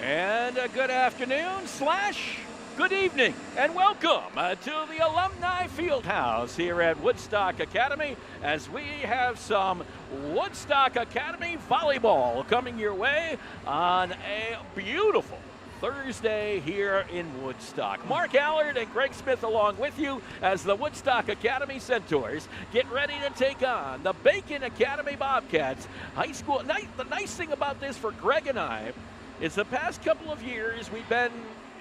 And good afternoon / good evening, and welcome to the Alumni Fieldhouse here at Woodstock Academy as we have some Woodstock Academy volleyball coming your way on a beautiful Thursday here in Woodstock. Mark Allard and Greg Smith along with you as the Woodstock Academy Centaurs get ready to take on the Bacon Academy Bobcats. High school. The nice thing about this for Greg and I is the past couple of years we've been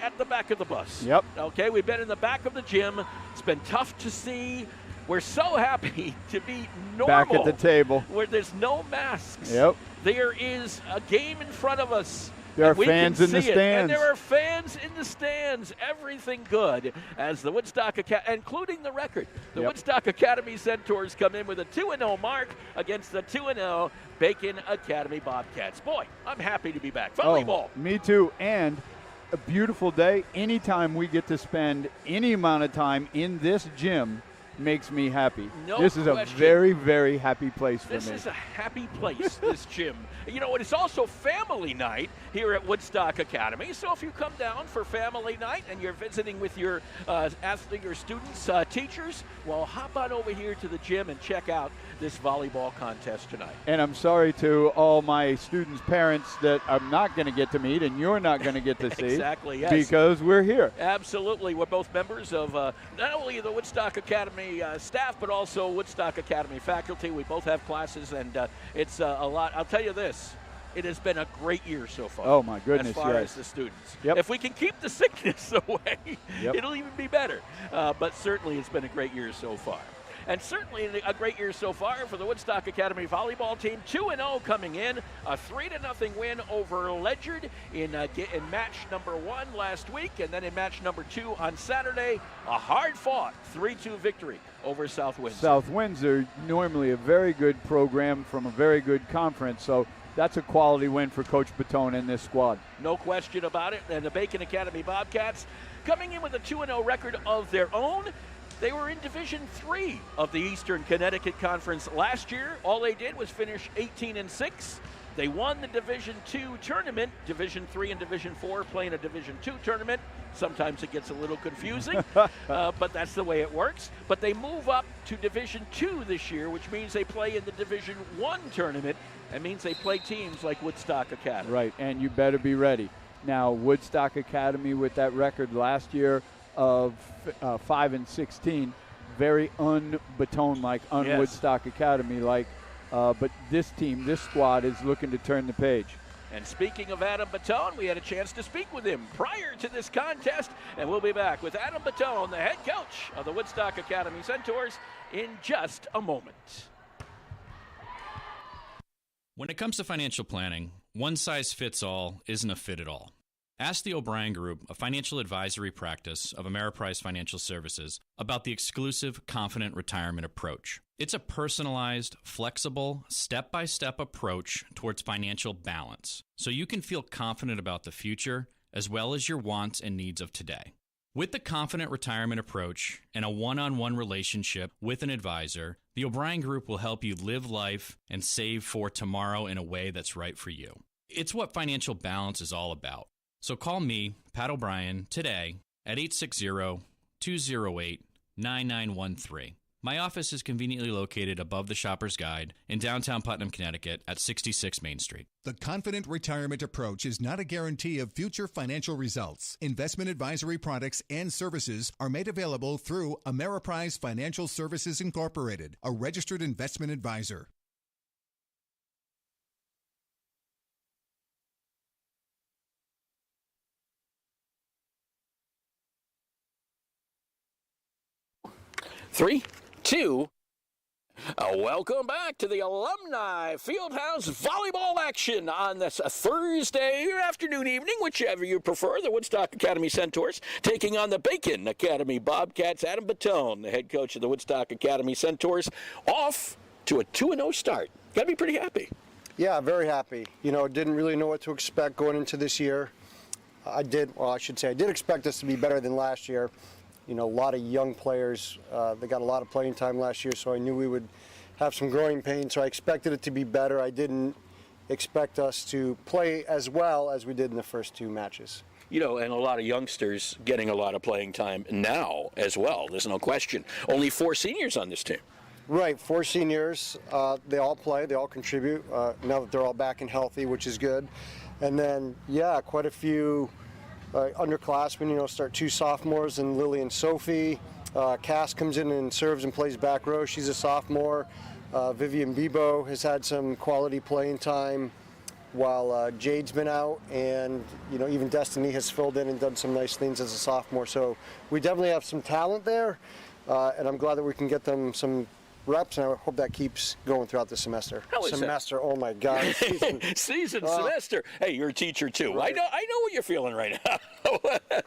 at the back of the bus. Yep. Okay, we've been in the back of the gym. It's been tough to see. We're so happy to be normal. Back at the table. Where there's no masks. Yep. There is a game in front of us. There are fans in the stands. And there are fans in the stands. Everything good as the Woodstock Academy, including the record. The Woodstock Academy Centaurs come in with a 2-0 mark against the 2-0 Bacon Academy Bobcats. Boy, I'm happy to be back. Volleyball. Oh, me too. And a beautiful day. Anytime we get to spend any amount of time in this gym makes me happy. This is a very, very happy place for me. This is a happy place, this gym. You know, it's also family night here at Woodstock Academy. So if you come down for family night and you're visiting with your your students, teachers, well, hop on over here to the gym and check out this volleyball contest tonight. And I'm sorry to all my students' parents that I'm not going to get to meet and you're not going to get to see. Exactly, yes. Because we're here. Absolutely. We're both members of not only the Woodstock Academy staff, but also Woodstock Academy faculty. We both have classes, and it's a lot. I'll tell you this. It has been a great year so far. Oh, my goodness, as far as the students. Yep. If we can keep the sickness away, it'll even be better. But certainly it's been a great year so far. And certainly a great year so far for the Woodstock Academy volleyball team. 2-0 coming in, a 3-0 win over Ledyard in match number 1 last week, and then in match number 2 on Saturday, a hard-fought 3-2 victory over South Windsor. South Windsor, normally a very good program from a very good conference, so that's a quality win for Coach Batone and this squad. No question about it. And the Bacon Academy Bobcats coming in with a 2-0 record of their own. They were in Division III of the Eastern Connecticut Conference last year. All they did was finish 18-6. They won the Division II tournament. Division III and Division IV playing a Division II tournament. Sometimes it gets a little confusing, but that's the way it works. But they move up to Division II this year, which means they play in the Division I tournament. That means they play teams like Woodstock Academy. Right, and you better be ready. Now, Woodstock Academy with that record last year of 5-16, very un-Batone-like, un-Woodstock Academy-like. But this team, this squad is looking to turn the page. And speaking of Adam Batone, we had a chance to speak with him prior to this contest, and we'll be back with Adam Batone, the head coach of the Woodstock Academy Centaurs, in just a moment. When it comes to financial planning, one size fits all isn't a fit at all. Ask the O'Brien Group, a financial advisory practice of Ameriprise Financial Services, about the exclusive Confident Retirement approach. It's a personalized, flexible, step-by-step approach towards financial balance, so you can feel confident about the future as well as your wants and needs of today. With the Confident Retirement approach and a one-on-one relationship with an advisor, the O'Brien Group will help you live life and save for tomorrow in a way that's right for you. It's what financial balance is all about. So call me, Pat O'Brien, today at 860-208-9913. My office is conveniently located above the Shopper's Guide in downtown Putnam, Connecticut at 66 Main Street. The Confident Retirement approach is not a guarantee of future financial results. Investment advisory products and services are made available through Ameriprise Financial Services Incorporated, a registered investment advisor. Three, two, welcome back to the Alumni Fieldhouse volleyball action on this Thursday afternoon, evening, whichever you prefer. The Woodstock Academy Centaurs taking on the Bacon Academy Bobcats. Adam Batone, the head coach of the Woodstock Academy Centaurs, off to a 2-0 start. Got to be pretty happy. Yeah, very happy. You know, didn't really know what to expect going into this year. I did expect us to be better than last year. You know, a lot of young players. They got a lot of playing time last year, so I knew we would have some growing pains. So I expected it to be better. I didn't expect us to play as well as we did in the first 2 matches. You know, and a lot of youngsters getting a lot of playing time now as well. There's no question. Only 4 seniors on this team. Right, 4 seniors. They all play. They all contribute. Now that they're all back and healthy, which is good. And then, yeah, quite a few underclassmen. You know, start 2 sophomores and Lily and Sophie. Cass comes in and serves and plays back row. She's a sophomore. Vivian Bebo has had some quality playing time while Jade's been out, and you know, even Destiny has filled in and done some nice things as a sophomore. So we definitely have some talent there, and I'm glad that we can get them some reps, and I hope that keeps going throughout the semester. How is semester, oh my God. Semester. Hey, you're a teacher too. Right. I know what you're feeling right now.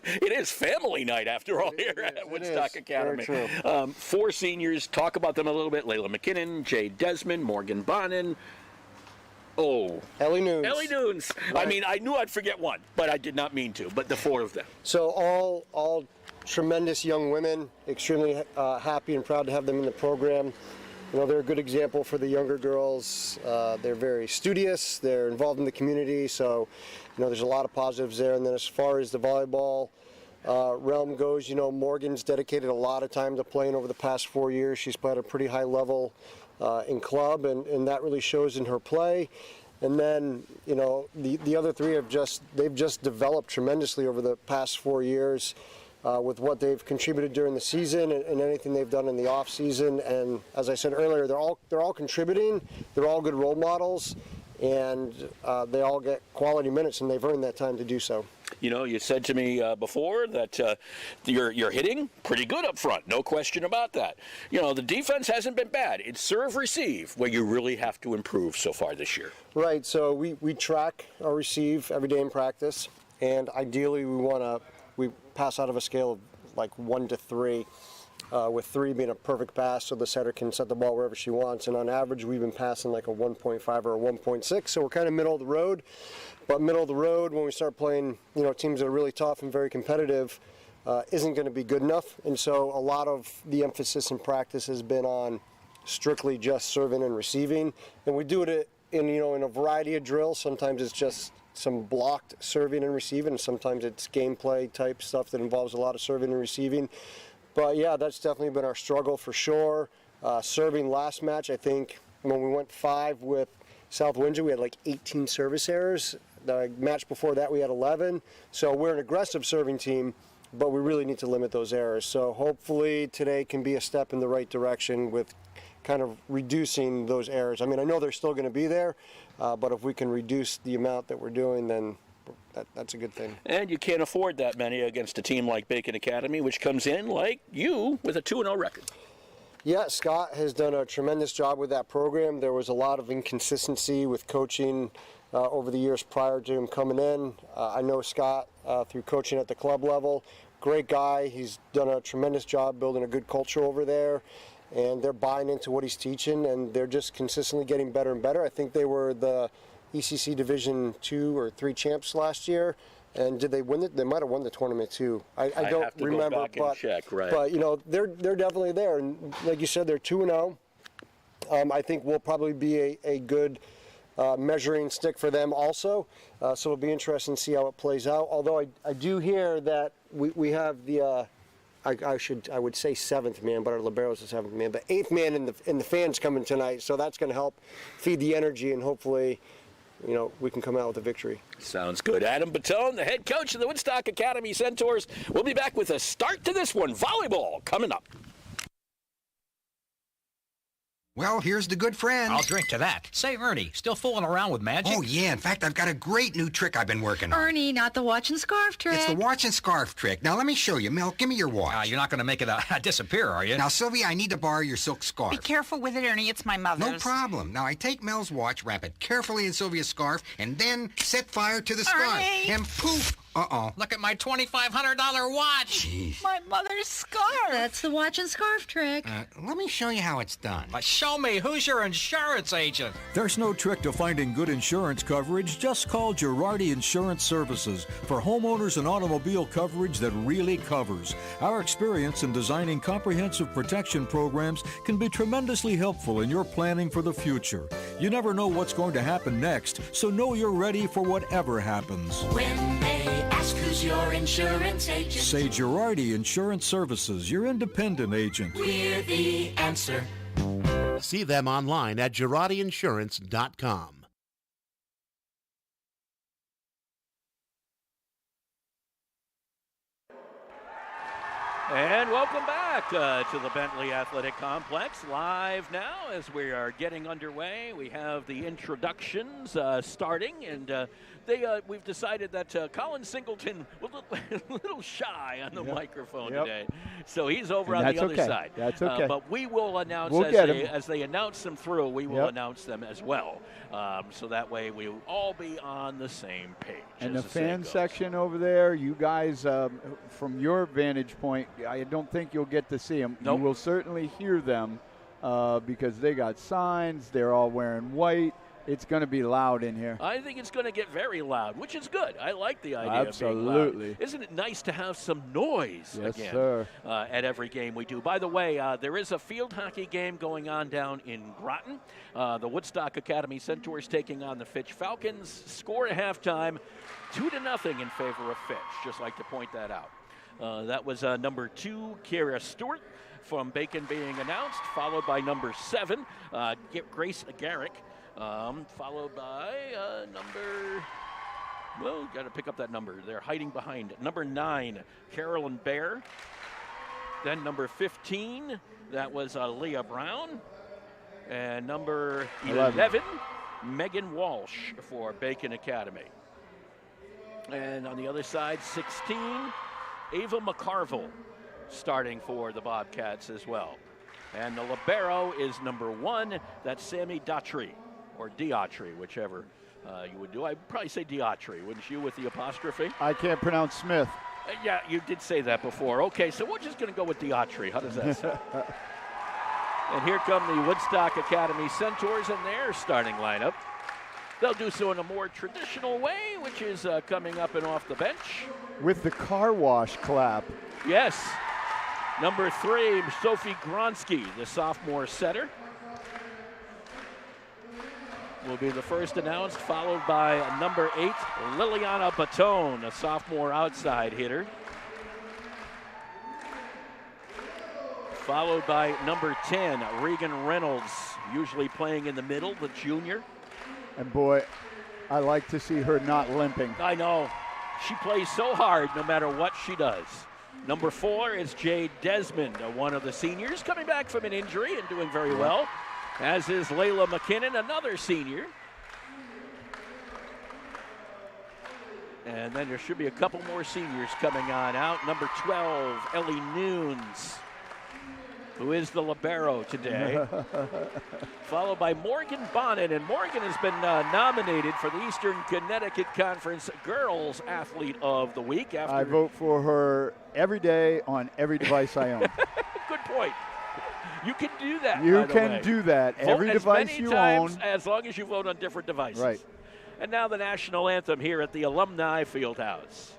It is family night after all here at Woodstock Academy. Very true. 4 seniors, talk about them a little bit. Layla McKinnon, Jade Desmond, Morgan Bonin. Oh. Ellie Nunes. Ellie Nunes. Right. I mean, I knew I'd forget one, but I did not mean to. But the 4 of them. So all tremendous young women, extremely happy and proud to have them in the program. You know, they're a good example for the younger girls. They're very studious, they're involved in the community, so you know, there's a lot of positives there. And then as far as the volleyball realm goes, you know, Morgan's dedicated a lot of time to playing over the past 4 years. She's played at a pretty high level in club, and that really shows in her play. And then, you know, the other 3 they've just developed tremendously over the past 4 years with what they've contributed during the season and anything they've done in the off season. And as I said earlier, they're all contributing. They're all good role models, and they all get quality minutes, and they've earned that time to do so. You know, you said to me before that you're hitting pretty good up front. No question about that. You know, the defense hasn't been bad. It's serve-receive where you really have to improve so far this year. Right. So we track our receive every day in practice, and ideally we pass out of a scale of like 1 to 3, with 3 being a perfect pass so the setter can set the ball wherever she wants. And on average, we've been passing like a 1.5 or a 1.6, so we're kind of middle of the road. But middle of the road, when we start playing, you know, teams that are really tough and very competitive, isn't going to be good enough. And so a lot of the emphasis in practice has been on strictly just serving and receiving. And we do it in a variety of drills. Sometimes it's just some blocked serving and receiving, and sometimes it's gameplay type stuff that involves a lot of serving and receiving. But yeah, that's definitely been our struggle for sure. Serving last match, I think when we went 5 with South Windsor, we had like 18 service errors. The match before that, we had 11. So we're an aggressive serving team, but we really need to limit those errors. So hopefully today can be a step in the right direction with kind of reducing those errors. I mean, I know they're still going to be there, but if we can reduce the amount that we're doing, then that's a good thing. And you can't afford that many against a team like Bacon Academy, which comes in like you with a 2-0 record. Yeah, Scott has done a tremendous job with that program. There was a lot of inconsistency with coaching over the years prior to him coming in. I know Scott through coaching at the club level. Great guy. He's done a tremendous job building a good culture over there. And they're buying into what he's teaching, and they're just consistently getting better and better. I think they were the ECC Division 2 or 3 champs last year. And did they win it? They might have won the tournament too. I don't have to remember, go back and check, right. But you know, they're definitely there. And like you said, they're 2-0. I think we'll probably be a good measuring stick for them also. So it'll be interesting to see how it plays out. Although I do hear that we have the I would say 7th man, but our libero's the 7th man. But 8th man in the fans coming tonight, so that's going to help feed the energy, and hopefully, you know, we can come out with a victory. Sounds good. Adam Batone, the head coach of the Woodstock Academy Centaurs. We'll be back with a start to this one. Volleyball coming up. Well, here's the good friend. I'll drink to that. Say, Ernie, still fooling around with magic? Oh, yeah. In fact, I've got a great new trick I've been working on. Ernie, not the watch and scarf trick. It's the watch and scarf trick. Now, let me show you. Mel, give me your watch. You're not going to make it disappear, are you? Now, Sylvia, I need to borrow your silk scarf. Be careful with it, Ernie. It's my mother's. No problem. Now, I take Mel's watch, wrap it carefully in Sylvia's scarf, and then set fire to the scarf. Ernie! And poof! Uh-oh. Look at my $2,500 watch. Jeez. My mother's scarf. That's the watch and scarf trick. Let me show you how it's done. Show me, who's your insurance agent? There's no trick to finding good insurance coverage. Just call Girardi Insurance Services for homeowners and automobile coverage that really covers. Our experience in designing comprehensive protection programs can be tremendously helpful in your planning for the future. You never know what's going to happen next, so know you're ready for whatever happens. When they ask who's your insurance agent, say Girardi Insurance Services, your independent agent. We're the answer. See them online at GirardiInsurance.com. And welcome back to the Bentley Athletic Complex. Live now as we are getting underway. We have the introductions starting, and we've decided that Colin Singleton was a little shy on the microphone today. So he's over on the other side. That's okay. But we will announce as they announce them through, we will announce them as well. So that way we will all be on the same page. And the fan section over there, you guys, from your vantage point, I don't think you'll get to see them. Nope. You will certainly hear them because they got signs. They're all wearing white. It's going to be loud in here. I think it's going to get very loud, which is good. I like the idea Absolutely. of being loud. Isn't it nice to have some noise again sir. At every game we do? By the way, there is a field hockey game going on down in Groton. The Woodstock Academy Centaurs taking on the Fitch Falcons. Score at halftime, 2-0 in favor of Fitch. Just like to point that out. That was number 2, Kira Stewart from Bacon being announced, followed by number 7, Grace Garrick. Followed by got to pick up that number. They're hiding behind number 9, Carolyn Bear. Then number 15, that was Leah Brown. And number 11, Megan Walsh for Bacon Academy. And on the other side, 16, Ava McCarville starting for the Bobcats as well. And the libero is number 1, that's Sammy Daughtry. Or Diatry, whichever you would do. I'd probably say Diatry, wouldn't you, with the apostrophe? I can't pronounce Smith. Yeah, you did say that before. Okay, so we're just going to go with Diatry. How does that sound? And here come the Woodstock Academy Centaurs in their starting lineup. They'll do so in a more traditional way, which is coming up and off the bench. With the car wash clap. Yes. Number 3, Sophie Gronsky, the sophomore setter, will be the first announced, followed by number 8, Liliana Batone, a sophomore outside hitter. Followed by number 10, Regan Reynolds, usually playing in the middle, the junior. And boy, I like to see her not limping. I know. She plays so hard no matter what she does. Number 4 is Jade Desmond, one of the seniors, coming back from an injury and doing very well. As is Layla McKinnon, another senior. And then there should be a couple more seniors coming on out. Number 12, Ellie Nunes, who is the libero today. Followed by Morgan Bonnet. And Morgan has been nominated for the Eastern Connecticut Conference Girls Athlete of the Week. I vote for her every day on every device I own. Good point. You can do that. You can do that. Every device you own. As long as you vote on different devices. Right. And now the national anthem here at the Alumni Fieldhouse.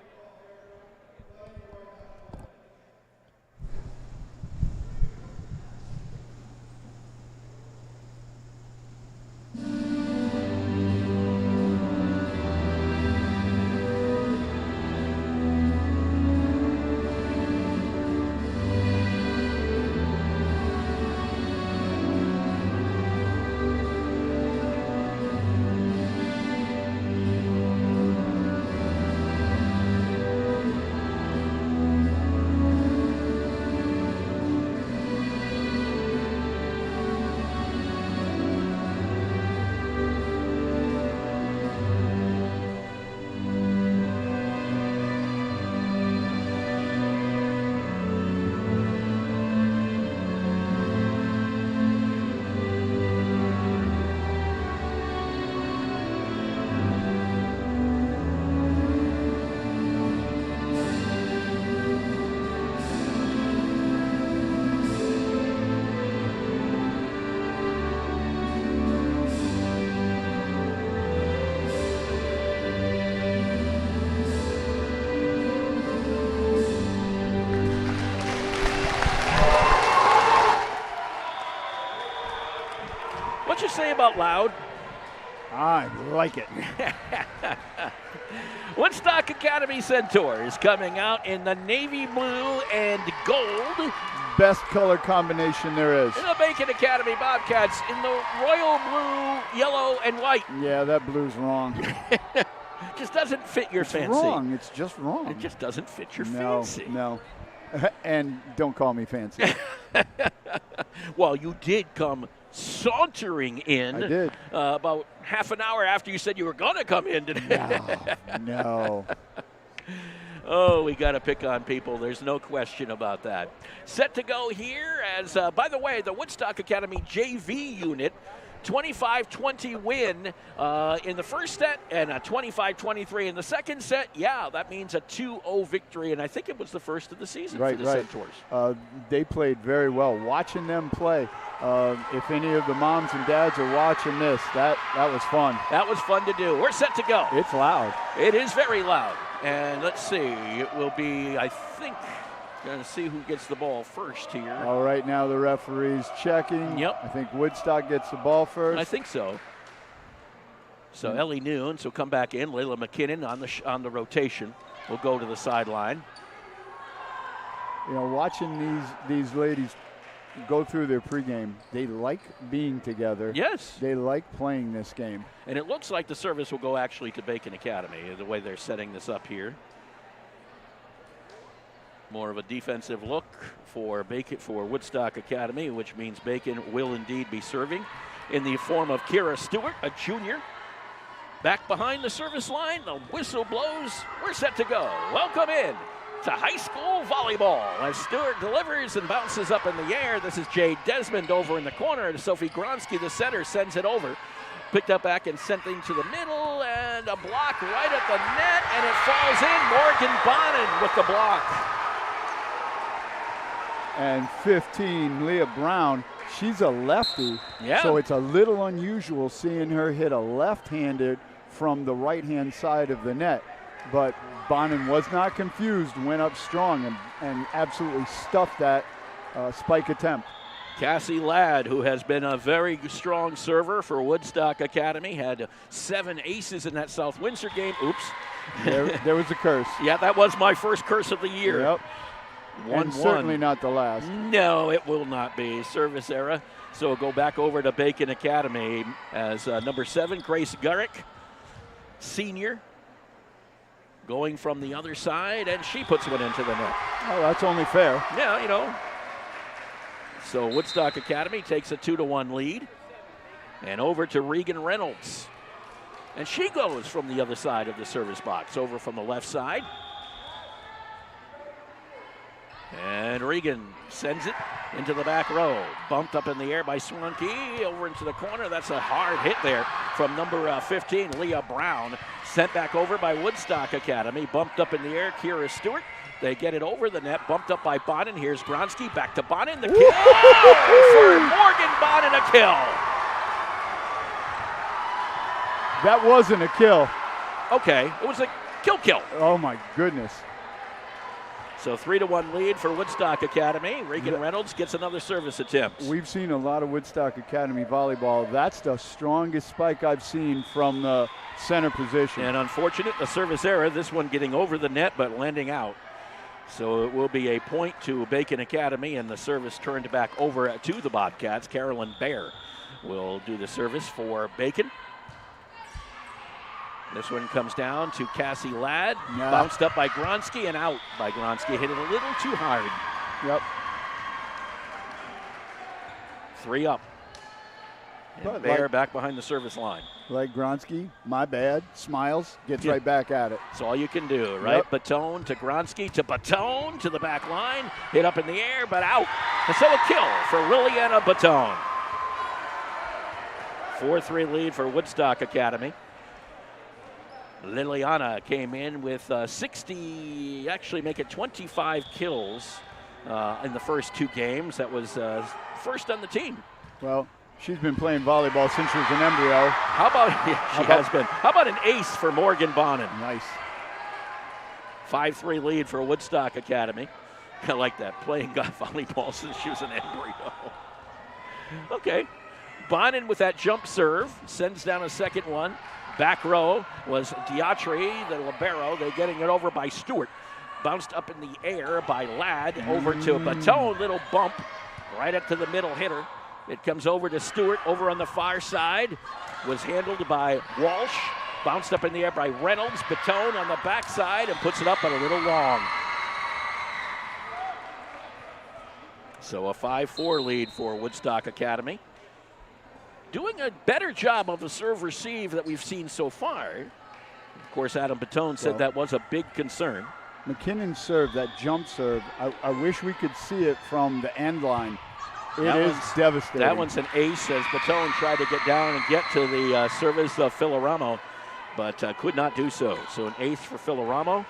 about loud? I like it. Woodstock Academy Centaurs coming out in the navy blue and gold. Best color combination there is. And the Bacon Academy Bobcats in the royal blue, yellow, and white. Yeah, that blue's wrong. Just doesn't fit your fancy. Wrong. It's just wrong. It just doesn't fit your fancy. No. And don't call me fancy. Well, you did come sauntering in. I did. About half an hour after you said you were going to come in today. No. Oh, we got to pick on people. There's no question about that. Set to go here as, by the way, the Woodstock Academy JV unit, 25-20 win in the first set and a 25-23 in the second set. Yeah, that means a 2-0 victory, and I think it was the first of the season for the Centaurs. They played very well. Watching them play, if any of the moms and dads are watching this, that was fun. That was fun to do. We're set to go. It's loud. It is very loud. And let's see, it will be, I think, going to see who gets the ball first here. All right, now the referee's checking. Yep. I think Woodstock gets the ball first. I think so. So Ellie Nunes will come back in. Layla McKinnon on the rotation will go to the sideline. You know, watching these ladies go through their pregame, they like being together. Yes. They like playing this game. And it looks like the service will go actually to Bacon Academy, the way they're setting this up here. More of a defensive look for Woodstock Academy, which means Bacon will indeed be serving in the form of Kira Stewart, a junior. Back behind the service line, the whistle blows. We're set to go. Welcome in to high school volleyball as Stewart delivers and bounces up in the air. This is Jade Desmond over in the corner. Sophie Gronsky, the center, sends it over. Picked up back and sent into the middle, and a block right at the net, and it falls in. Morgan Bonin with the block. And 15, Leah Brown, she's a lefty. Yeah. So it's a little unusual seeing her hit a left-handed from the right-hand side of the net. But Bonin was not confused, went up strong and absolutely stuffed that spike attempt. Cassie Ladd, who has been a very strong server for Woodstock Academy, had 7 aces in that South Windsor game. Oops. There was a curse. Yeah, that was my first curse of the year. Yep. 1-1. And certainly not the last. No, it will not be. Service error. So we'll go back over to Bacon Academy as number 7, Grace Gurrick, senior, going from the other side, and she puts one into the net. Oh, that's only fair. Yeah, you know. So Woodstock Academy takes a 2-1 lead. And over to Regan Reynolds. And she goes from the other side of the service box, over from the left side. And Regan sends it into the back row. Bumped up in the air by Swanky, over into the corner. That's a hard hit there from number 15, Leah Brown. Sent back over by Woodstock Academy. Bumped up in the air, Kira Stewart. They get it over the net, bumped up by Bonin. Here's Gronsky, back to Bonin. The kill for Morgan Bonin, a kill. That wasn't a kill. Okay, it was a kill. Oh, my goodness. So 3-1 lead for Woodstock Academy. Regan Reynolds gets another service attempt. We've seen a lot of Woodstock Academy volleyball. That's the strongest spike I've seen from the center position. And unfortunate, the service error, this one getting over the net but landing out. So it will be a point to Bacon Academy, and the service turned back over to the Bobcats. Carolyn Baer will do the service for Bacon. This one comes down to Cassie Ladd. Yeah. Bounced up by Gronsky and out by Gronsky. Hit it a little too hard. Yep. 3 up. And Baer back behind the service line. Like Gronsky, my bad, smiles, gets right back at it. That's all you can do, right? Yep. Baton to Gronsky to Baton to the back line. Hit up in the air, but out. And so a kill for Liliana Baton. 4-3 lead for Woodstock Academy. Liliana came in with 60, actually make it 25 kills in the first 2 games. That was first on the team. Well, she's been playing volleyball since she was an embryo. How about an ace for Morgan Bonin? Nice. 5-3 lead for Woodstock Academy. I like that, playing volleyball since she was an embryo. Okay. Bonin with that jump serve, sends down a second one. Back row was Diatri, the libero. They're getting it over by Stewart. Bounced up in the air by Ladd, over to Baton. Little bump right up to the middle hitter. It comes over to Stewart, over on the far side. Was handled by Walsh. Bounced up in the air by Reynolds. Baton on the backside and puts it up but a little long. So a 5-4 lead for Woodstock Academy. Doing a better job of the serve receive that we've seen so far. Of course, Adam Baton said that was a big concern. McKinnon's serve, that jump serve, I wish we could see it from the end line. It is devastating. That one's an ace as Baton tried to get down and get to the service of Filoramo, but could not do so. So an ace for Filoramo.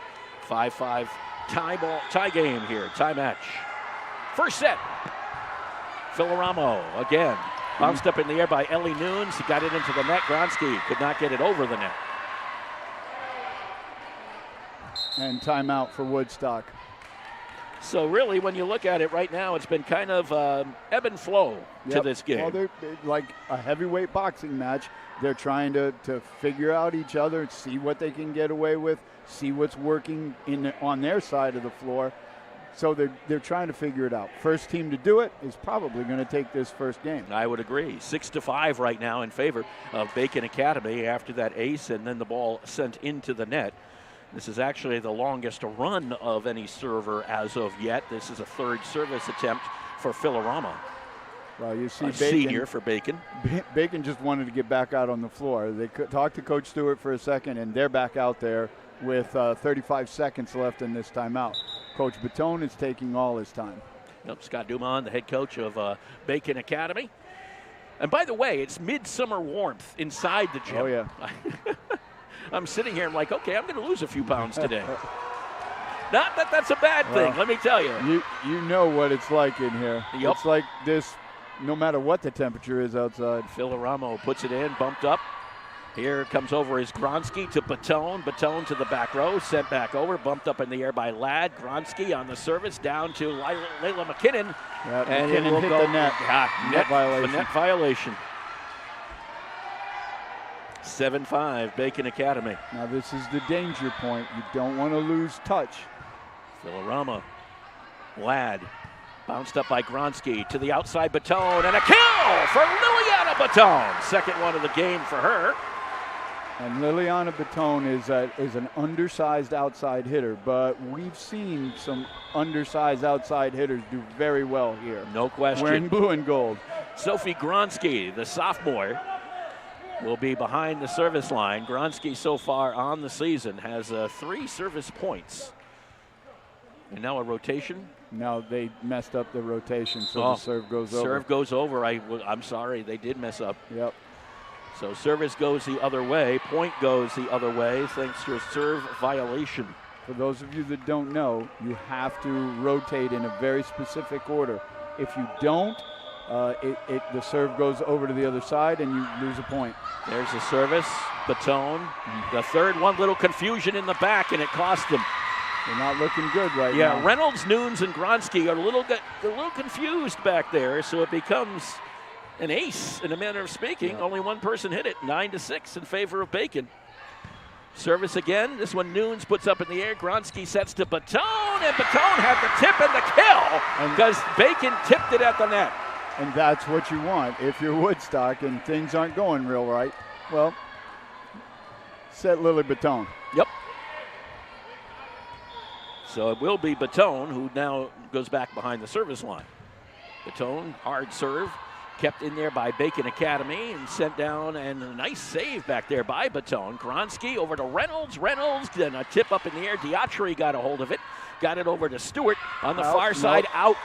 5-5 tie game here, tie match. First set. Filoramo again. Bounced up in the air by Ellie Nunes. He got it into the net. Gronsky could not get it over the net. And timeout for Woodstock. So really, when you look at it right now, it's been kind of ebb and flow to this game. Well, they're like a heavyweight boxing match. They're trying to figure out each other, see what they can get away with, see what's working on their side of the floor. So they're trying to figure it out. First team to do it is probably going to take this first game. I would agree. 6-5 right now in favor of Bacon Academy after that ace and then the ball sent into the net. This is actually the longest run of any server as of yet. This is a third service attempt for Filoramo. Well, you see, senior for Bacon. Bacon just wanted to get back out on the floor. They talked to Coach Stewart for a second, and they're back out there with 35 seconds left in this timeout. Coach Baton is taking all his time. Yep, Scott Dumont, the head coach of Bacon Academy. And by the way, it's midsummer warmth inside the gym. Oh, yeah. I'm sitting here, I'm like, okay, I'm going to lose a few pounds today. Not that that's a bad thing, let me tell you. You know what it's like in here. Yep. It's like this no matter what the temperature is outside. Filoramo puts it in, bumped up. Here comes over is Gronsky to Baton. Baton to the back row, sent back over, bumped up in the air by Ladd. Gronsky on the service, down to Layla McKinnon. Yep, and McKinnon it will hit go the net. Net violation. Net violation. 7-5, Bacon Academy. Now this is the danger point. You don't want to lose touch. Filoramo, Ladd, bounced up by Gronsky to the outside Baton, and a kill for Liliana Baton. Second one of the game for her. And Liliana Baton is an undersized outside hitter, but we've seen some undersized outside hitters do very well here. No question. Wearing blue and gold. Sophie Gronsky, the sophomore, will be behind the service line. Gronsky so far on the season has 3 service points. And now a rotation. Now they messed up the rotation, so the serve goes over. Serve goes over. I'm sorry, they did mess up. Yep. So service goes the other way. Point goes the other way thanks to a serve violation. For those of you that don't know, you have to rotate in a very specific order. If you don't, the serve goes over to the other side and you lose a point. There's the service. Baton. The third one, little confusion in the back, and it cost them. They're not looking good right now. Yeah, Reynolds, Nunes, and Gronsky are a little confused back there, so it becomes an ace in a manner of speaking. Yeah. Only one person hit it, 9-6 in favor of Bacon. Service again. This one Nunes puts up in the air. Gronsky sets to Baton, and Baton had the tip and the kill because Bacon tipped it at the net. And that's what you want. If you're Woodstock and things aren't going real right, well, set Lily Baton. Yep. So it will be Baton who now goes back behind the service line. Baton, hard serve, kept in there by Bacon Academy and sent down, and a nice save back there by Baton. Gronsky over to Reynolds. Reynolds, then a tip up in the air. Diatri got a hold of it. Got it over to Stewart on the far side, out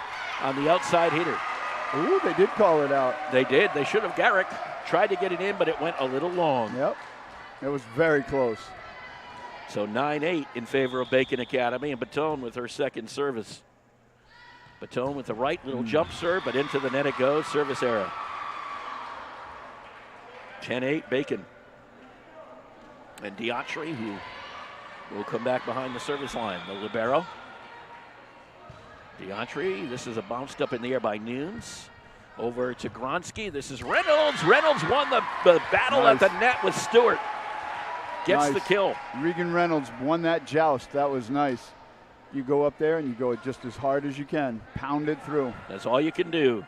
on the outside hitter. Ooh, they did call it out. They did. They should have. Garrick tried to get it in, but it went a little long. Yep. It was very close. So 9-8 in favor of Bacon Academy, and Baton with her second service. Baton with the right little jump serve, but into the net it goes. Service error. 10-8 Bacon. And Diatri, who will come back behind the service line. The libero. Diatri, this is a bounced up in the air by Nunes. Over to Gronsky. This is Reynolds. Reynolds won the battle at the net with Stewart. Gets the kill. Regan Reynolds won that joust. That was nice. You go up there and you go just as hard as you can. Pound it through. That's all you can do.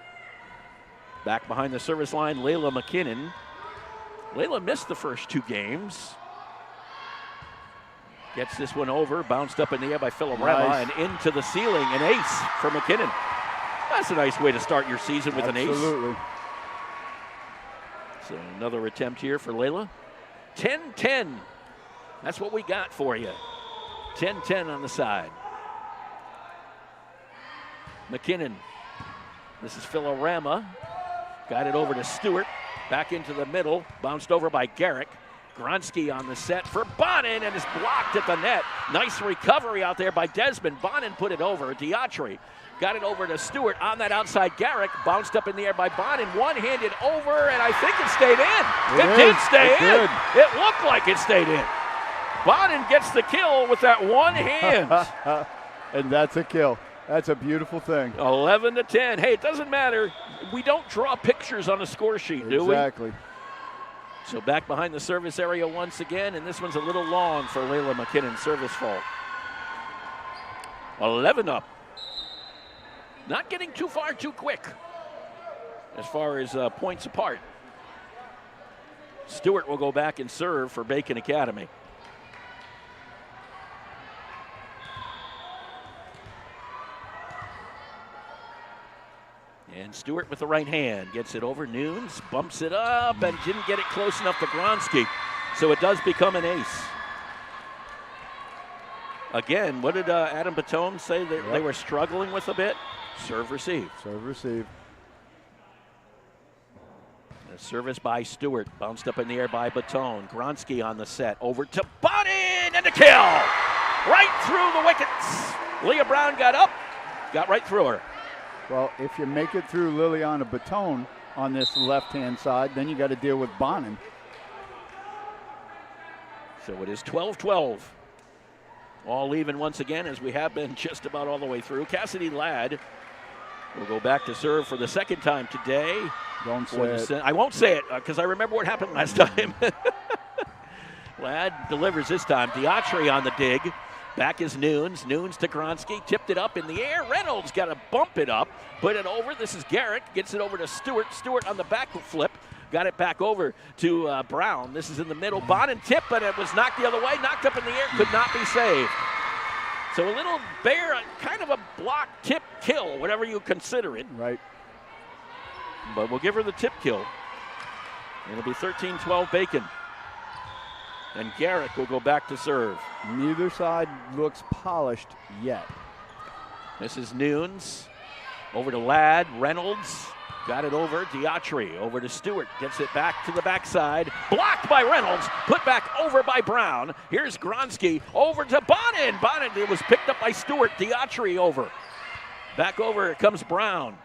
Back behind the service line, Layla McKinnon. Layla missed the first 2 games. Gets this one over, bounced up in the air by Filorella and into the ceiling. An ace for McKinnon. That's a nice way to start your season with an ace. Absolutely. So another attempt here for Layla. 10-10. That's what we got for you. 10-10 on the side. McKinnon. This is Filorama. Got it over to Stewart. Back into the middle. Bounced over by Garrick. Gronsky on the set for Bonin and is blocked at the net. Nice recovery out there by Desmond. Bonin put it over. Diatri got it over to Stewart on that outside. Garrick bounced up in the air by Bonin. One-handed over, and I think it stayed in. It did stay in. It looked like it stayed in. Bonin gets the kill with that one hand. And that's a kill. That's a beautiful thing. 11-10. Hey, it doesn't matter. We don't draw pictures on a score sheet, do we? Exactly. So back behind the service area once again, and this one's a little long for Layla McKinnon, service fault. 11 up. Not getting too far too quick as far as points apart. Stewart will go back and serve for Bacon Academy. And Stewart with the right hand gets it over. Nunes bumps it up and didn't get it close enough to Gronsky. So it does become an ace. Again, what did Adam Batone say that they were struggling with a bit? Serve, receive. Serve, receive. A service by Stewart. Bounced up in the air by Batone. Gronsky on the set. Over to Bonin and a kill. Right through the wickets. Leah Brown got up. Got right through her. Well, if you make it through Liliana Batone on this left-hand side, then you got to deal with Bonin. So it is 12-12. All even once again, as we have been just about all the way through. Cassidy Ladd will go back to serve for the second time today. Don't say it. I won't say it because I remember what happened last time. Ladd delivers this time. Diatri on the dig. Back is Nunes. Nunes to Gronsky. Tipped it up in the air. Reynolds got to bump it up. Put it over. This is Garrick. Gets it over to Stewart. Stewart on the back flip. Got it back over to Brown. This is in the middle. Bonin tip, but it was knocked the other way. Knocked up in the air. Could not be saved. So a little bear, kind of a block tip kill, whatever you consider it. Right. But we'll give her the tip kill. It'll be 13-12 Bacon. And Garrick will go back to serve. Neither side looks polished yet. This is Nunes. Over to Ladd. Reynolds. Got it over. Diatri over to Stewart. Gets it back to the backside. Blocked by Reynolds. Put back over by Brown. Here's Gronsky. Over to Bonin. Bonin, it was picked up by Stewart. Diatri over. Back over comes Brown.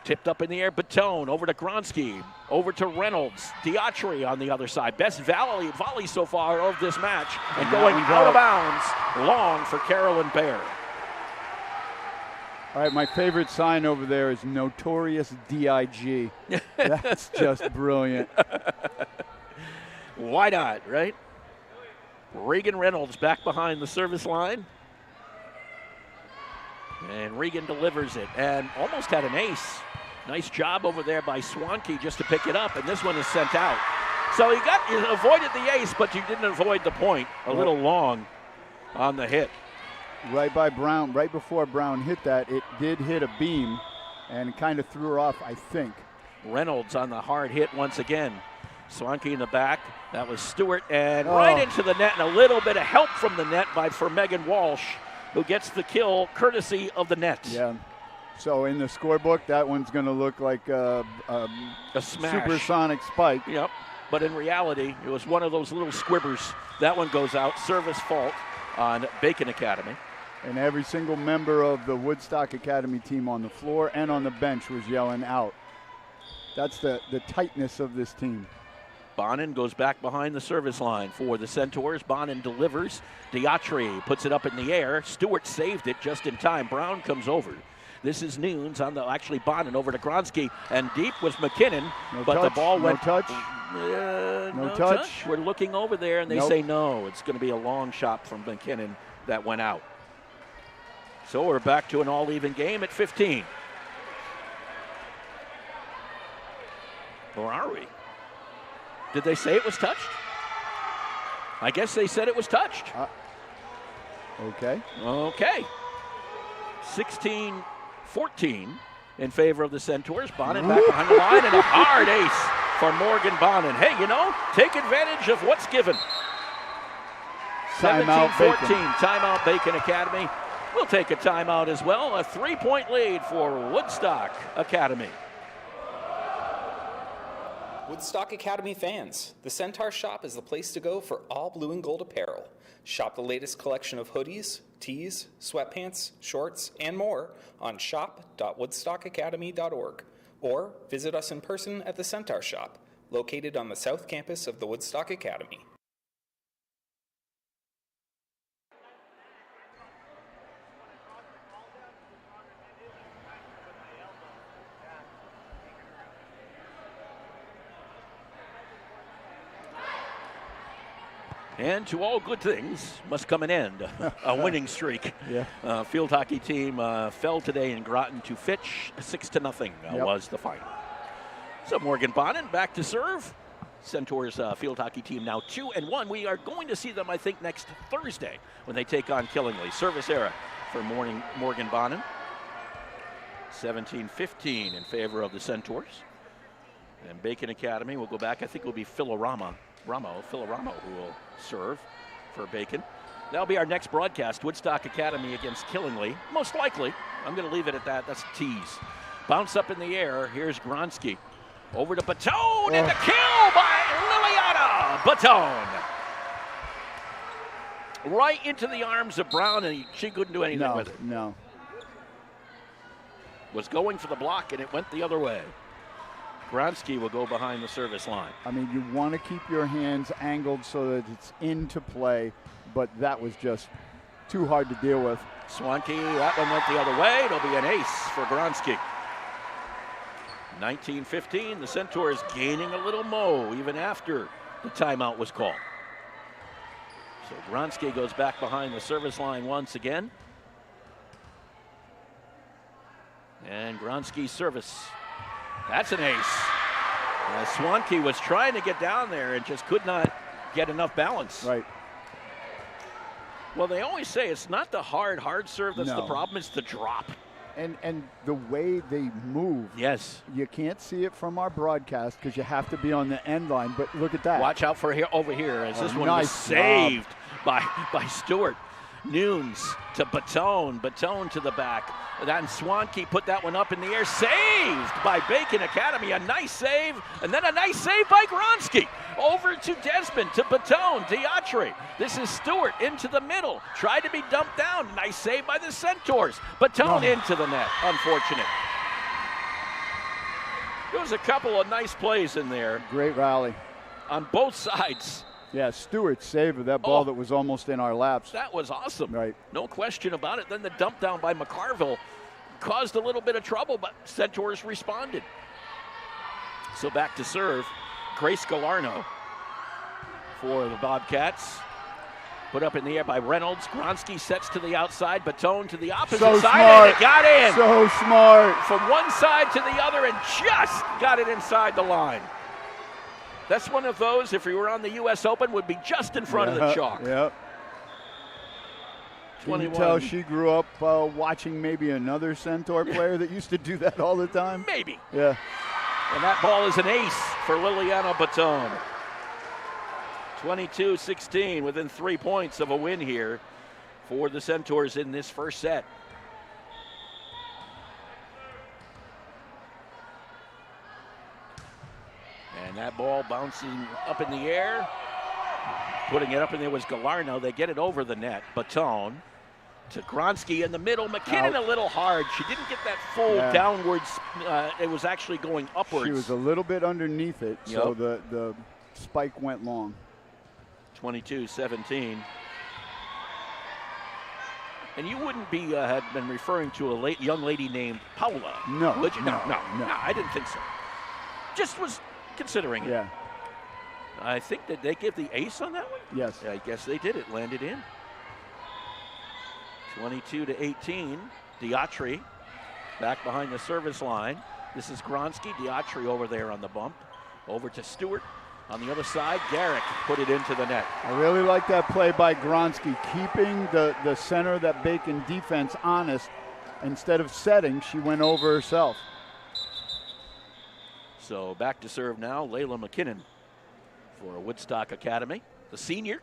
Tipped up in the air, Batone, over to Gronsky, over to Reynolds. Diatri on the other side. Best volley so far of this match. And going out of bounds, long for Carolyn Bear. All right, my favorite sign over there is Notorious DIG. That's just brilliant. Why not, right? Regan Reynolds back behind the service line. And Regan delivers it and almost had an ace. Nice job over there by Swanke just to pick it up, and this one is sent out. So you avoided the ace, but you didn't avoid the point. A little long on the hit. Right by Brown, right before Brown hit that, it did hit a beam and kind of threw her off, I think. Reynolds on the hard hit once again. Swanke in the back. That was Stewart, and right into the net, and a little bit of help from the net for Megan Walsh, who gets the kill courtesy of the net. Yeah. So in the scorebook, that one's going to look like a smash. Supersonic spike. Yep. But in reality, it was one of those little squibbers. That one goes out. Service fault on Bacon Academy. And every single member of the Woodstock Academy team on the floor and on the bench was yelling out. That's the tightness of this team. Bonin goes back behind the service line for the Centaurs. Bonin delivers. Diatri puts it up in the air. Stewart saved it just in time. Brown comes over. This is Nunes on the, actually Bonin over to Gronsky, and deep was McKinnon, but touch, the ball went. No touch. No touch. We're looking over there, and they say no. It's going to be a long shot from McKinnon that went out. So we're back to an all-even game at 15. Or are we? Did they say it was touched? I guess they said it was touched. Okay. 16-14 in favor of the Centaurs. Bonin back behind the line, and a hard ace for Morgan Bonin. Hey, take advantage of what's given. 17-14, timeout Bacon Academy. We'll take a timeout as well. A 3-point lead for Woodstock Academy. Woodstock Academy fans, the Centaur Shop is the place to go for all blue and gold apparel. Shop the latest collection of hoodies, tees, sweatpants, shorts, and more on shop.woodstockacademy.org, or visit us in person at the Centaur Shop, located on the south campus of the Woodstock Academy. And to all good things must come an end, a winning streak. Field hockey team fell today in Groton to Fitch. 6-0 was the final. So Morgan Bonin back to serve. Centaurs field hockey team now 2-1. We are going to see them, I think, next Thursday when they take on Killingly. Service error for Morgan Bonin. 17-15 in favor of the Centaurs. And Bacon Academy will go back. I think it will be Phil Ramo who will serve for Bacon. That'll be our next broadcast, Woodstock Academy against Killingly. Most likely. I'm going to leave it at that. That's a tease. Bounce up in the air. Here's Gronsky. Over to Batone, and the kill by Liliana Batone. Right into the arms of Brown, and she couldn't do anything with it. No. Was going for the block, and it went the other way. Gronsky will go behind the service line. I mean, you want to keep your hands angled so that it's into play, but that was just too hard to deal with. Swanky, that one went the other way. It'll be an ace for Gronsky. 19-15, the Centaurs gaining a little mo even after the timeout was called. So Gronsky goes back behind the service line once again. And Gronsky's service. That's an ace. Swanky was trying to get down there and just could not get enough balance. Right. Well, they always say it's not the hard serve that's the problem, it's the drop. And the way they move. Yes. You can't see it from our broadcast because you have to be on the end line, but look at that. Watch out for over here as this one was saved by Stewart. Nunes to Batone. Batone to the back. Then Swanky put that one up in the air. Saved by Bacon Academy. A nice save. And then a nice save by Gronsky. Over to Desmond, to Batone, Diatre. This is Stewart into the middle. Tried to be dumped down. Nice save by the Centaurs. Batone into the net. Unfortunate. There was a couple of nice plays in there. Great rally. On both sides. Yeah, Stewart's save of that ball that was almost in our laps. That was awesome. Right. No question about it. Then the dump down by McCarville caused a little bit of trouble, but Centaurs responded. So back to serve, Grace Galarno for the Bobcats. Put up in the air by Reynolds. Gronsky sets to the outside. Batone to the opposite side, and it got in. So smart. From one side to the other, and just got it inside the line. That's one of those, if you were on the U.S. Open, would be just in front of the chalk. Yep. Can you tell she grew up watching maybe another Centaur player that used to do that all the time? Maybe. Yeah. And that ball is an ace for Liliana Batone. 22-16, within 3 points of a win here for the Centaurs in this first set. And that ball bouncing up in the air. Putting it up in there was Galarno. They get it over the net. Batone to Gronsky in the middle. McKinnon a little hard. She didn't get that full downwards. It was actually going upwards. She was a little bit underneath it, so the spike went long. 22-17. And you wouldn't be had been referring to a young lady named Paula, No. would you? No, No. I didn't think so. Just was considering it. Yeah. I think that they give the ace on that one? Yes. I guess they did. It landed in. 22-18. Diatri back behind the service line. This is Gronsky. Diatri over there on the bump. Over to Stewart. On the other side, Garrick put it into the net. I really like that play by Gronsky, keeping the center of that Bacon defense honest. Instead of setting, she went over herself. So back to serve now, Layla McKinnon for Woodstock Academy, the senior.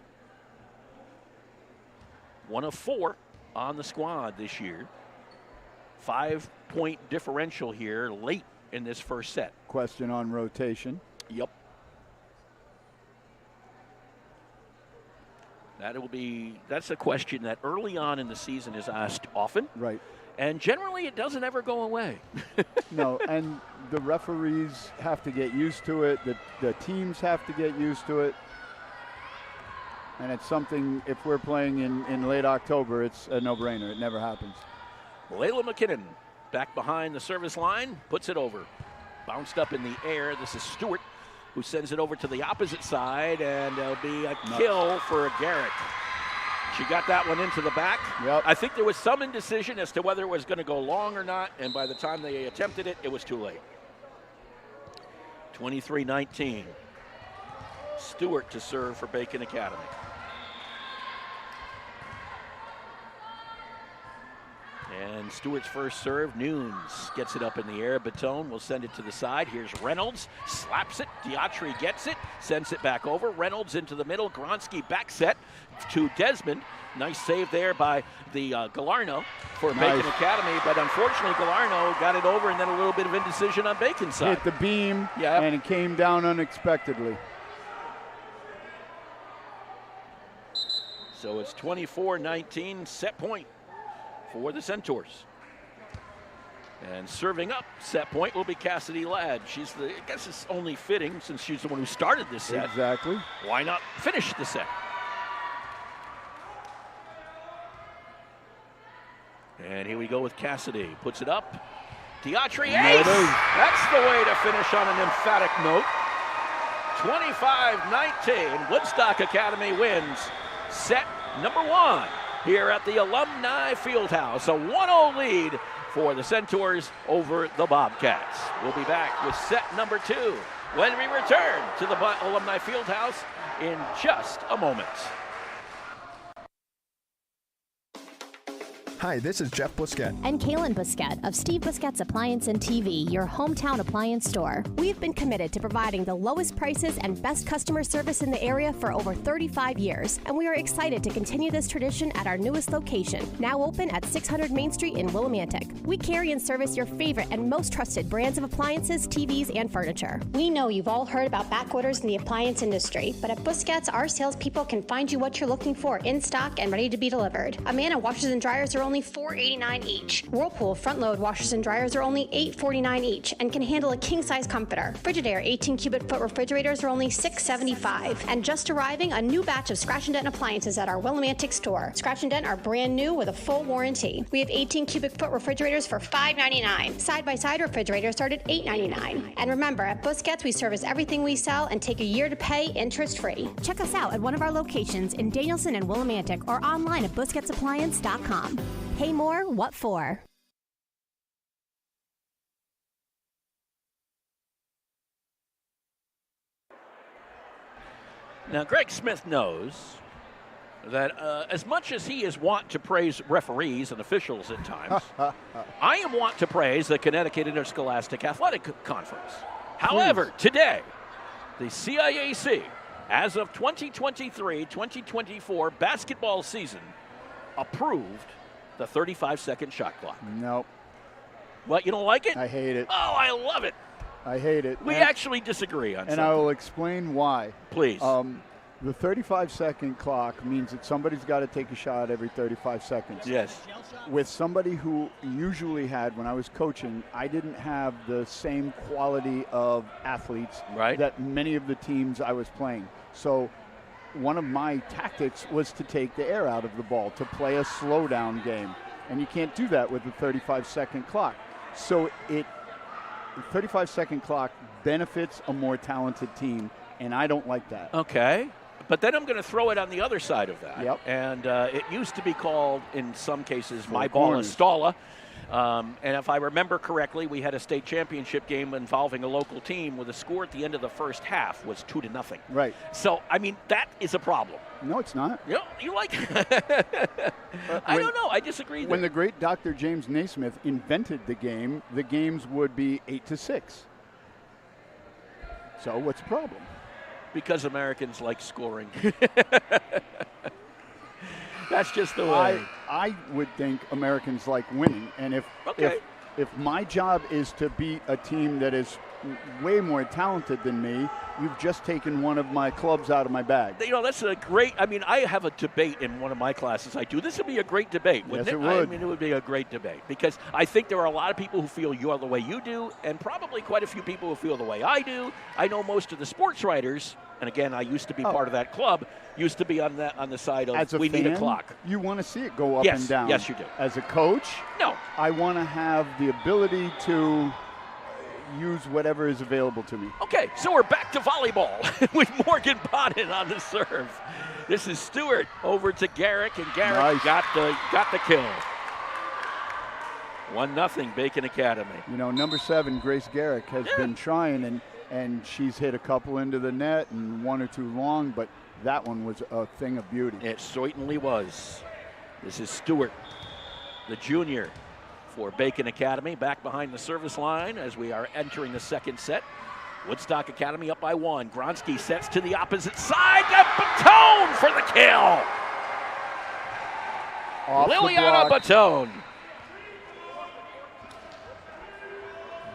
1 of 4 on the squad this year. 5-point differential here late in this first set. Question on rotation. Yep. That's a question that early on in the season is asked often. Right. And generally it doesn't ever go away. No, and the referees have to get used to it. The teams have to get used to it. And it's something, if we're playing in late October, it's a no-brainer. It never happens. Layla McKinnon back behind the service line, puts it over. Bounced up in the air. This is Stewart, who sends it over to the opposite side, and there'll be a kill for Garrick. She got that one into the back. Yep. I think there was some indecision as to whether it was going to go long or not, and by the time they attempted it, it was too late. 23-19. Stewart to serve for Bacon Academy. And Stewart's first serve, Nunes gets it up in the air. Baton will send it to the side. Here's Reynolds, slaps it. Diatri gets it, sends it back over. Reynolds into the middle. Gronsky back set to Desmond. Nice save there by the Galarno for Bacon Academy, but unfortunately Galarno got it over and then a little bit of indecision on Bacon's side. Hit the beam, and it came down unexpectedly. So it's 24-19, set point for the Centaurs. And serving up set point will be Cassidy Ladd. I guess it's only fitting since she's the one who started this set. Exactly. Why not finish the set? And here we go with Cassidy. Puts it up. Diatri, ace! That's the way to finish on an emphatic note. 25-19. Woodstock Academy wins set number 1 here at the Alumni Fieldhouse. A 1-0 lead for the Centaurs over the Bobcats. We'll be back with set number 2 when we return to the Alumni Fieldhouse in just a moment. Hi, this is Jeff Busquet. And Kaylin Busquet of Steve Busquet's Appliance and TV, your hometown appliance store. We've been committed to providing the lowest prices and best customer service in the area for over 35 years, and we are excited to continue this tradition at our newest location, now open at 600 Main Street in Willimantic. We carry and service your favorite and most trusted brands of appliances, TVs, and furniture. We know you've all heard about back orders in the appliance industry, but at Busquets, our salespeople can find you what you're looking for in stock and ready to be delivered. Amana washers and dryers are only $4.89 each. Whirlpool front-load washers and dryers are only $8.49 each and can handle a king-size comforter. Frigidaire 18-cubic-foot refrigerators are only $6.75. And just arriving, a new batch of Scratch and Dent appliances at our Willimantic store. Scratch and Dent are brand new with a full warranty. We have 18-cubic-foot refrigerators for $5.99. Side-by-side refrigerators start at $8.99. And remember, at Busquets, we service everything we sell and take a year to pay interest-free. Check us out at one of our locations in Danielson and Willimantic or online at busquetsappliance.com. Pay more, what for? Now, Greg Smith knows that as much as he is wont to praise referees and officials at times, I am wont to praise the Connecticut Interscholastic Athletic Conference. However, today, the CIAC, as of 2023-2024 basketball season, approved the 35-second shot clock. Nope. What, you don't like it? I hate it. Oh, I love it. I hate it. We actually disagree on something. And I will explain why. Please. The 35-second clock means that somebody's got to take a shot every 35 seconds. Yes. With somebody who usually had, when I was coaching, I didn't have the same quality of athletes that many of the teams I was playing. So one of my tactics was to take the air out of the ball, to play a slow-down game. And you can't do that with a 35-second clock. So the 35-second clock benefits a more talented team, and I don't like that. Okay. But then I'm going to throw it on the other side of that. Yep. And it used to be called, in some cases, my ball is Stalla. And if I remember correctly, we had a state championship game involving a local team where the score at the end of the first half was 2-0. Right. So, I mean, that is a problem. No, it's not. You like I don't know. I disagree. When the great Dr. James Naismith invented the game, the games would be 8-6. So what's the problem? Because Americans like scoring. That's just the way. I would think Americans like winning. And if my job is to beat a team that is way more talented than me, you've just taken one of my clubs out of my bag. You know, that's a great, I mean, I have a debate in one of my classes I do. This would be a great debate, wouldn't it? Yes, it would. I mean, it would be a great debate because I think there are a lot of people who feel you're the way you do and probably quite a few people who feel the way I do. I know most of the sports writers, and again, I used to be part of that club, used to be on the side of we need a clock. You want to see it go up and down. Yes, you do. As a coach, no. I want to have the ability to use whatever is available to me. Okay, so we're back to volleyball with Morgan Bodden on the serve. This is Stewart over to Garrick, and Garrick got the kill. 1-0 Bacon Academy. You know, number 7, Grace Garrick, has been trying, and she's hit a couple into the net and one or two long, but that one was a thing of beauty. It certainly was. This is Stewart, the junior for Bacon Academy, back behind the service line as we are entering the second set. Woodstock Academy up by 1. Gronsky sets to the opposite side. Batone for the kill. Liliana Batone.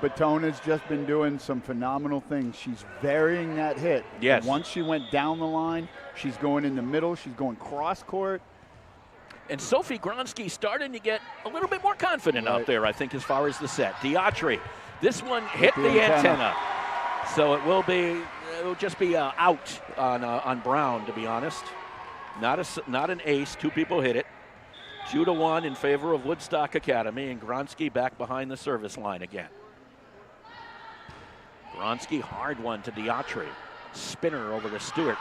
Batone has just been doing some phenomenal things. She's varying that hit. Yes. Once she went down the line, she's going in the middle. She's going cross court. And Sophie Gronsky starting to get a little bit more confident out there, I think, as far as the set. Diatri, this one hit the antenna. So it will just be out on Brown, to be honest. Not an ace. 2 people hit it. 2-1 in favor of Woodstock Academy, and Gronsky back behind the service line again. Gronsky, hard one to Diatri. Spinner over to Stewart.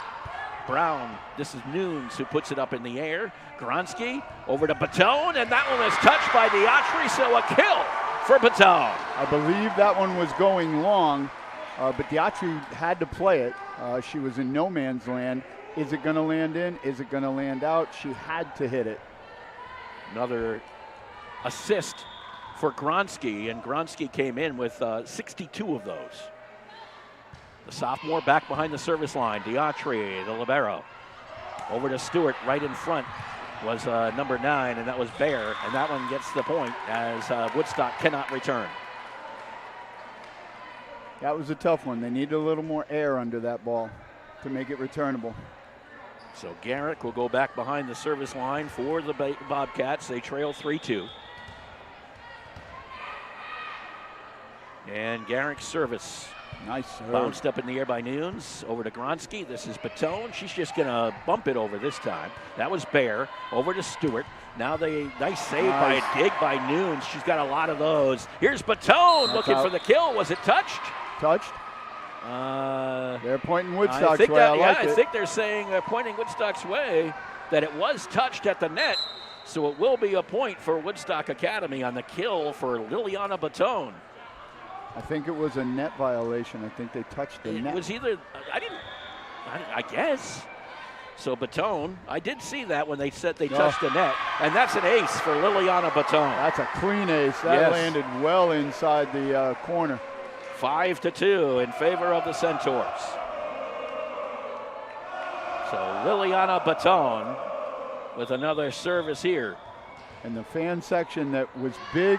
Brown, this is Nunes who puts it up in the air. Gronsky over to Batone, and that one is touched by Diatri, so a kill for Batone. I believe that one was going long, but Diatri had to play it. She was in no man's land. Is it going to land in? Is it going to land out? She had to hit it. Another assist for Gronsky, and Gronsky came in with 62 of those. The sophomore back behind the service line. Diatri, the libero. Over to Stewart, right in front was number 9, and that was Bear, and that one gets the point as Woodstock cannot return. That was a tough one. They needed a little more air under that ball to make it returnable. So Garrick will go back behind the service line for the Bobcats. They trail 3-2. And Garrick's service. Nice serve. Bounced up in the air by Nunes. Over to Gronsky. This is Batone. She's just going to bump it over this time. That was Bear. Over to Stewart. Now nice save by a dig by Nunes. She's got a lot of those. Here's Batone looking for the kill. Was it touched? Touched. They're pointing Woodstock's way. I think they're saying they're pointing Woodstock's way, that it was touched at the net. So it will be a point for Woodstock Academy on the kill for Liliana Batone. I think it was a net violation. I think they touched the net. It was either, I guess. So Batone, I did see that when they said they touched the net. And that's an ace for Liliana Batone. That's a clean ace. That landed well inside the corner. 5-2 in favor of the Centaurs. So Liliana Batone with another service here. And the fan section that was big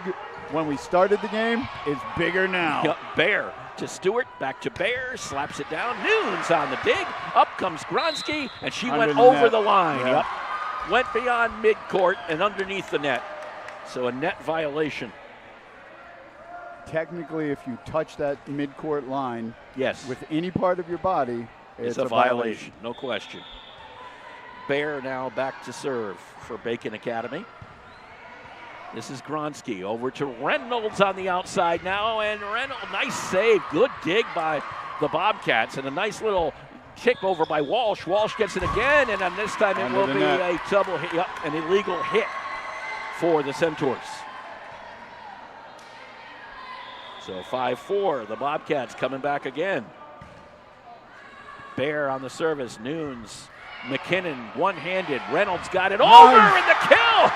when we started the game is bigger now. Bear to Stewart, back to Bear, slaps it down. Nunes on the dig. Up comes Gronsky, and she went over the line. Yeah. Went beyond midcourt and underneath the net. So a net violation. Technically, if you touch that midcourt line with any part of your body, it's a violation. No question. Bear now back to serve for Bacon Academy. This is Gronsky over to Reynolds on the outside now, and Reynolds, nice save, good dig by the Bobcats, and a nice little kick over by Walsh. Walsh gets it again, and then this time it will be a double hit, an illegal hit for the Centaurs. So 5-4, the Bobcats coming back again. Bear on the service, Nunes, McKinnon one-handed, Reynolds got it over, and the kill!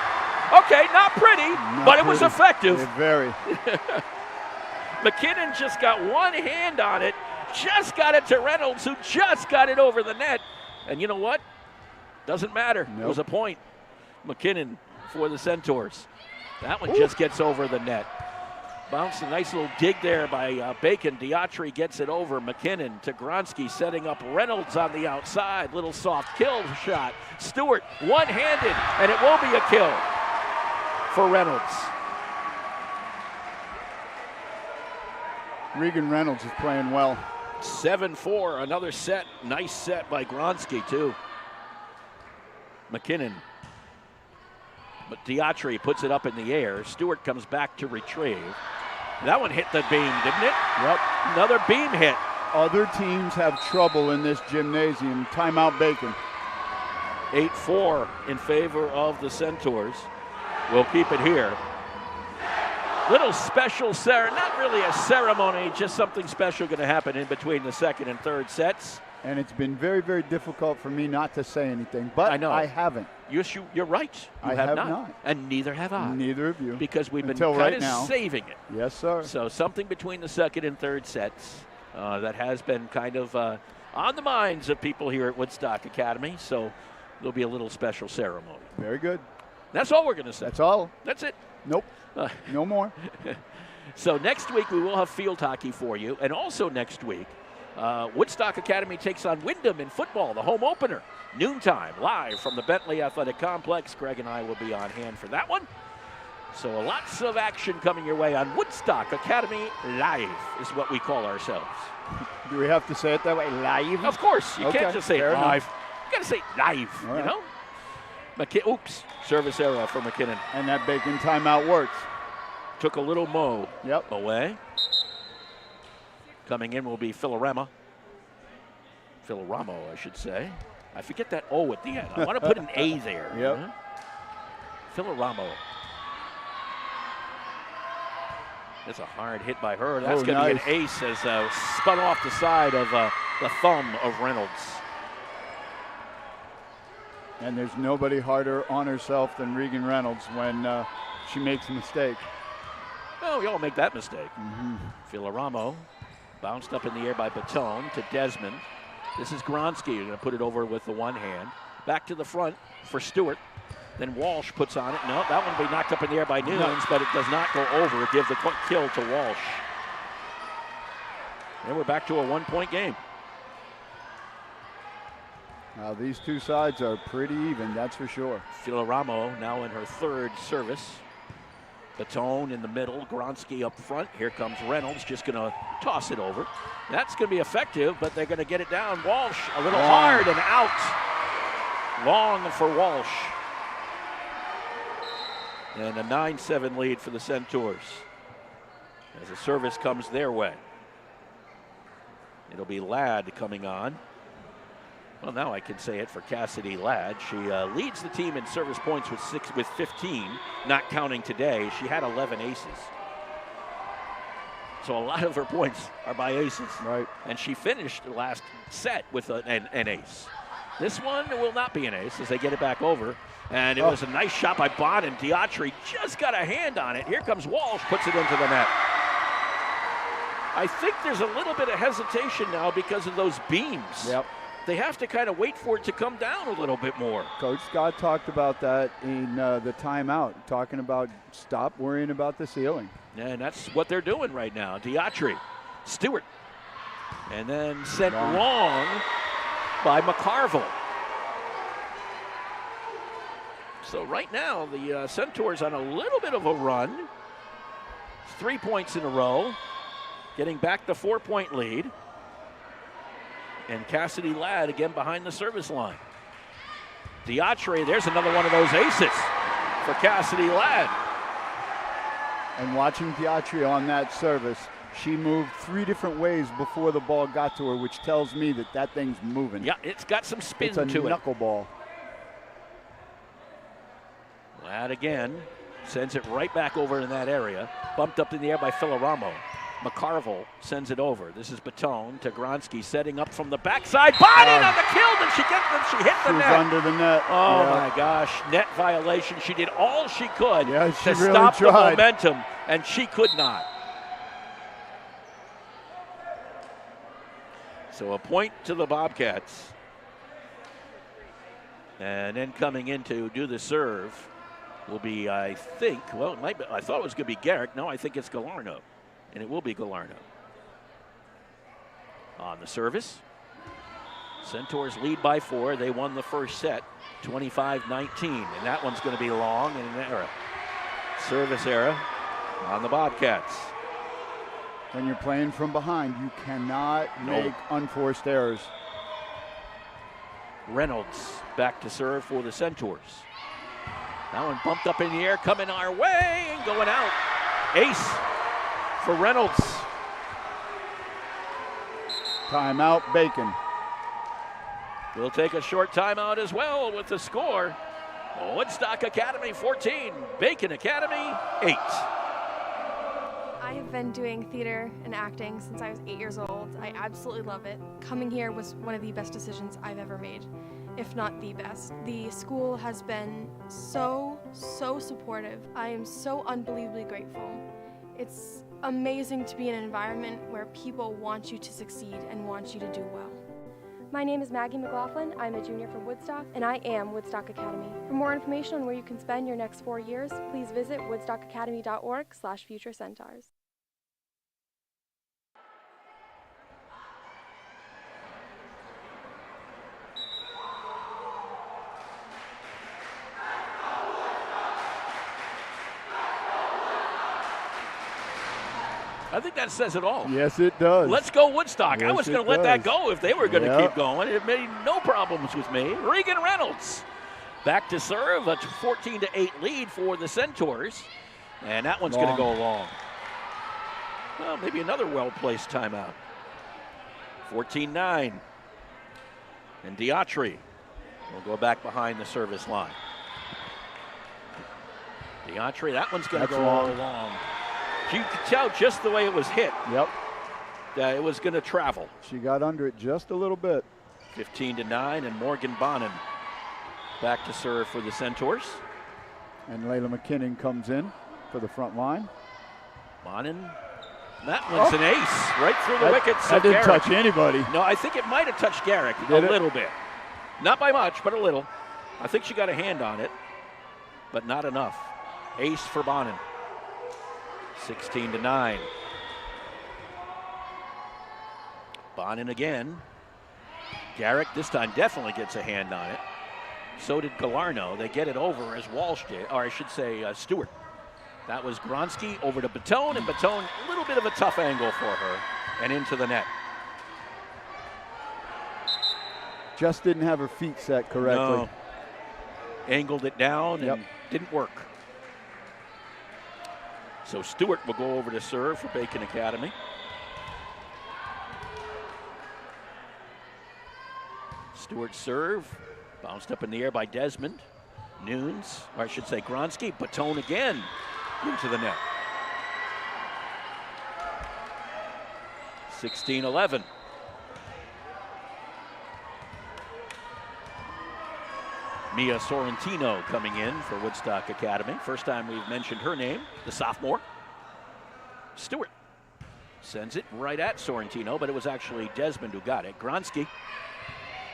Okay, not pretty, but it was effective. Yeah, very. McKinnon just got one hand on it, just got it to Reynolds, who just got it over the net. And you know what? Doesn't matter. Nope. It was a point. McKinnon for the Centaurs. That one just gets over the net. Bounce, a nice little dig there by Bacon. Diatri gets it over. McKinnon to Gronsky, setting up Reynolds on the outside. Little soft kill shot. Stewart one-handed, and it will be a kill for Reynolds. Regan Reynolds is playing well. 7-4, another set. Nice set by Gronsky, too. McKinnon. But Diatri puts it up in the air. Stewart comes back to retrieve. That one hit the beam, didn't it? Yep. Another beam hit. Other teams have trouble in this gymnasium. Timeout Bacon. 8-4 in favor of the Centaurs. We'll keep it here. Little special, not really a ceremony, just something special going to happen in between the second and third sets. And it's been very, very difficult for me not to say anything, but I know. I haven't. You're right. You have not. And neither have I. Neither of you. Because we've been Until kind right now. Saving it. Yes, sir. So something between the second and third sets that has been kind of on the minds of people here at Woodstock Academy. So there'll be a little special ceremony. Very good. That's all we're going to say. That's all. That's it. Nope. No more. So next week we will have field hockey for you. And also next week, Woodstock Academy takes on Wyndham in football, the home opener. Noontime, live from the Bentley Athletic Complex. Greg and I will be on hand for that one. So lots of action coming your way on Woodstock Academy Live is what we call ourselves. Do we have to say it that way, live? Of course. You can't just say it live. You got to say live, All right. you know? Oops, service error for McKinnon. And that Bacon timeout works. Took a little mo Yep. away. Coming in will be Filoramo, I should say. I forget that O at the end. I want to put an A there. Yep. Filoramo. That's a hard hit by her. That's going to be an ace as spun off the side of the thumb of Reynolds. And there's nobody harder on herself than Regan Reynolds when she makes a mistake. Oh, we all make that mistake. Mm-hmm. Filoramo bounced up in the air by Baton to Desmond. This is Gronsky. You're going to put it over with the one hand. Back to the front for Stewart. Then Walsh puts on it. No, that one will be knocked up in the air by Nunes, but it does not go over. Give the kill to Walsh. And we're back to a one-point game. Now these two sides are pretty even, that's for sure. Filoramo now in her third service. Baton in the middle, Gronsky up front. Here comes Reynolds, just going to toss it over. That's going to be effective, but they're going to get it down. Walsh a little hard and out. Long for Walsh. And a 9-7 lead for the Centaurs as the service comes their way. It'll be Ladd coming on. Well, now I can say it for Cassidy Ladd. She leads the team in service points with 15, not counting today. She had 11 aces. So a lot of her points are by aces. Right. And she finished the last set with an ace. This one will not be an ace as they get it back over. And it was a nice shot by Bond, and Diatri just got a hand on it. Here comes Walsh, puts it into the net. I think there's a little bit of hesitation now because of those beams. Yep. They have to kind of wait for it to come down a little bit more. Coach Scott talked about that in the timeout, talking about stop worrying about the ceiling. And that's what they're doing right now. Diatri, Stewart, and then sent long by McCarville. So right now, the Centaurs on a little bit of a run. 3 points in a row, getting back the 4-point lead. And Cassidy Ladd again behind the service line. Diatri, there's another one of those aces for Cassidy Ladd. And watching Diatri on that service, she moved 3 different ways before the ball got to her, which tells me that that thing's moving. Yeah, it's got some spin to it. It's a knuckleball. Ladd again sends it right back over in that area. Bumped up in the air by Filoramo. McCarville sends it over. This is Batone to Gronsky, setting up from the backside. Bonin on the kill. Did she get them? She hit the net. She was under the net. Oh, my gosh. Net violation. She did all she could to really stop tried. the momentum, and she could not. So a point to the Bobcats. And then coming in to do the serve will be, I think, well, it might be, I thought it was going to be Garrick. No, I think it's Galarno. And it will be Galarno. On the service. Centaurs lead by 4. They won the first set, 25-19. And that one's going to be long and an error. Service error on the Bobcats. When you're playing from behind, you cannot make unforced errors. Reynolds back to serve for the Centaurs. That one bumped up in the air, coming our way and going out. Ace for Reynolds. Timeout, Bacon. We'll take a short timeout as well with the score. Woodstock Academy 14, Bacon Academy 8. I have been doing theater and acting since I was 8 years old. I absolutely love it. Coming here was one of the best decisions I've ever made, if not the best. The school has been so supportive. I am so unbelievably grateful. It's amazing to be in an environment where people want you to succeed and want you to do well. My name is Maggie Mclaughlin. I'm a junior from Woodstock, and I am Woodstock Academy. For more information on where you can spend your next 4 years, please visit woodstockacademy.org/futurecentaurs. I think that says it all. Yes, it does. Let's go Woodstock. Yes, I was going to let that go if they were going to keep going. It made no problems with me. Regan Reynolds back to serve. A 14-8 lead for the Centaurs. And that one's going to go long. Well, maybe another well-placed timeout. 14-9. And Diatri will go back behind the service line. Diatri, that one's going to go long. You could tell just the way it was hit. Yep. That it was going to travel. She got under it just a little bit. 15-9, and Morgan Bonin back to serve for the Centaurs. And Layla McKinnon comes in for the front line. Bonin, that one's an ace right through the wickets. That didn't touch anybody. No, I think it might have touched Garrick a little bit. Not by much, but a little. I think she got a hand on it, but not enough. Ace for Bonin. 16-9. Bonin again. Garrick this time definitely gets a hand on it. So did Galarno. They get it over as Walsh did, or I should say Stewart. That was Gronsky over to Batone, and Batone, a little bit of a tough angle for her, and into the net. Just didn't have her feet set correctly. No. Angled it down and didn't work. So Stewart will go over to serve for Bacon Academy. Stewart serve, bounced up in the air by Desmond. Nunes, or I should say Gronsky, Batone again into the net. 16-11. Mia Sorrentino coming in for Woodstock Academy. First time we've mentioned her name, the sophomore. Stewart sends it right at Sorrentino, but it was actually Desmond who got it. Gronsky,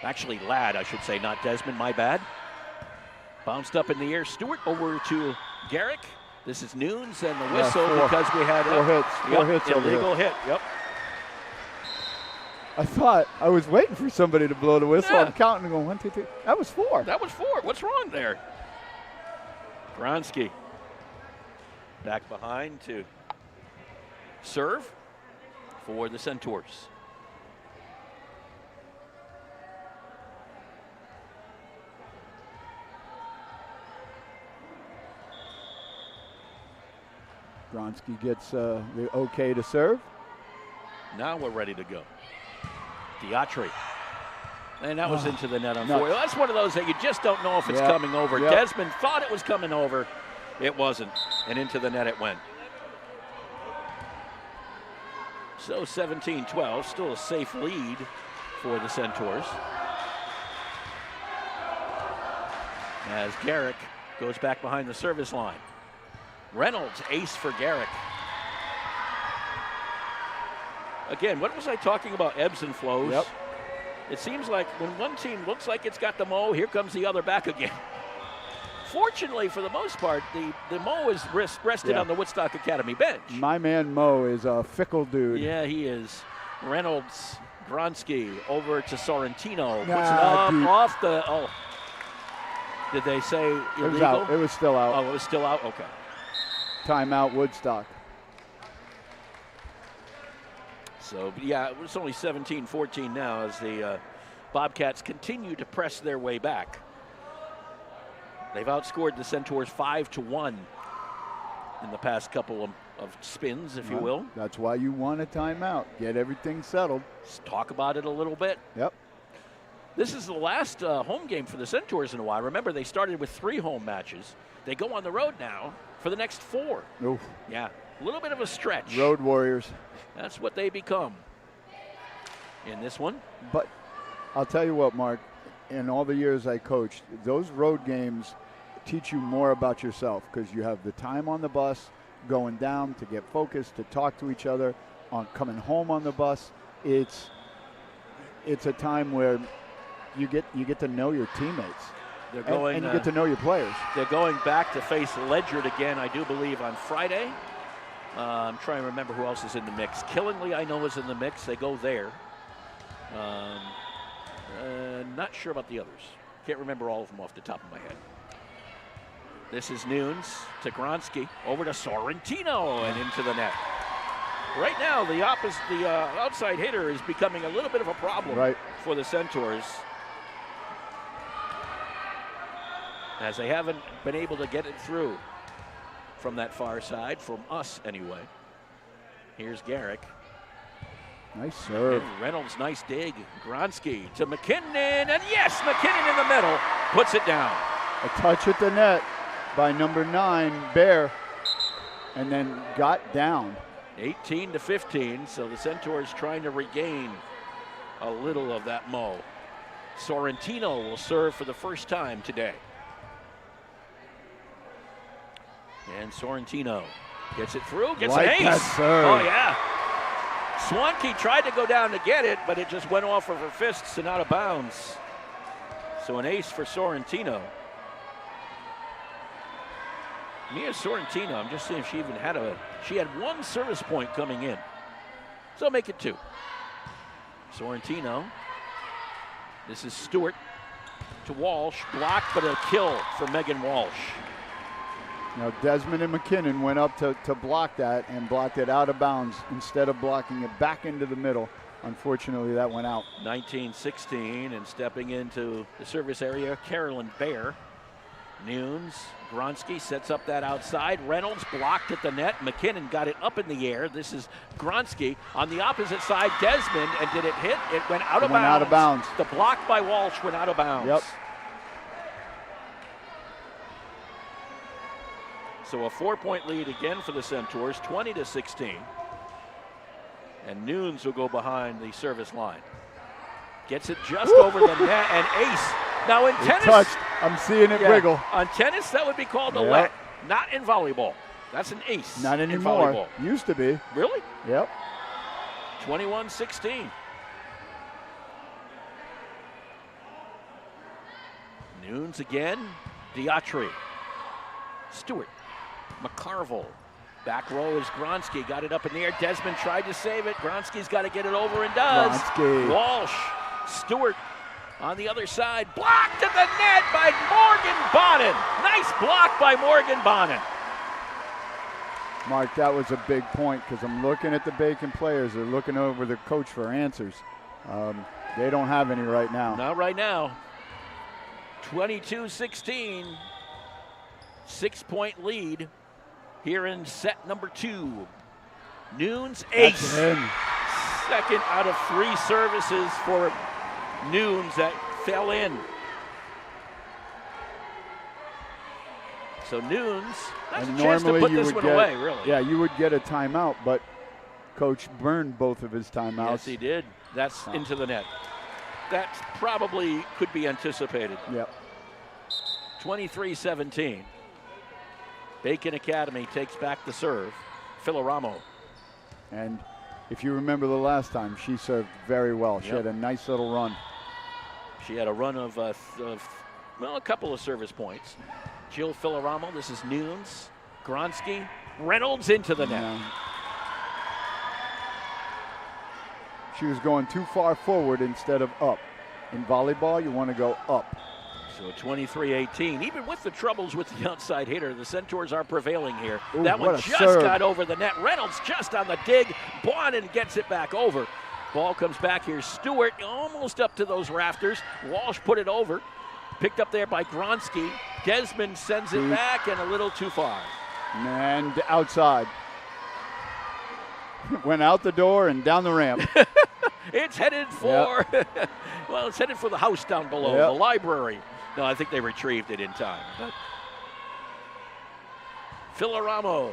actually Ladd, I should say, not Desmond, my bad. Bounced up in the air. Stewart over to Garrick. This is Nunes and the whistle because we had four hits illegal hit. Yep. I thought I was waiting for somebody to blow the whistle. I'm counting and going 1, 2, 3. That was 4. That was 4. What's wrong there? Gronsky back behind to serve for the Centaurs. Gronsky gets the okay to serve. Now we're ready to go. Diatri. And that was into the net on foil. That's one of those that you just don't know if it's coming over. Yep. Desmond thought it was coming over. It wasn't. And into the net it went. So 17-12, still a safe lead for the Centaurs. As Garrick goes back behind the service line. Reynolds, ace for Garrick. Again, what was I talking about? Ebbs and flows. Yep. It seems like when one team looks like it's got the mo, here comes the other back again. Fortunately, for the most part, the mo is rested on the Woodstock Academy bench. My man Mo is a fickle dude. Yeah, he is. Reynolds, Gronsky over to Sorrentino. Puts it up off the. Oh. Did they say illegal? It was out. It was still out. Oh, it was still out? Okay. Timeout, Woodstock. So, yeah, it's only 17-14 now as the Bobcats continue to press their way back. They've outscored the Centaurs 5-1 in the past couple of spins, if you will. That's why you want a timeout. Get everything settled. Let's talk about it a little bit. Yep. This is the last home game for the Centaurs in a while. Remember, they started with 3 home matches. They go on the road now for the next 4. Oof. Yeah, a little bit of a stretch. Road warriors. That's what they become in this one. But I'll tell you what, Mark, in all the years I coached, those road games teach you more about yourself because you have the time on the bus, going down to get focused, to talk to each other, on coming home on the bus. It's a time where you get to know your teammates. They're going, and you get to know your players. They're going back to face Ledyard again, I do believe, on Friday. I'm trying to remember who else is in the mix. Killingly, I know, is in the mix. They go there. Not sure about the others. Can't remember all of them off the top of my head. This is Nunes to Gronsky, over to Sorrentino and into the net. Right now, the outside hitter is becoming a little bit of a problem for the Centaurs, as they haven't been able to get it through from that far side, from us anyway. Here's Garrick. Nice serve. And Reynolds, nice dig. Gronsky to McKinnon, and yes, McKinnon in the middle puts it down. A touch at the net by number 9, Bear, and then got down. 18-15, so the Centaurs trying to regain a little of that mo. Sorrentino will serve for the first time today. And Sorrentino gets it through, gets an ace. Oh, yeah. Swanke tried to go down to get it, but it just went off of her fists and out of bounds. So an ace for Sorrentino. Mia Sorrentino, I'm just seeing if she even had she had 1 service point coming in. So make it 2. Sorrentino. This is Stewart to Walsh. Blocked, but a kill for Megan Walsh. Now Desmond and McKinnon went up to block that and blocked it out of bounds instead of blocking it back into the middle. Unfortunately, that went out. 19-16, and stepping into the service area, Carolyn Bear. Nunes, Gronsky sets up that outside. Reynolds blocked at the net. McKinnon got it up in the air. This is Gronsky on the opposite side. Desmond, and did it hit? It went out of bounds. Out of bounds. The block by Walsh went out of bounds. Yep. So a 4-point lead again for the Centaurs, 20-16. And Nunes will go behind the service line. Gets it just over the net, and ace. Now in tennis, touched. I'm seeing it wiggle. On tennis, that would be called a wet. Not in volleyball. That's an ace. Not anymore. In volleyball. Used to be. Really? Yep. 21-16. Nunes again. Diatri. Stewart. McCarville. Back row is Gronsky. Got it up in the air. Desmond tried to save it. Gronsky's got to get it over and does. Gronsky. Walsh. Stewart on the other side. Blocked at the net by Morgan Bonin. Nice block by Morgan Bonin. Mark, that was a big point because I'm looking at the Bacon players. They're looking over the coach for answers. They don't have any right now. Not right now. 22-16. 6-point lead here in set number 2. Nunes, ace. Second out of 3 services for Nunes that fell in. So Nunes has a chance to put this one away, really. Yeah, you would get a timeout, but Coach burned both of his timeouts. Yes, he did. That's into the net. That probably could be anticipated. Yep. 23-17. Bacon Academy takes back the serve. Filoramo. And if you remember the last time, she served very well. She had a nice little run. She had a run of a couple of service points. Jill Filoramo, this is Nunes. Gronsky, Reynolds into the net. Yeah. She was going too far forward instead of up. In volleyball, you want to go up. So 23-18. Even with the troubles with the outside hitter, the Centaurs are prevailing here. Ooh, that one just got over the net. Reynolds just on the dig. Bonin gets it back over. Ball comes back here. Stewart almost up to those rafters. Walsh put it over. Picked up there by Gronsky. Desmond sends it back and a little too far. And outside. Went out the door and down the ramp. It's headed for, well, it's headed for the house down below, the library. No, I think they retrieved it in time. But Filoramo.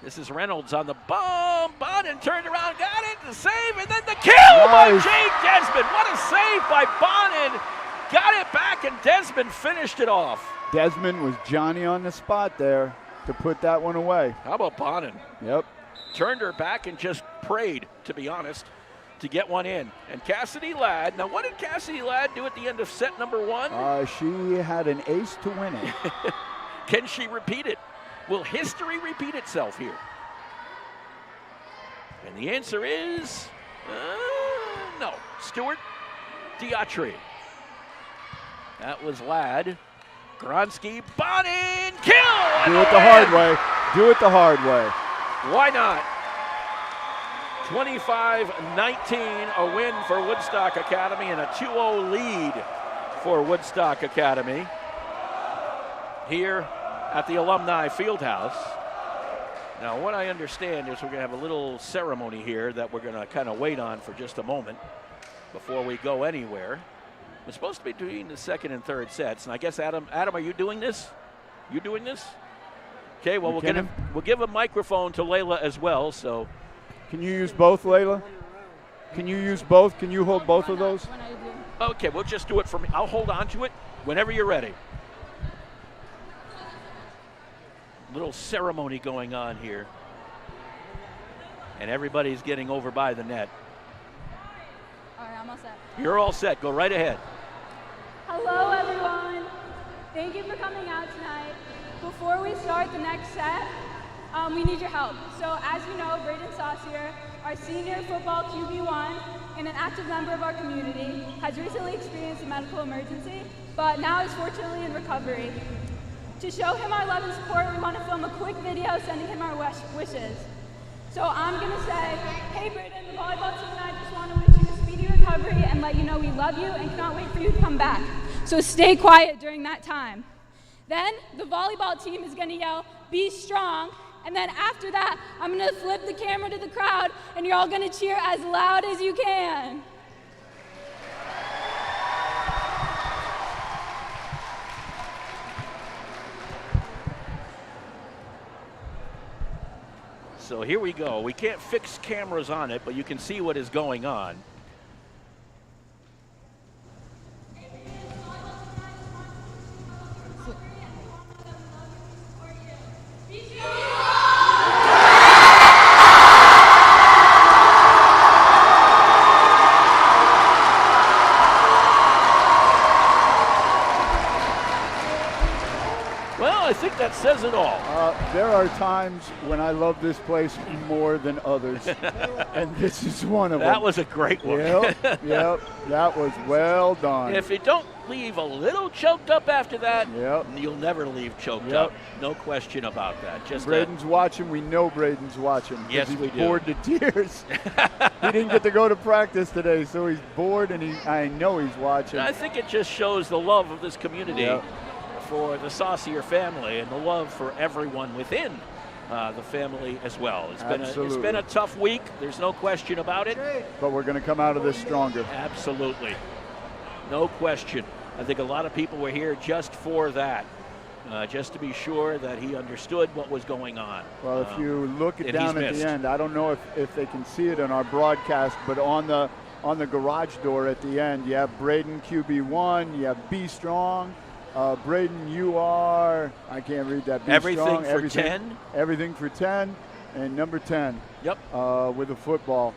This is Reynolds on the bomb. Bonin turned around, got it, the save, and then the kill by Jade Desmond. What a save by Bonin. Got it back, and Desmond finished it off. Desmond was Johnny on the spot there to put that one away. How about Bonin? Yep. Turned her back and just prayed, to be honest, to get one in. And Cassidy Ladd, now what did Cassidy Ladd do at the end of set number 1? She had an ace to win it. Can she repeat it? Will history repeat itself here? And the answer is no. Stewart Diatri. That was Ladd. Gronsky, Bonin, kill! Do it the hard way. Do it the hard way. Why not? 25-19, a win for Woodstock Academy and a 2-0 lead for Woodstock Academy here at the Alumni Fieldhouse. Now, what I understand is we're going to have a little ceremony here that we're going to kind of wait on for just a moment before we go anywhere. We're supposed to be doing the second and third sets, and I guess, Adam, are you doing this? You doing this? Okay, well, we'll give a microphone to Layla as well, so. Can you use both, Layla? Can you use both? Can you hold both of those? Okay, we'll just do it for me. I'll hold on to it whenever you're ready. Little ceremony going on here. And everybody's getting over by the net. All right, I'm all set. You're all set. Go right ahead. Hello, everyone. Thank you for coming out tonight. Before we start the next set, we need your help. So as you know, Braden Saucier, our senior football QB1 and an active member of our community, has recently experienced a medical emergency, but now is fortunately in recovery. To show him our love and support, we want to film a quick video sending him our wishes. So I'm going to say, hey Braden, the volleyball team and I just want to wish you a speedy recovery and let you know we love you and cannot wait for you to come back. So stay quiet during that time. Then the volleyball team is going to yell, be strong. And then after that, I'm going to flip the camera to the crowd, and you're all going to cheer as loud as you can. So here we go. We can't fix cameras on it, but you can see what is going on. I think that says it all. There are times when I love this place more than others, and this is one of them. That was a great one. Yep, that was well done. If you don't leave a little choked up after that, you'll never leave choked up. No question about that. Just Braden's watching. We know Braden's watching. Yes, he's we do. Bored to tears. He didn't get to go to practice today, so he's bored, and I know he's watching. I think it just shows the love of this community for the Saucier family and the love for everyone within the family as well. It's been Absolutely. a tough week. There's no question about it. But we're going to come out of this stronger. Absolutely. No question. I think a lot of people were here just for that, just to be sure that he understood what was going on. Well, if you look it down at missed. the end, I don't know if they can see it in our broadcast, but on the garage door at the end, you have Braden QB1, you have B Strong. Braden, you are, I can't read that. B everything Strong, for 10. Everything for 10, and number 10. Yep. With a football.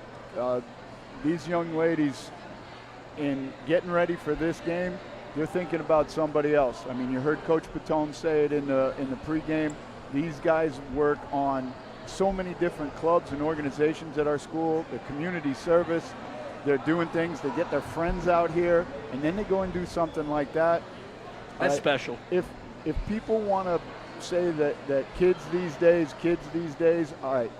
These young ladies, in getting ready for this game, they're thinking about somebody else. I mean, you heard Coach Patone say it in the pregame. These guys work on so many different clubs and organizations at our school, the community service. They're doing things. They get their friends out here, and then they go and do something like that. That's special. If people want to say that kids these days, all right,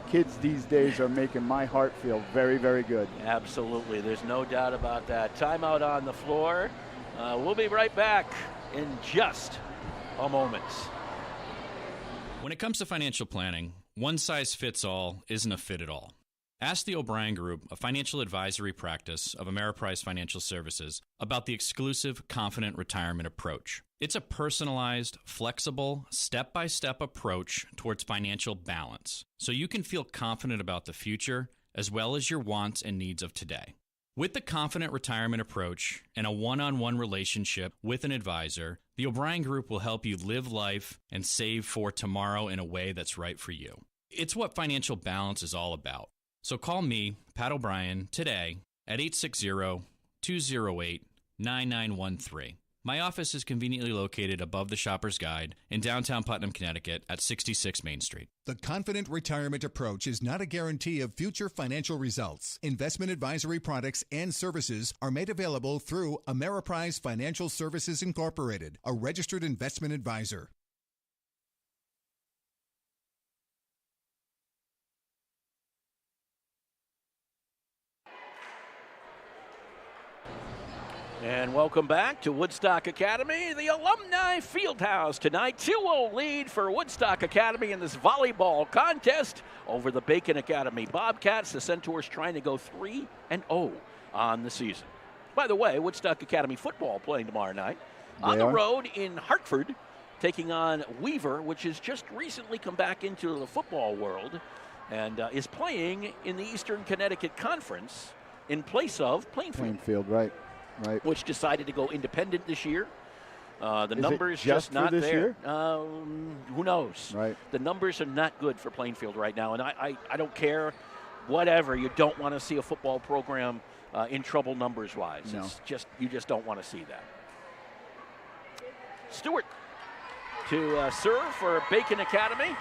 kids these days are making my heart feel very, very good. Absolutely. There's no doubt about that. Timeout on the floor. We'll be right back in just a moment. When it comes to financial planning, one size fits all isn't a fit at all. Ask the O'Brien Group, a financial advisory practice of Ameriprise Financial Services, about the exclusive Confident Retirement approach. It's a personalized, flexible, step-by-step approach towards financial balance, so you can feel confident about the future as well as your wants and needs of today. With the Confident Retirement approach and a one-on-one relationship with an advisor, the O'Brien Group will help you live life and save for tomorrow in a way that's right for you. It's what financial balance is all about. So call me, Pat O'Brien, today at 860-208-9913. My office is conveniently located above the Shopper's Guide in downtown Putnam, Connecticut at 66 Main Street. The Confident Retirement approach is not a guarantee of future financial results. Investment advisory products and services are made available through Ameriprise Financial Services Incorporated, a registered investment advisor. And welcome back to Woodstock Academy, the Alumni Fieldhouse. Tonight, 2-0 lead for Woodstock Academy in this volleyball contest over the Bacon Academy Bobcats. The Centaurs trying to go 3-0 on the season. By the way, Woodstock Academy football playing tomorrow night on the road in Hartford, taking on Weaver, which has just recently come back into the football world and is playing in the Eastern Connecticut Conference in place of Plainfield. Plainfield, right. Right. Which decided to go independent this year. The Is numbers it just not for this there. Year? Who knows? Right. The numbers are not good for Plainfield right now, and I don't care. Whatever, you don't want to see a football program in trouble numbers-wise. No. It's just you just don't want to see that. Stewart to serve for Bacon Academy.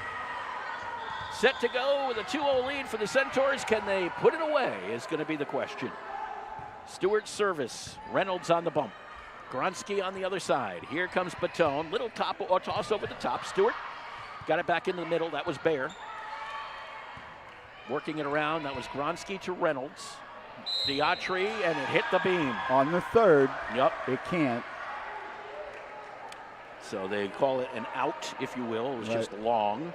Set to go with a 2-0 lead for the Centaurs. Can they put it away is going to be the question. Stewart's service. Reynolds on the bump. Gronsky on the other side. Here comes Batone. Little top or toss over the top. Stewart got it back in the middle. That was Baer. Working it around. That was Gronsky to Reynolds. Diatri, and it hit the beam. On the third. Yep. It can't. So they call it an out, if you will. It was just long.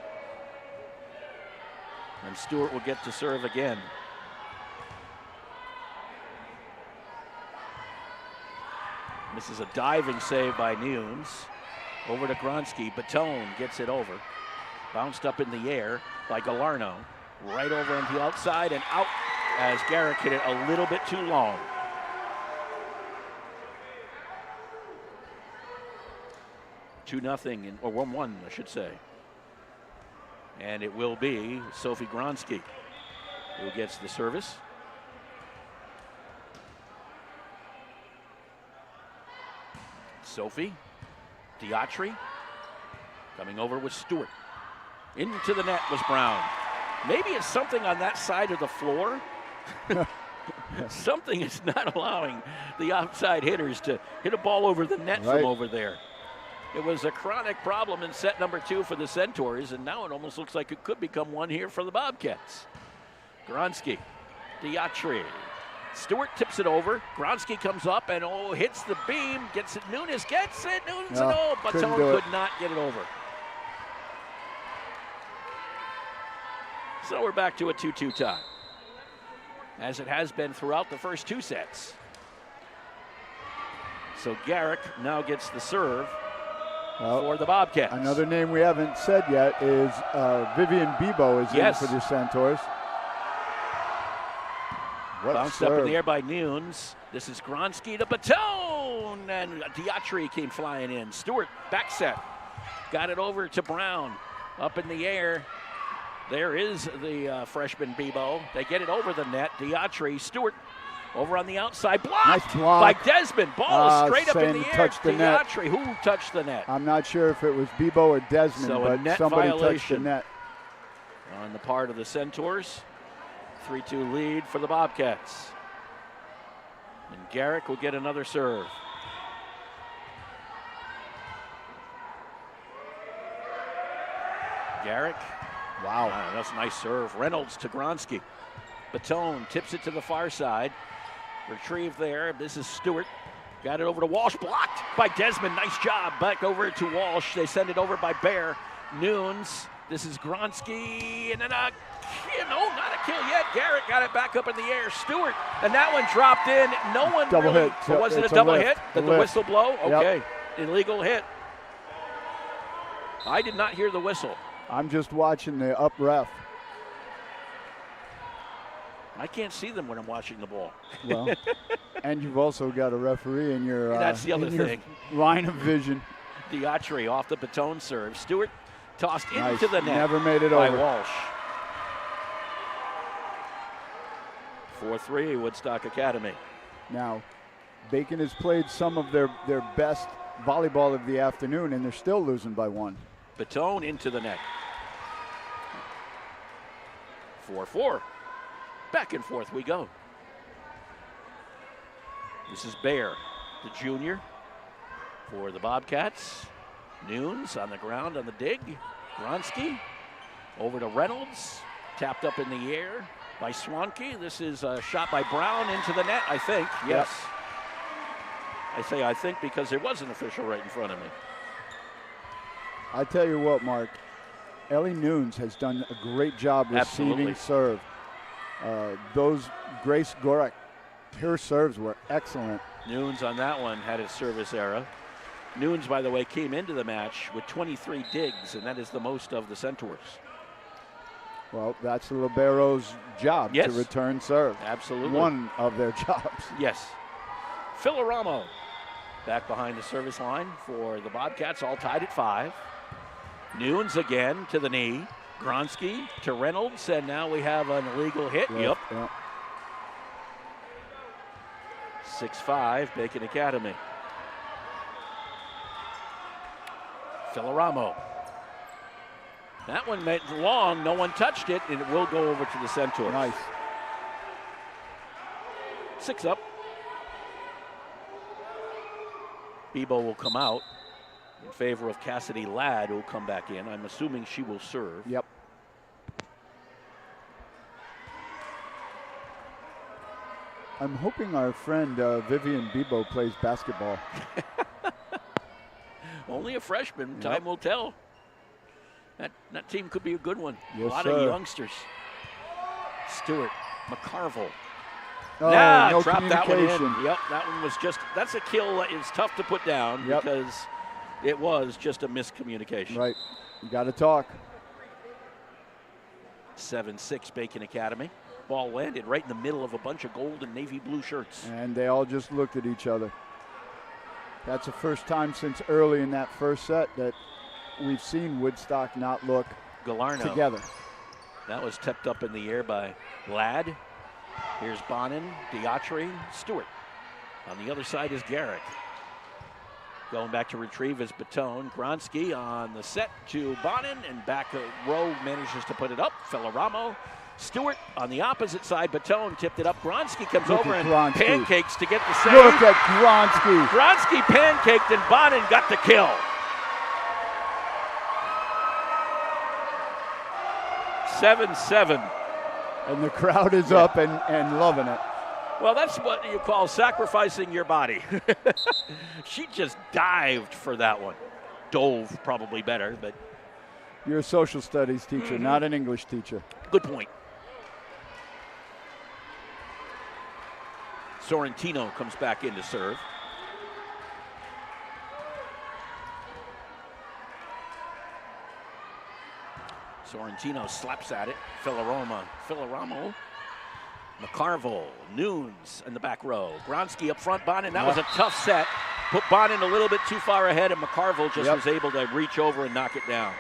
And Stewart will get to serve again. This is a diving save by Nunes. Over to Gronsky. Batone gets it over. Bounced up in the air by Galarno. Right over on the outside and out as Garrick hit it a little bit too long. Two nothing, or 1-1, I should say. And it will be Sophie Gronsky who gets the service. Sophie, Diatri, coming over with Stewart. Into the net was Brown. Maybe it's something on that side of the floor. Something is not allowing the outside hitters to hit a ball over the net from over there. It was a chronic problem in set number 2 for the Centaurs, and now it almost looks like it could become one here for the Bobcats. Gronsky, Diatri. Stewart tips it over. Gronsky comes up and hits the beam, gets it. Nunes gets it. Nunes Batone could not get it over. So we're back to a 2-2 tie, as it has been throughout the first 2 sets. So Garrick now gets the serve for the Bobcats. Another name we haven't said yet is Vivian Bebo is in for the Centaurs. What Bounced up in the air by Nunes. This is Gronsky to Batone, and Diatri came flying in. Stewart, back set. Got it over to Brown. Up in the air. There is the freshman Bebo. They get it over the net. Diatri, Stewart over on the outside. Blocked nice block by Desmond. Ball straight up in the air. Touched the net. Who touched the net? I'm not sure if it was Bebo or Desmond, so but net somebody violation touched the net. On the part of the Centaurs. 3-2 lead for the Bobcats. And Garrick will get another serve. Garrick. Wow, that's a nice serve. Reynolds to Gronsky. Batone tips it to the far side. Retrieved there. This is Stewart. Got it over to Walsh. Blocked by Desmond. Nice job. Back over to Walsh. They send it over by Bear. Nunes. This is Gronsky. And then not a kill yet. Garrett got it back up in the air. Stewart. And that one dropped in. No one double really. hit. Or was it a double hit? Did the whistle blow? Okay. Illegal hit. I did not hear the whistle. I'm just watching the up ref. I can't see them when I'm watching the ball. Well, and you've also got a referee in your that's the other thing. Line of vision. Diatri off the Batone serve. Stewart tossed nice. into the net. Never made it by over. Walsh. 4-3 Woodstock Academy. Now, Bacon has played some of their best volleyball of the afternoon, and they're still losing by 1. Batone into the net. 4-4. Back and forth we go. This is Bear, the junior, for the Bobcats. Nunes on the ground on the dig. Gronsky over to Reynolds. Tapped up in the air by Swanke. This is a shot by Brown into the net, I think. Yes. Yep. I say I think because there was an official right in front of me. I tell you what, Mark, Ellie Nunes has done a great job receiving serve. Those Grace Gorak, her serves were excellent. Nunes on that one had his service error. Nunes, by the way, came into the match with 23 digs, and that is the most of the Centaurs. Well, that's the Libero's job to return serve. Absolutely. One of their jobs. Yes. Filoramo back behind the service line for the Bobcats, all tied at 5. Nunes again to the knee. Gronsky to Reynolds, and now we have an illegal hit. Yep. 6-5, Bacon Academy. Filoramo. That one made long, no one touched it, and it will go over to the Centaurs. Nice. 6 up. Bebo will come out in favor of Cassidy Ladd, who will come back in. I'm assuming she will serve. Yep. I'm hoping our friend Vivian Bebo plays basketball. Only a freshman. Time will tell. That team could be a good one. Yes, a lot of youngsters. Stewart, McCarville. No dropped that one communication. in. Yep, that one was that's a kill that is tough to put down because it was just a miscommunication. Right. You got to talk. 7-6 Bacon Academy. Ball landed right in the middle of a bunch of gold and navy blue shirts. And they all just looked at each other. That's the first time since early in that first set that we've seen Woodstock not look together. That was tipped up in the air by Ladd. Here's Bonin, Diatri, Stewart. On the other side is Garrick. Going back to retrieve is Batone. Gronsky on the set to Bonin, and back row manages to put it up. Filoramo. Stewart on the opposite side. Batone tipped it up. Gronsky comes over and pancakes to get the save. Look at Gronsky. Gronsky pancaked, and Bonin got the kill. 7-7. And the crowd is up and loving it. Well, that's what you call sacrificing your body. She just dived for that one. Dove, probably better, but You're a social studies teacher, not an English teacher. Good point. Sorrentino comes back in to serve. Sorrentino slaps at it. Filoramo. McCarville, Nunes in the back row. Gronsky up front, Bonin. That was a tough set. Put Bonin a little bit too far ahead, and McCarville just was able to reach over and knock it down.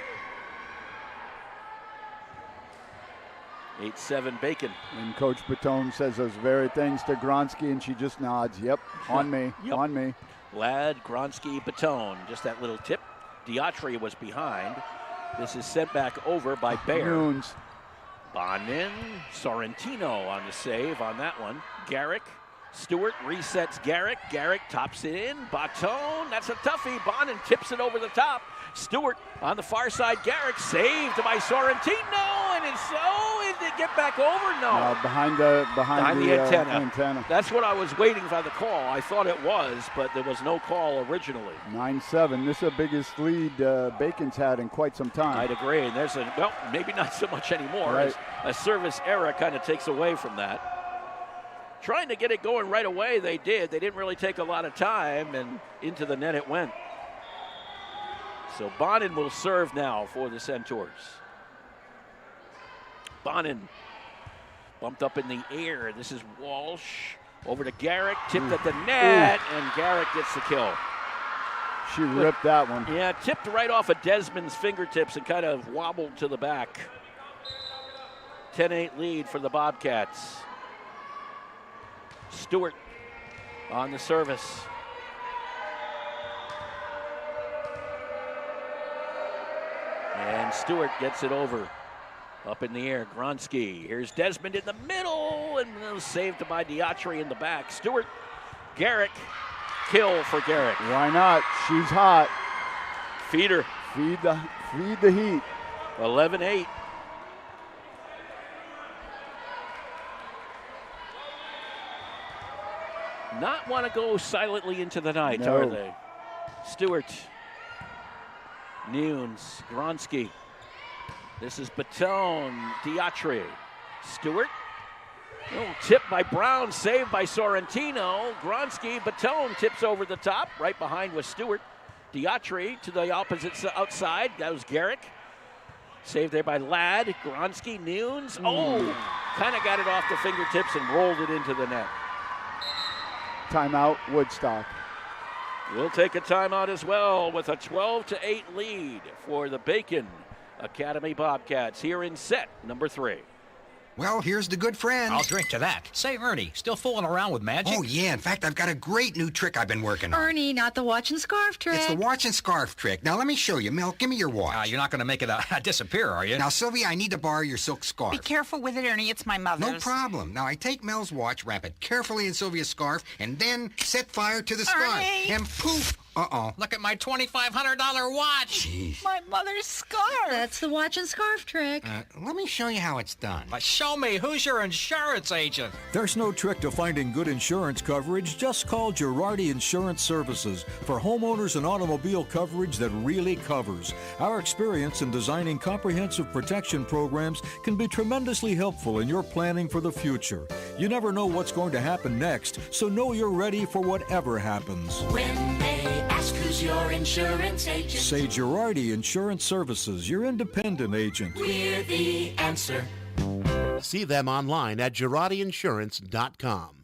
8-7 Bacon. And Coach Batone says those very things to Gronsky, and she just nods. Yep, on me, on me. Ladd, Gronsky, Batone. Just that little tip. Diatri was behind. This is sent back over by Baer. Nunes. Bonin, Sorrentino on the save on that one. Garrick, Stewart resets Garrick. Garrick tops it in. Batone, that's a toughie. Bonin tips it over the top. Stewart on the far side. Garrick saved by Sorrentino, and it's did it get back over? No. Behind the antenna. That's what I was waiting for the call. I thought it was, but there was no call originally. 9-7. This is the biggest lead Bacon's had in quite some time. I'd agree. And there's maybe not so much anymore. Right. A service error kind of takes away from that. Trying to get it going right away, they did. They didn't really take a lot of time, and into the net it went. So Bonin will serve now for the Centaurs. Bonin bumped up in the air. This is Walsh. Over to Garrick. Tipped at the net, and Garrick gets the kill. She ripped that one. Yeah, tipped right off of Desmond's fingertips and kind of wobbled to the back. 10-8 lead for the Bobcats. Stewart on the service. And Stewart gets it over. Up in the air, Gronsky. Here's Desmond in the middle, and it was saved by Diatri in the back. Stewart, Garrick, kill for Garrick. Why not? She's hot. Feed her. Feed the heat. 11-8. Not want to go silently into the night, are they? Stewart, Nunes, Gronsky. This is Batone, Diatri. Stewart. Oh, tip by Brown, saved by Sorrentino. Gronsky, Batone tips over the top. Right behind was Stewart. Diatri to the opposite outside. That was Garrick. Saved there by Ladd. Gronsky, Nunes. Oh, kind of got it off the fingertips and rolled it into the net. Timeout, Woodstock. We'll take a timeout as well with a 12-8 lead for the Bacon Academy Bobcats here in set number 3. Well, here's the good friend. I'll drink to that. Say, Ernie, still fooling around with magic? Oh, yeah. In fact, I've got a great new trick I've been working on. Ernie, not the watch and scarf trick. It's the watch and scarf trick. Now, let me show you. Mel, give me your watch. You're not going to make it disappear, are you? Now, Sylvia, I need to borrow your silk scarf. Be careful with it, Ernie. It's my mother's. No problem. Now, I take Mel's watch, wrap it carefully in Sylvia's scarf, and then set fire to the scarf. Ernie! And poof! Uh-oh. Look at my $2,500 watch. Jeez. My mother's scarf. That's the watch and scarf trick. Let me show you how it's done. Show me. Who's your insurance agent? There's no trick to finding good insurance coverage. Just call Girardi Insurance Services for homeowners and automobile coverage that really covers. Our experience in designing comprehensive protection programs can be tremendously helpful in your planning for the future. You never know what's going to happen next, so know you're ready for whatever happens. When they ask who's your insurance agent, say Girardi Insurance Services, your independent agent. We're the answer. See them online at GirardiInsurance.com.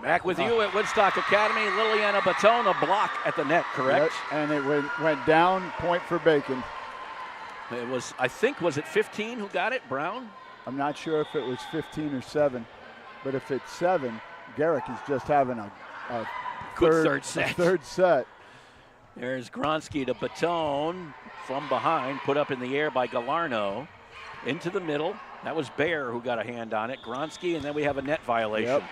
Back with you at Woodstock Academy. Liliana Batone, a block at the net, correct? Yep, and it went down, point for Bacon. It was, I think, was it 15 who got it? Brown? I'm not sure if it was 15 or 7, but if it's 7, Garrick is just having a good third set. Third set. There's Gronsky to Batone from behind, put up in the air by Galarno. Into the middle. That was Baer who got a hand on it. Gronsky, and then we have a net violation. Yep.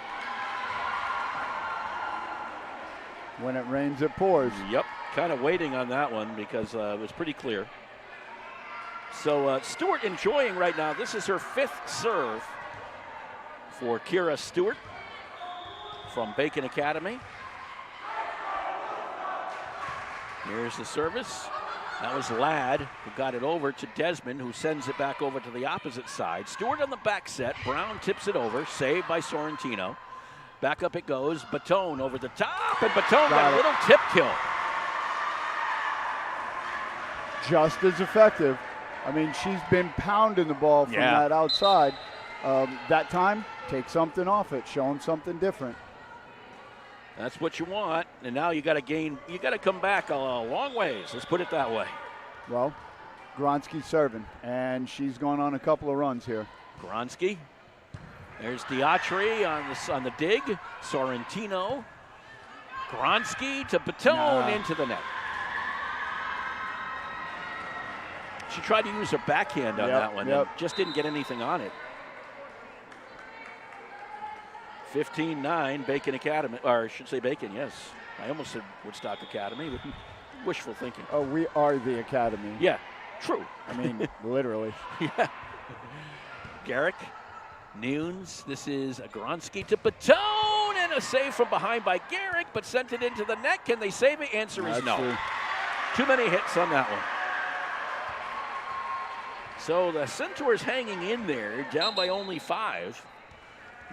When it rains, it pours. Yep. Kind of waiting on that one because it was pretty clear. So Stewart enjoying right now. This is her 5th serve for Kira Stewart from Bacon Academy. Here's the service. That was Ladd who got it over to Desmond, who sends it back over to the opposite side. Stewart on the back set. Brown tips it over. Saved by Sorrentino. Back up it goes. Batone over the top, and Batone got a little tip kill. Just as effective. I mean, she's been pounding the ball from that outside. That time, take something off it. Show them something different. That's what you want, and now you got to come back a long ways. Let's put it that way. Well, Gronsky's serving, and she's going on a couple of runs here. Gronsky. There's Diatri on the dig. Sorrentino. Gronsky to Batone into the net. She tried to use her backhand on that one and just didn't get anything on it. 15-9, Bacon Academy, or I should say Bacon, yes. I almost said Woodstock Academy, but wishful thinking. Oh, we are the Academy. Yeah, true. I mean, literally. Yeah. Garrick, Nunes, this is a Gronsky to Batone, and a save from behind by Garrick, but sent it into the net. Can they save it? Answer is no. True. Too many hits on that one. So the Centaurs hanging in there, down by only 5.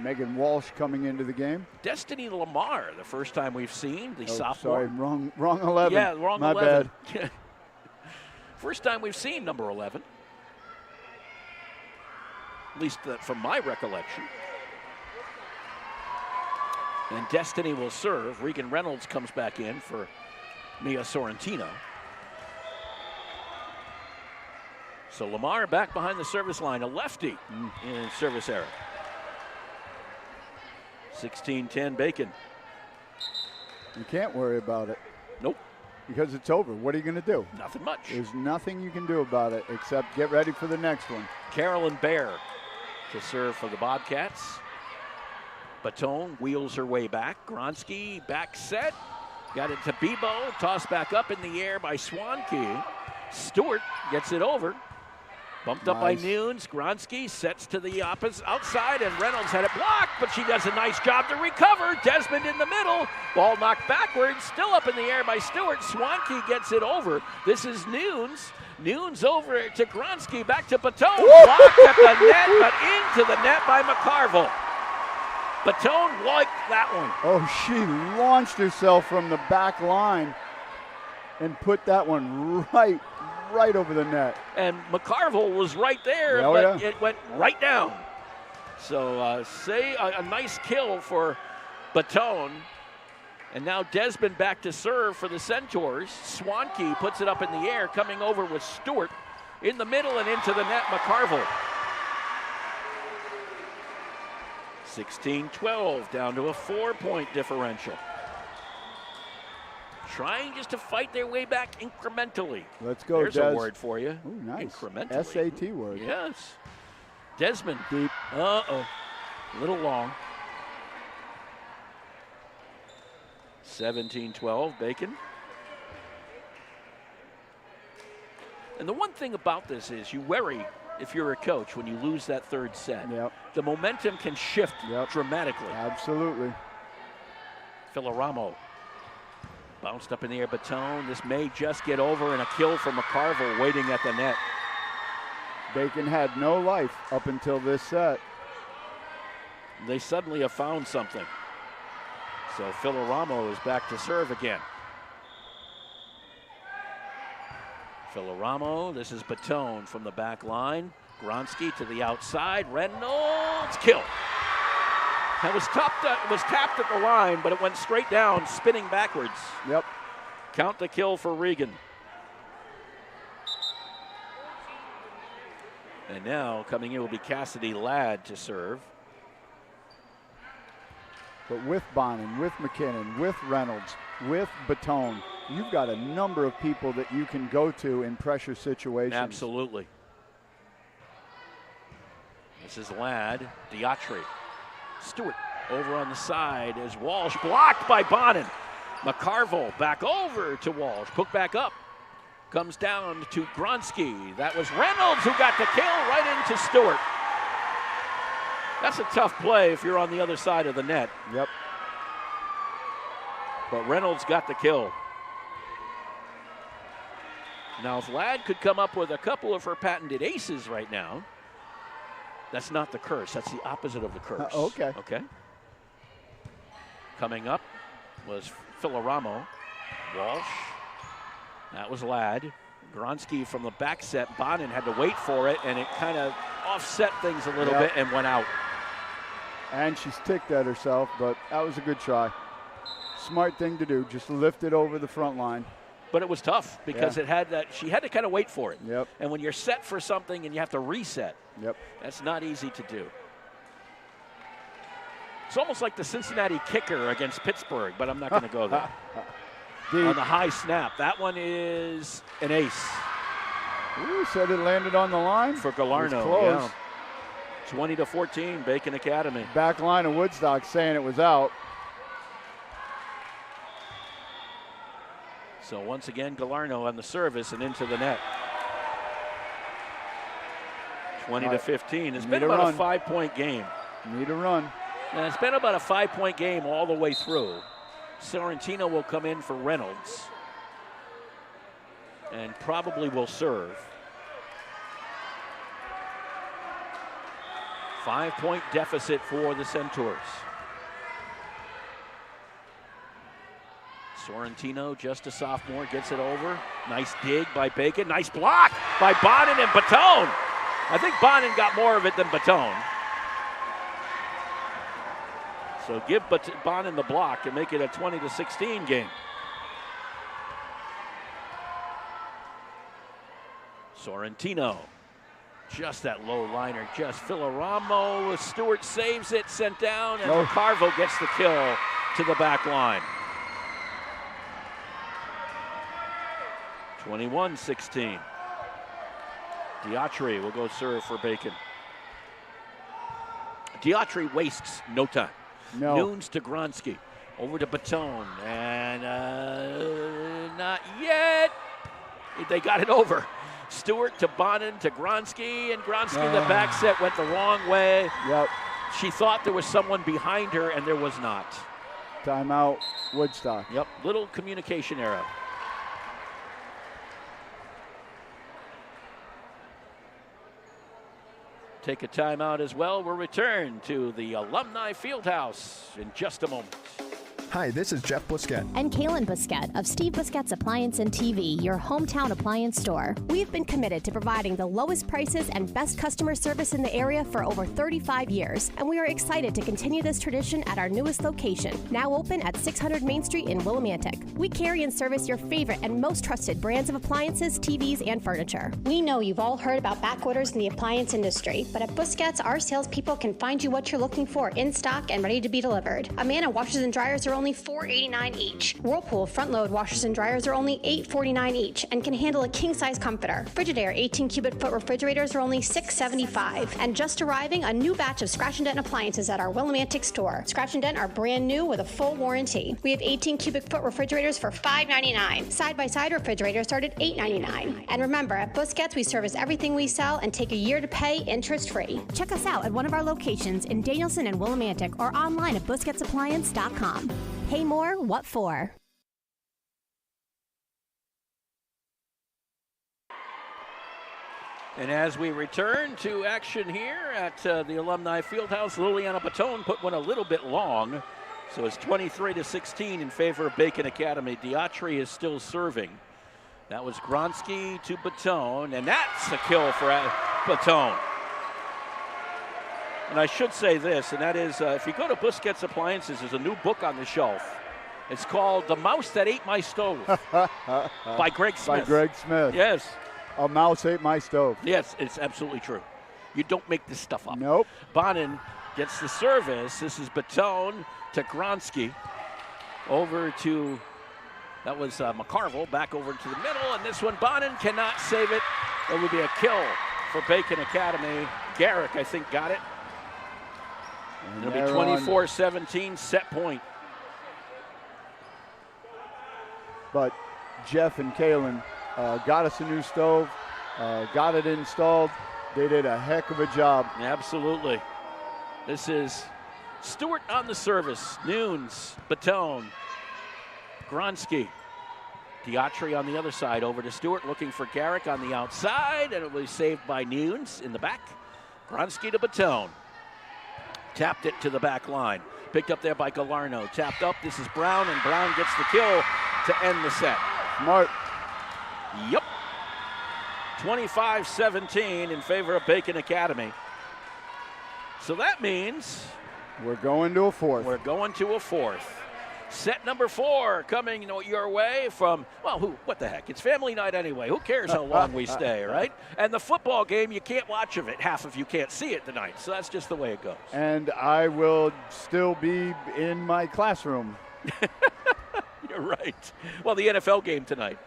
Megan Walsh coming into the game. Destiny Lamar, the first time we've seen the sophomore. Sorry, wrong 11. Yeah, wrong My 11. bad. First time we've seen number 11. At least from my recollection. And Destiny will serve. Regan Reynolds comes back in for Mia Sorrentino. So Lamar back behind the service line, a lefty in service error. 16-10 Bacon. You can't worry about it. Nope. Because it's over. What are you going to do? Nothing much. There's nothing you can do about it except get ready for the next one. Carolyn Bear to serve for the Bobcats. Batone wheels her way back. Gronsky back set. Got it to Bebo. Tossed back up in the air by Swanke. Stewart gets it over. Bumped up by Nunes. Gronsky sets to the opposite outside, and Reynolds had it blocked, but she does a nice job to recover. Desmond in the middle. Ball knocked backwards. Still up in the air by Stewart. Swanke gets it over. This is Nunes. Nunes over to Gronsky. Back to Batone. Blocked at the net, but into the net by McCarville. Batone liked that one. Oh, she launched herself from the back line and put that one right over the net. And McCarville was right there, it went right down. So a nice kill for Batone. And now Desmond back to serve for the Centaurs. Swanke puts it up in the air, coming over with Stewart in the middle and into the net, McCarville. 16-12, down to a 4-point differential. Trying just to fight their way back incrementally. Let's go, There's Des. a word for you. Ooh, nice. Incrementally. SAT word. Yes. Desmond. Deep. A little long. 17-12, Bacon. And the one thing about this is you worry, if you're a coach, when you lose that third set. Yep. The momentum can shift dramatically. Absolutely. Filoramo. Bounced up in the air, Batone. This may just get over, and a kill from McCarville waiting at the net. Bacon had no life up until this set. They suddenly have found something. So Filoramo is back to serve again. Filoramo, this is Batone from the back line. Gronsky to the outside. Reynolds, kill. That was tapped at the line, but it went straight down, spinning backwards. Yep. Count the kill for Regan. And now coming in will be Cassidy Ladd to serve. But with Bonin, with McKinnon, with Reynolds, with Batone, you've got a number of people that you can go to in pressure situations. Absolutely. This is Ladd, Diatri. Stewart over on the side as Walsh blocked by Bonin. McCarville back over to Walsh. Put back up. Comes down to Gronsky. That was Reynolds who got the kill right into Stewart. That's a tough play if you're on the other side of the net. Yep. But Reynolds got the kill. Now, if Ladd could come up with a couple of her patented aces right now, that's not the curse. That's the opposite of the curse. Okay. Okay. Coming up was Filoramo. Walsh. That was Ladd. Gronsky from the back set. Bonin had to wait for it, and it kind of offset things a little bit and went out. And she's ticked at herself, but that was a good try. Smart thing to do. Just lift it over the front line. But it was tough because it had that. She had to kind of wait for it. Yep. And when you're set for something and you have to reset, yep, that's not easy to do. It's almost like the Cincinnati kicker against Pittsburgh, but I'm not going to go there. On the high snap, that one is an ace. Ooh, said it landed on the line for Gallardo. Close. Yeah. 20-14, Bacon Academy. Back line of Woodstock saying it was out. So once again, Gallardo on the service and into the net. 20-15. It's been about a 5-point game. Need a run. And it's been about a 5-point game all the way through. Sorrentino will come in for Reynolds and probably will serve. 5-point deficit for the Centaurs. Sorrentino, just a sophomore, gets it over. Nice dig by Bacon. Nice block by Bonin and Batone. I think Bonin got more of it than Batone. So give Bonin the block and make it a 20-16 game. Sorrentino, just that low liner, just Filoramo. Stewart saves it, sent down, and Carvo gets the kill to the back line. 21-16. Diatri will go serve for Bacon. Diatri wastes no time. No. Nunes to Gronsky. Over to Batone. And not yet. They got it over. Stewart to Bonin to Gronsky. And Gronsky, the back set went the wrong way. Yep. She thought there was someone behind her, and there was not. Timeout, Woodstock. Yep, little communication error. Take a timeout as well. We'll return to the Alumni Fieldhouse in just a moment. Hi, this is Jeff Busquet. And Kaylin Busquet of Steve Busquet's Appliance and TV, your hometown appliance store. We've been committed to providing the lowest prices and best customer service in the area for over 35 years, and we are excited to continue this tradition at our newest location, now open at 600 Main Street in Willimantic. We carry and service your favorite and most trusted brands of appliances, TVs, and furniture. We know you've all heard about back orders in the appliance industry, but at Busquets, our salespeople can find you what you're looking for in stock and ready to be delivered. Amana washers and dryers are only $4.89 each. Whirlpool front-load washers and dryers are only $8.49 each and can handle a king-size comforter. Frigidaire 18-cubic-foot refrigerators are only $6.75. And just arriving, a new batch of Scratch and Dent appliances at our Willimantic store. Scratch and Dent are brand new with a full warranty. We have 18-cubic-foot refrigerators for $5.99. Side-by-side refrigerators start at $8.99. And remember, at Busquets, we service everything we sell and take a year to pay interest-free. Check us out at one of our locations in Danielson and Willimantic or online at BusquetsAppliance.com. Pay more, what for? And as we return to action here at the Alumni Fieldhouse, Liliana Batone put one a little bit long. So it's 23-16 in favor of Bacon Academy. Diatri is still serving. That was Gronsky to Batone, and that's a kill for Batone. And I should say this, and that is, if you go to Busquets Appliances, there's a new book on the shelf. It's called The Mouse That Ate My Stove by Greg Smith. By Greg Smith. Yes. A mouse ate my stove. Yes, it's absolutely true. You don't make this stuff up. Nope. Bonin gets the service. This is Batone to Gronsky. Over to, that was McCarville, back over to the middle. And this one, Bonin cannot save it. It would be a kill for Bacon Academy. Garrick, I think, got it. And it'll be 24-17, set point. But Jeff and Kaylin got us a new stove, got it installed. They did a heck of a job. Absolutely. This is Stewart on the service. Nunes, Batone, Gronsky. Diatri on the other side, over to Stewart, looking for Garrick on the outside, and it was saved by Nunes in the back. Gronsky to Batone. Tapped it to the back line. Picked up there by Galarno. Tapped up. This is Brown, and Brown gets the kill to end the set. Smart. Yep. 25-17 in favor of Bacon Academy. So that means we're going to a fourth. We're going to a fourth. Set number 4 coming your way from, well, what the heck? It's family night anyway. Who cares how long we stay, right? And the football game, you can't watch of it. Half of you can't see it tonight. So that's just the way it goes. And I will still be in my classroom. You're right. Well, the NFL game tonight.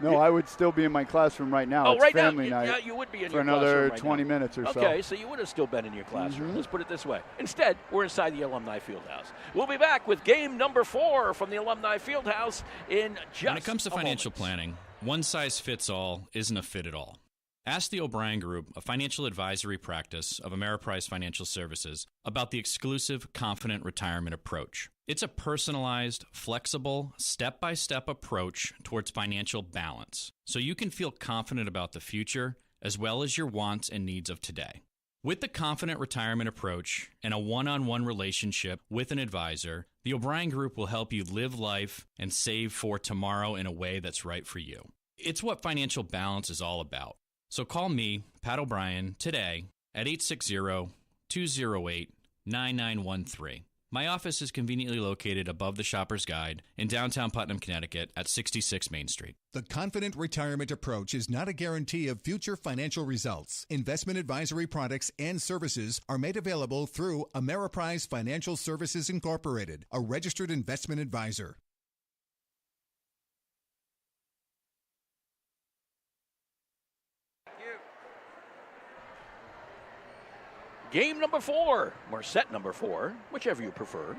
No, I would still be in my classroom right now. Oh, it's right family now. night. Yeah, you would be in for your classroom another right 20 now. minutes or so. Okay, so you would have still been in your classroom. Let's put it this way. Instead, we're inside the Alumni Fieldhouse. We'll be back with game number 4 from the Alumni Fieldhouse in just When it comes to a financial moment. planning, one size fits all isn't a fit at all. Ask the O'Brien Group, a financial advisory practice of Ameriprise Financial Services, about the exclusive Confident Retirement approach. It's a personalized, flexible, step-by-step approach towards financial balance, so you can feel confident about the future as well as your wants and needs of today. With the Confident Retirement approach and a one-on-one relationship with an advisor, the O'Brien Group will help you live life and save for tomorrow in a way that's right for you. It's what financial balance is all about. So call me, Pat O'Brien, today at 860-208-9913. My office is conveniently located above the Shopper's Guide in downtown Putnam, Connecticut at 66 Main Street. The Confident Retirement approach is not a guarantee of future financial results. Investment advisory products and services are made available through Ameriprise Financial Services Incorporated, a registered investment advisor. Game number 4, or set number 4, whichever you prefer.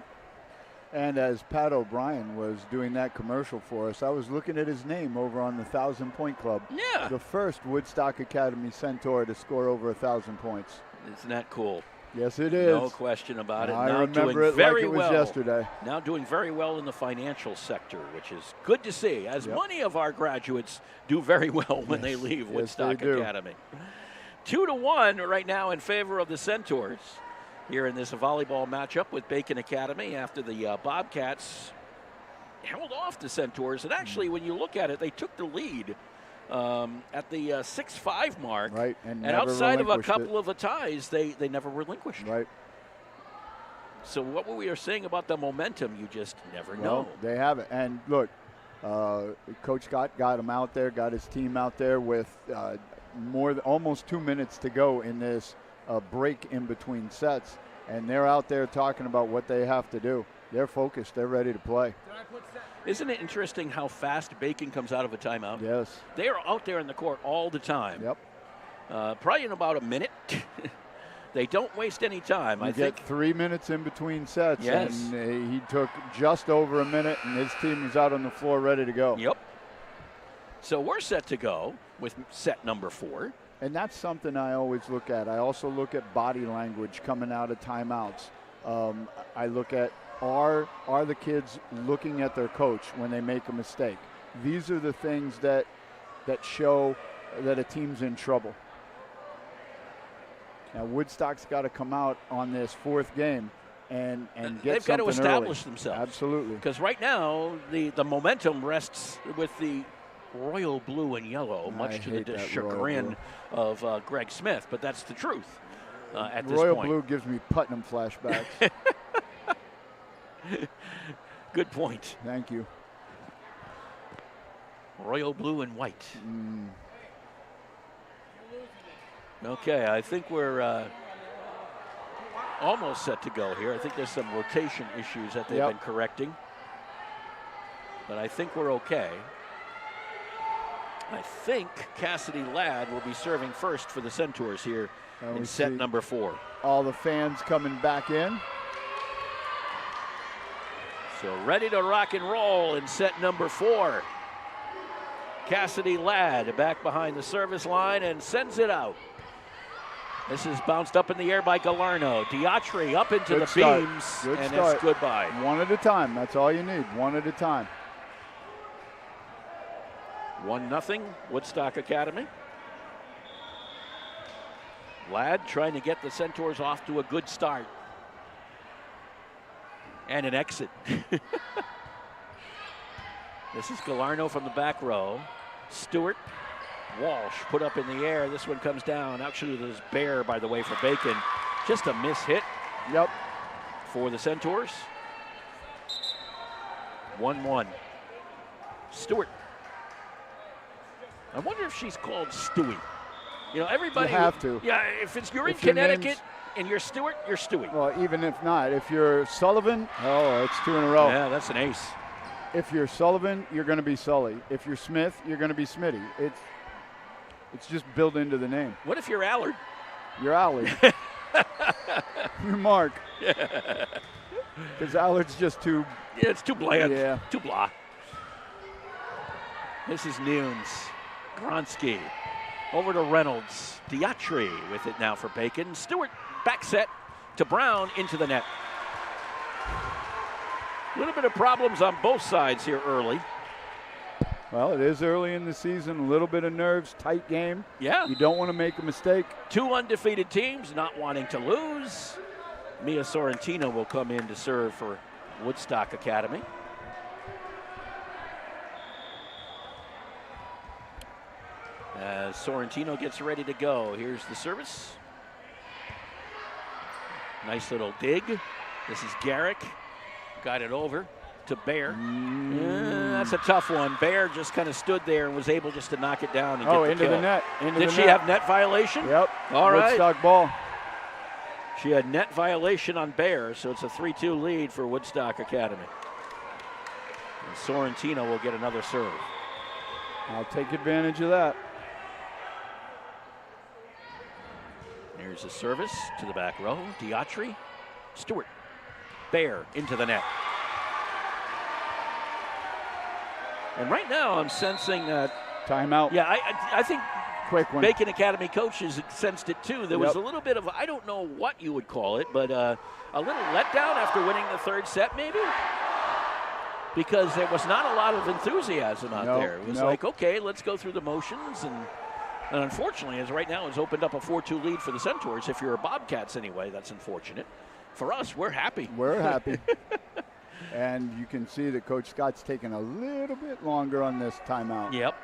And as Pat O'Brien was doing that commercial for us, I was looking at his name over on the 1,000 Point Club. Yeah. The first Woodstock Academy Centaur to score over 1,000 points. Isn't that cool? Yes, it is. No question about it. I now remember doing it very like it was well. yesterday. Now doing very well in the financial sector, which is good to see, as many of our graduates do very well when they leave Woodstock Academy. 2-1 right now in favor of the Centaurs here in this volleyball matchup with Bacon Academy after the Bobcats held off the Centaurs. And actually, when you look at it, they took the lead at the 6-5 mark. Right, and outside of a couple of ties, they never relinquished. Right. So what we are saying about the momentum, you just never Well, know. they have it. And look, Coach Scott got him out there, got his team out there with almost 2 minutes to go in this break in between sets, and they're out there talking about what they have to do. They're focused. They're ready to play. Isn't it interesting how fast Bacon comes out of a timeout? Yes. They are out there in the court all the time. Yep. Probably in about a minute. They don't waste any time. I think 3 minutes in between sets. Yes. And he took just over a minute, and his team was out on the floor ready to go. Yep. So we're set to go with set number 4. And that's something I always look at. I also look at body language coming out of timeouts. I look at, are the kids looking at their coach when they make a mistake? These are the things that show that a team's in trouble. Now, Woodstock's got to come out on this 4th game and get They've got to something establish early. themselves. Absolutely. Because right now, the momentum rests with the royal blue and yellow, much to the chagrin of Greg Smith, but that's the truth at this Royal point. blue gives me Putnam flashbacks. Good point. Thank you. Royal blue and white. Okay, I think we're almost set to go here. I think there's some rotation issues that they've been correcting, but I think we're okay. I think Cassidy Ladd will be serving first for the Centaurs here in set number 4. All the fans coming back in. So ready to rock and roll in set number 4. Cassidy Ladd back behind the service line and sends it out. This is bounced up in the air by Galarno. Diatri up into Good the start. beams, Good and start. it's goodbye. One at a time. That's all you need. One at a time. 1-0 Woodstock Academy. Ladd trying to get the Centaurs off to a good start. And an exit. This is Galarno from the back row. Stewart, Walsh put up in the air. This one comes down. Actually, there's Bear, by the way, for Bacon. Just a miss hit. Yep. For the Centaurs. 1-1. Stewart. I wonder if she's called Stewie. You know, everybody. You have to. Yeah, you're in If your Connecticut name's- and you're Stewart, you're Stewie. Well, even if not, if you're Sullivan, it's 2 in a row. Yeah, that's an ace. If you're Sullivan, you're going to be Sully. If you're Smith, you're going to be Smitty. It's just built into the name. What if you're Allard? You're Allard. You're Mark. Because Allard's just too. Yeah, it's too bland. Yeah. Too blah. This is Nunes. Gronsky. Over to Reynolds. Diatri with it now for Bacon. Stewart back set to Brown into the net. A little bit of problems on both sides here early. Well, it is early in the season. A little bit of nerves, tight game. Yeah. You don't want to make a mistake. 2 undefeated teams not wanting to lose. Mia Sorrentino will come in to serve for Woodstock Academy. As Sorrentino gets ready to go, here's the service. Nice little dig. This is Garrick. Got it over to Bear. That's a tough one. Bear just kind of stood there and was able just to knock it down and get the into kill. the net. Did she have net violation? Yep. All right. Woodstock ball. She had net violation on Bear, so it's a 3-2 lead for Woodstock Academy. And Sorrentino will get another serve. I'll take advantage of that. Here's a service to the back row. Diatri, Stewart, Bear into the net. And right now I'm sensing timeout. Yeah, I think quick one. Bacon Academy coaches sensed it too. There was Yep. a little bit of, I don't know what you would call it, but a little letdown after winning the third set maybe? Because there was not a lot of enthusiasm out there. It was like, okay, let's go through the motions. And unfortunately, as right now, it's opened up a 4-2 lead for the Centaurs. If you're a Bobcats anyway, that's unfortunate. For us, we're happy. We're happy. And you can see that Coach Scott's taking a little bit longer on this timeout. Yep.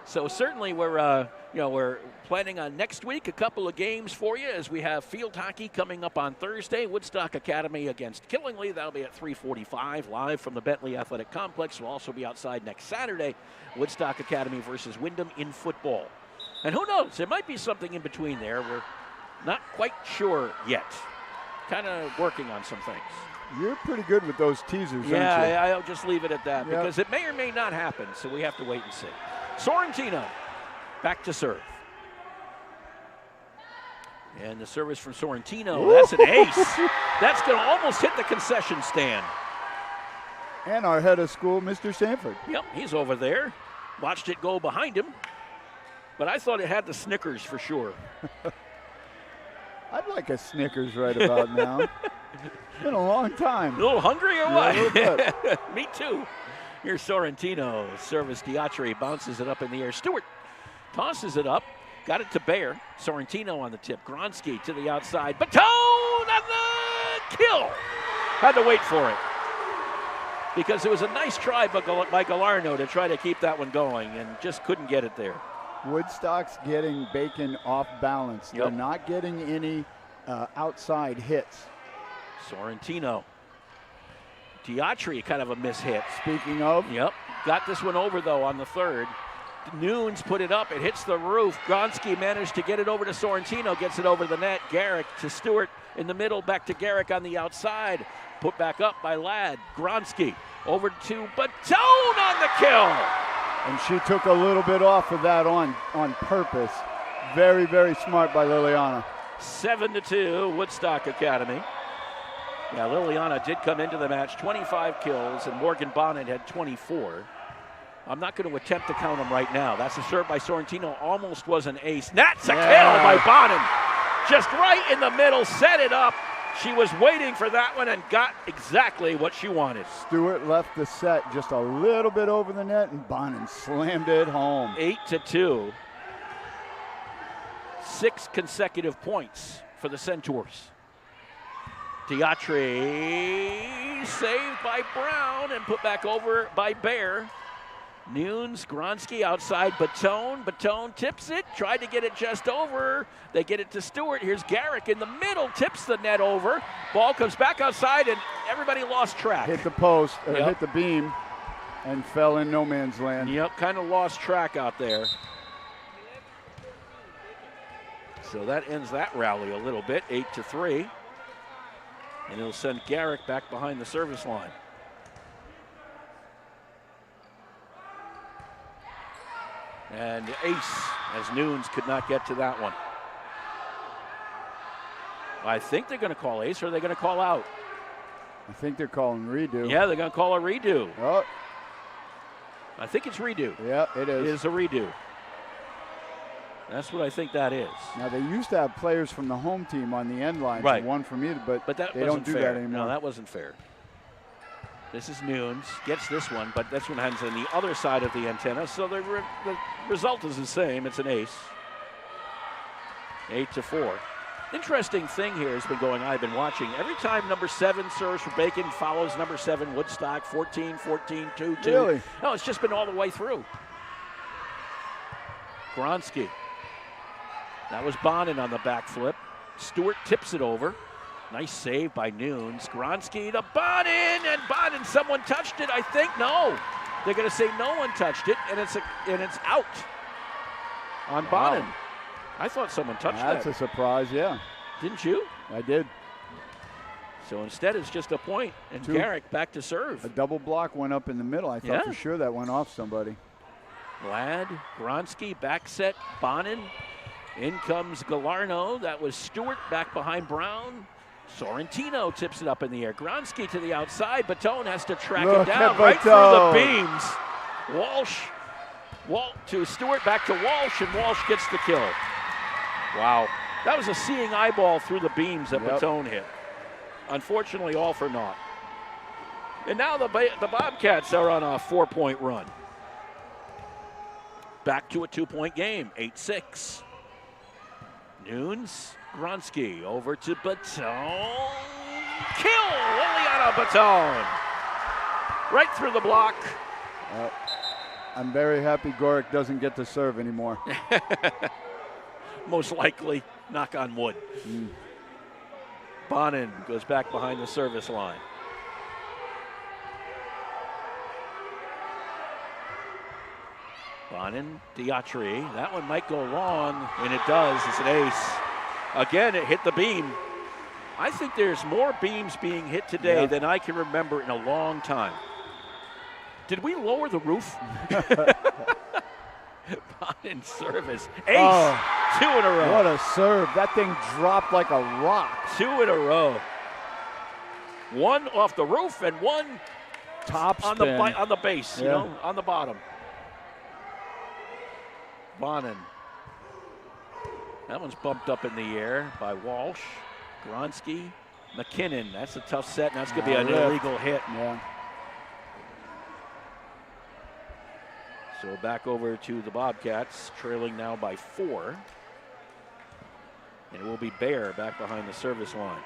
So certainly we're planning on next week a couple of games for you as we have field hockey coming up on Thursday. Woodstock Academy against Killingly. That'll be at 3:45 live from the Bentley Athletic Complex. We'll also be outside next Saturday. Woodstock Academy versus Wyndham in football. And who knows? There might be something in between there. We're not quite sure yet. Kind of working on some things. You're pretty good with those teasers, aren't you? Yeah, I'll just leave it at that Yep. because it may or may not happen, so we have to wait and see. Sorrentino back to serve. And the service from Sorrentino, that's an ace. That's going to almost hit the concession stand. And our head of school, Mr. Sanford. Yep, he's over there. Watched it go behind him. But I thought it had the Snickers for sure. I'd like a Snickers right about now. It's been a long time. A little hungry or Yeah, what? a little bit. Me too. Here's Sorrentino. Service Diatri bounces it up in the air. Stewart tosses it up. Got it to Bear. Sorrentino on the tip. Gronsky to the outside. Baton on the kill. Had to wait for it. Because it was a nice try by Galarno to try to keep that one going and just couldn't get it there. Woodstock's getting Bacon off balance. Yep. They're not getting any outside hits. Sorrentino. Diatri, kind of a mishit. Speaking of. Yep. Got this one over, though, on the third. Nunes put it up. It hits the roof. Gronsky managed to get it over to Sorrentino. Gets it over the net. Garrick to Stewart in the middle. Back to Garrick on the outside. Put back up by Ladd. Gronsky over to Baton on the kill. And she took a little bit off of that on purpose. Very, very smart by Liliana. 7-2, Woodstock Academy. Yeah, Liliana did come into the match, 25 kills, and Morgan Bonnet had 24. I'm not going to attempt to count them right now. That's a serve by Sorrentino. Almost was an ace. That's a kill by Bonin. Just right in the middle, set it up. She was waiting for that one and got exactly what she wanted. Stewart left the set just a little bit over the net, and Bonin slammed it home. 8-2. 6 consecutive points for the Centaurs. Diatri saved by Brown and put back over by Bear. Nunes, Gronsky outside Baton. Baton tips it, tried to get it just over. They get it to Stewart. Here's Garrick in the middle, tips the net over. Ball comes back outside, and everybody lost track. Hit the post, hit the beam, and fell in no man's land. Yep, kind of lost track out there. So that ends that rally a little bit, 8-3. And it'll send Garrick back behind the service line. And ace, as Nunes could not get to that one. I think they're going to call ace, or are they going to call out? I think they're calling redo. Yeah, they're going to call a redo. Oh. I think it's redo. Yeah, it is. It is a redo. That's what I think that is. Now, they used to have players from the home team on the end line, right. One from either, but that they don't do fair. that anymore. No, that wasn't fair. This is Nunes, gets this one, but this one hangs on the other side of the antenna, so the result is the same. It's an ace. 8-4. Interesting thing here has been going on. I've been watching. Every time number 7 serves for Bacon, follows number 7 Woodstock, 14, 14, 2-2. Really? No, it's just been all the way through. Gronsky. That was Bonin on the back flip. Stewart tips it over. Nice save by Nunes. Gronsky to Bonin, and Bonin, someone touched it, I think. No. They're going to say no one touched it, and it's out on Bonin. Wow. I thought someone touched that. That's a surprise, yeah. Didn't you? I did. So instead, it's just a point, and Garrick back to serve. A double block went up in the middle. I thought for sure that went off somebody. Ladd, Gronsky, back set, Bonin. In comes Galarno. That was Stewart back behind Brown. Sorrentino tips it up in the air. Gronsky to the outside. Baton has to track it down right through the beams. Walsh to Stewart, back to Walsh, and Walsh gets the kill. Wow. That was a seeing eyeball through the beams that Baton hit. Unfortunately, all for naught. And now the Bobcats are on a 4-point run. Back to a 2-point game, 8-6. Nunes, Gronsky over to Baton. Kill, Liliana Baton. Right through the block. I'm very happy Gorick doesn't get to serve anymore. Most likely, knock on wood. Bonin goes back behind the service line. Bonin, Diatri. That one might go long, and it does. It's an ace. Again, it hit the beam. I think there's more beams being hit today than I can remember in a long time. Did we lower the roof? Bonin service. Ace. Oh, 2 in a row. What a serve. That thing dropped like a rock. 2 in a row. One off the roof and one top on spin. on the base, you know, on the bottom. Bonin. That one's bumped up in the air by Walsh. Gronsky. McKinnon. That's a tough set, and that's going to be an illegal hit. Yeah. So back over to the Bobcats, trailing now by 4. And it will be Bear back behind the service line.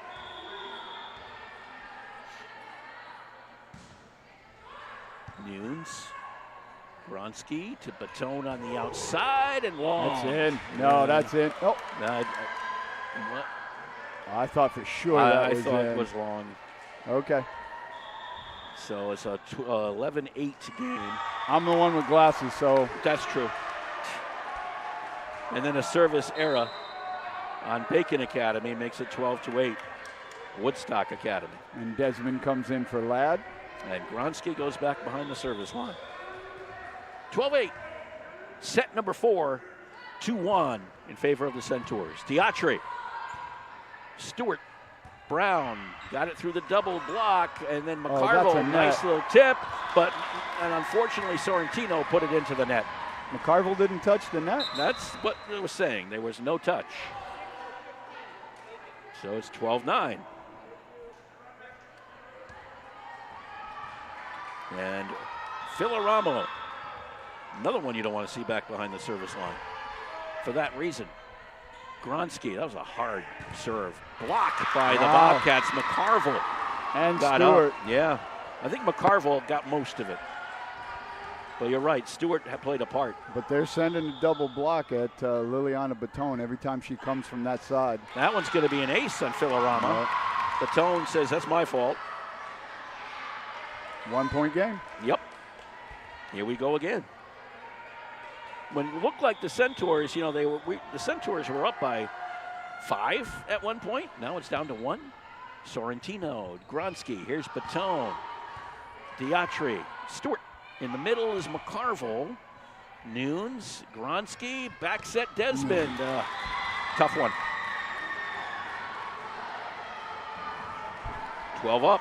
Nunes. Gronsky to Baton on the outside and long. That's in. No, that's in. Oh. I thought for sure that was it was long. Okay. So it's a 11-8 game. I'm the one with glasses, so. That's true. And then a service error on Bacon Academy makes it 12-8. Woodstock Academy. And Desmond comes in for Ladd. And Gronsky goes back behind the service line. 12-8. Set number 4, 2-1 in favor of the Centaurs. Diatri. Stewart. Brown got it through the double block, and then McCarville, nice little tip, but and unfortunately Sorrentino put it into the net. McCarville didn't touch the net. That's what they were saying. There was no touch. So it's 12-9. And Filoramo, another one you don't want to see back behind the service line. For that reason. Gronsky, that was a hard serve. Blocked by the Bobcats. McCarville and got Stewart. Up. Yeah, I think McCarville got most of it. But you're right, Stewart had played a part. But they're sending a double block at Liliana Baton every time she comes from that side. That one's going to be an ace on Filoramo. Baton says, that's my fault. 1 point game. Yep. Here we go again. When it looked like the Centaurs, you know, the Centaurs were up by 5 at one point. Now it's down to 1. Sorrentino, Gronsky, here's Baton, Diatri, Stewart. In the middle is McCarville, Nunes, Gronsky, back set Desmond. Tough one. 12 up.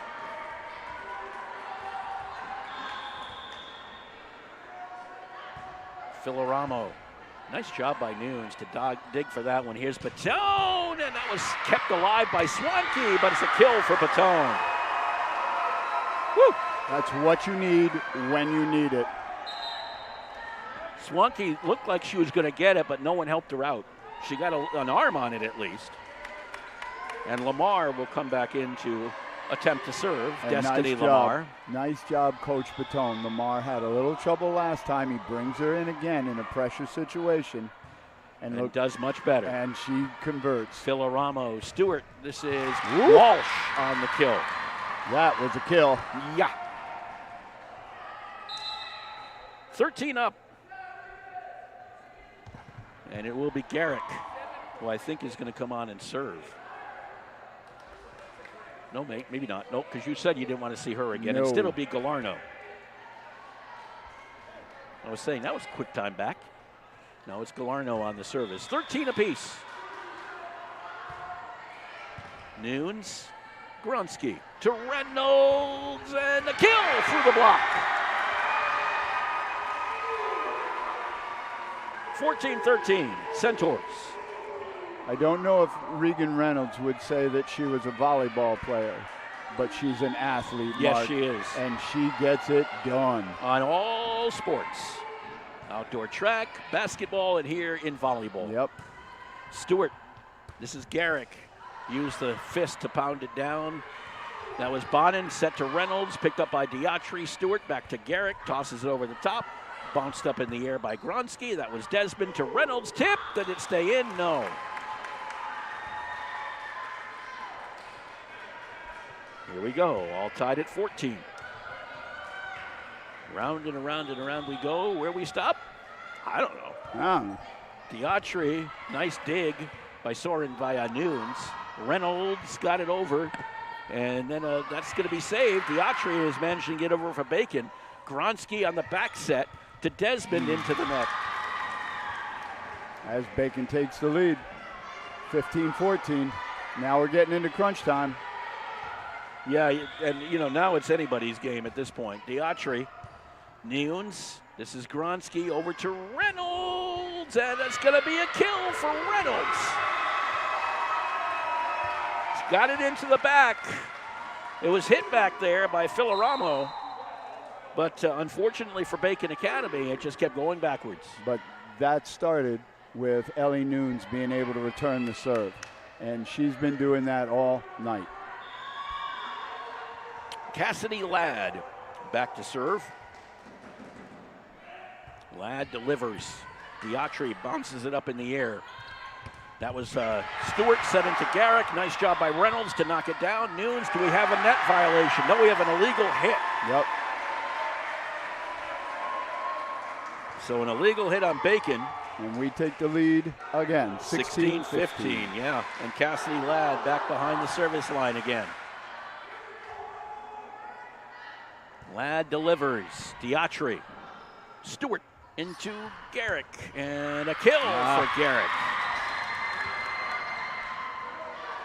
Filoramo. Nice job by Nunes to dig for that one. Here's Baton, and that was kept alive by Swanke, but it's a kill for Baton. Woo! That's what you need when you need it. Swanke looked like she was going to get it, but no one helped her out. She got an arm on it at least. And Lamar will come back in to attempt to serve. And Destiny nice Lamar. Nice job, Coach Baton. Lamar had a little trouble last time. He brings her in again in a pressure situation. And does much better. And she converts. Filoramo, Stewart. This is Walsh on the kill. That was a kill. Yeah. 13 up. And it will be Garrick, who I think is going to come on and serve. No, mate, maybe not. Nope, because you said you didn't want to see her again. No. Instead, it'll be Galarno. I was saying that was quick time back. No, it's Galarno on the service. 13 apiece. Nunes, Gronsky to Reynolds, and a kill through the block. 14-13, Centaurs. I don't know if Regan Reynolds would say that she was a volleyball player, but she's an athlete, Yes, Mark, she is. and she gets it done. On all sports. Outdoor track, basketball, and here in volleyball. Yep. Stewart, this is Garrick. Used the fist to pound it down. That was Bonin, set to Reynolds, picked up by Diatri. Stewart back to Garrick, tosses it over the top. Bounced up in the air by Gronsky. That was Desmond to Reynolds. Tip. Did it stay in? No. Here we go. All tied at 14. Round and around and around we go. Where we stop? I don't know. Diatri. Nice dig by Soren via Nunes. Reynolds got it over. And then that's going to be saved. Diatri is managing to get over for Bacon. Gronsky on the back set to Desmond into the net. As Bacon takes the lead, 15-14. Now we're getting into crunch time. Yeah, and you know, now it's anybody's game at this point. Diatri, Nunes, this is Gronsky over to Reynolds, and that's going to be a kill for Reynolds. He's got it into the back. It was hit back there by Filoramo. But unfortunately for Bacon Academy, it just kept going backwards. But that started with Ellie Nunes being able to return the serve. And she's been doing that all night. Cassidy Ladd back to serve. Ladd delivers. Diatri bounces it up in the air. That was Stewart set into Garrick. Nice job by Reynolds to knock it down. Nunes, do we have a net violation? No, we have an illegal hit. Yep. So an illegal hit on Bacon. And we take the lead again, 16-15, yeah. And Cassidy Ladd back behind the service line again. Ladd delivers. Diatri. Stewart into Garrick. And a kill for Garrick.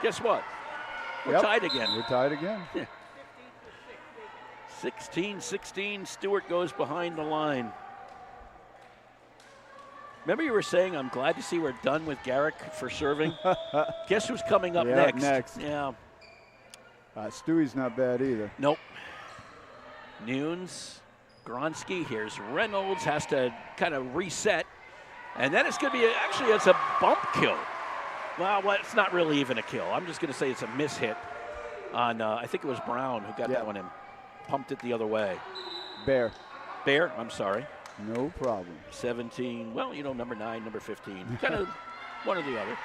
Guess what? We're tied again. We're tied again. 16-16, Stewart goes behind the line. Remember you were saying, I'm glad to see we're done with Garrick for serving? Guess who's coming up next? Yeah. Stewie's not bad either. Nope. Nunes, Gronsky, here's Reynolds, has to kind of reset. And then it's going to be, it's a bump kill. Well, it's not really even a kill. I'm just going to say it's a miss hit on, I think it was Brown who got that one in. Pumped it the other way. Bear, I'm sorry. No problem. 17, number 9, number 15. Kind of one or the other.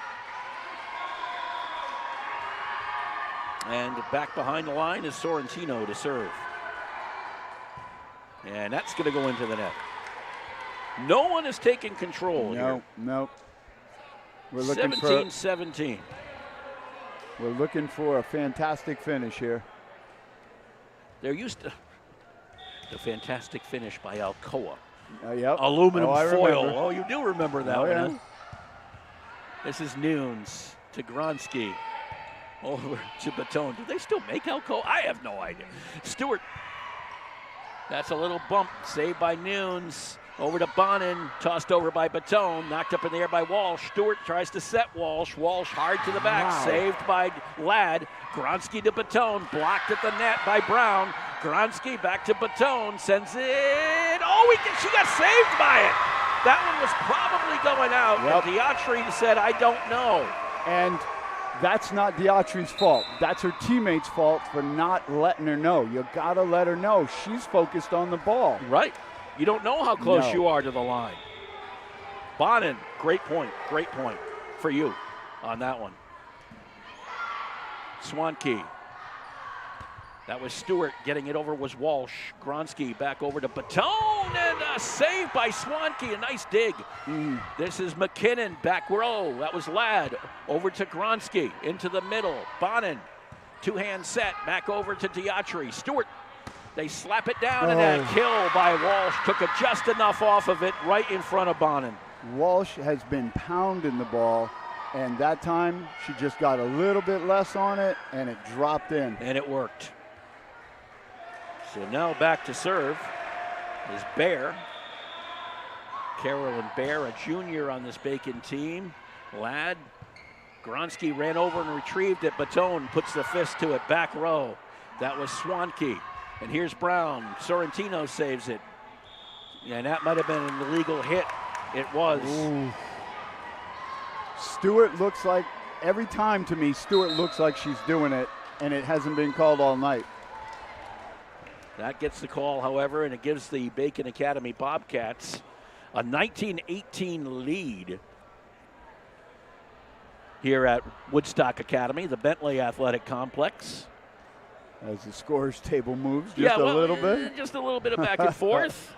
And back behind the line is Sorrentino to serve. And that's going to go into the net. No one is taking control here. No. We're looking 17-17. We're looking for a fantastic finish here. They're used to the fantastic finish by Alcoa. Yep. Aluminum foil. Remember. Oh, you do remember that one, yeah. huh? This is Nunes to Gronsky. Over to Batone. Do they still make Alcoa? I have no idea. Stewart. That's a little bump. Saved by Nunes. Over to Bonin. Tossed over by Batone. Knocked up in the air by Walsh. Stewart tries to set Walsh. Walsh hard to the back. Wow. Saved by Ladd. Gronsky to Batone. Blocked at the net by Brown. Gronsky back to Batone. Sends it. She got saved by it. That one was probably going out. Yep. And Diatri said, I don't know. And that's not Diatri's fault. That's her teammate's fault for not letting her know. You got to let her know. She's focused on the ball. Right. You don't know how close you are to the line. Bonin, great point for you on that one. Swanke. That was Stewart. Getting it over was Walsh. Gronsky back over to Batone, and a save by Swanke. A nice dig. This is McKinnon, back row. That was Ladd. Over to Gronsky, into the middle. Bonin, two-hand set, back over to Diatri. Stewart, they slap it down, and a kill by Walsh. Took it just enough off of it, right in front of Bonin. Walsh has been pounding the ball, and that time she just got a little bit less on it, and it dropped in. And it worked. So now back to serve is Bear. Carolyn Bear, a junior on this Bacon team. Ladd. Gronsky ran over and retrieved it. Batone puts the fist to it, back row. That was Swanke. And here's Brown. Sorrentino saves it. And that might have been an illegal hit. It was. Ooh. Stewart looks like, every time to me, Stewart looks like she's doing it, and it hasn't been called all night. That gets the call, however, and it gives the Bacon Academy Bobcats a 19-18 lead here at Woodstock Academy, the Bentley Athletic Complex. As the scores table moves just a little bit. Just a little bit of back and forth.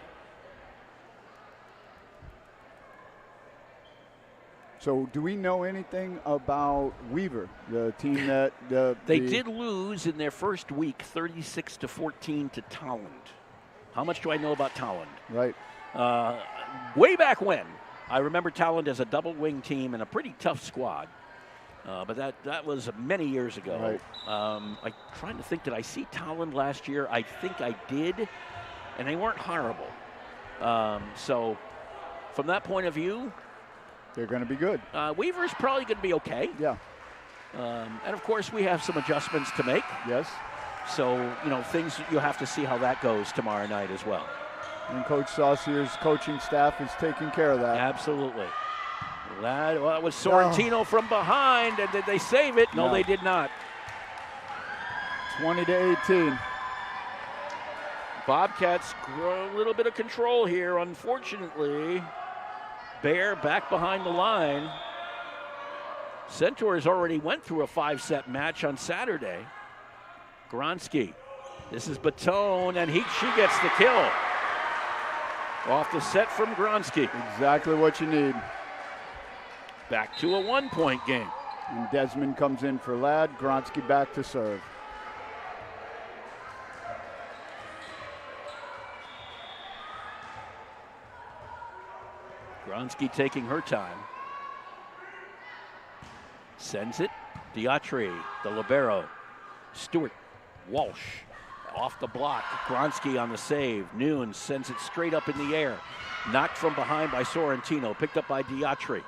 So do we know anything about Weaver, the team that they did lose in their first week 36-14 to Tolland. How much do I know about Tolland? Right. Way back when, I remember Tolland as a double wing team and a pretty tough squad. But that was many years ago. Right. I'm trying to think, did I see Tolland last year? I think I did, and they weren't horrible. So from that point of view, they're going to be good. Weaver's probably going to be okay. Yeah. And, of course, we have some adjustments to make. Yes. So, things you have to see how that goes tomorrow night as well. And Coach Saucier's coaching staff is taking care of that. Absolutely. That was Sorrentino from behind. And did they save it? No, they did not. 20-18. Bobcats grow a little bit of control here, unfortunately. Bear back behind the line. Centaurs already went through a 5-set match on Saturday. Gronsky. This is Batone, and she gets the kill. Off the set from Gronsky. Exactly what you need. Back to a 1-point game. And Desmond comes in for Ladd. Gronsky back to serve. Gronsky taking her time. Sends it. Diatri, the libero. Stewart, Walsh. Off the block, Gronsky on the save. Nunes sends it straight up in the air. Knocked from behind by Sorrentino, picked up by Diatri.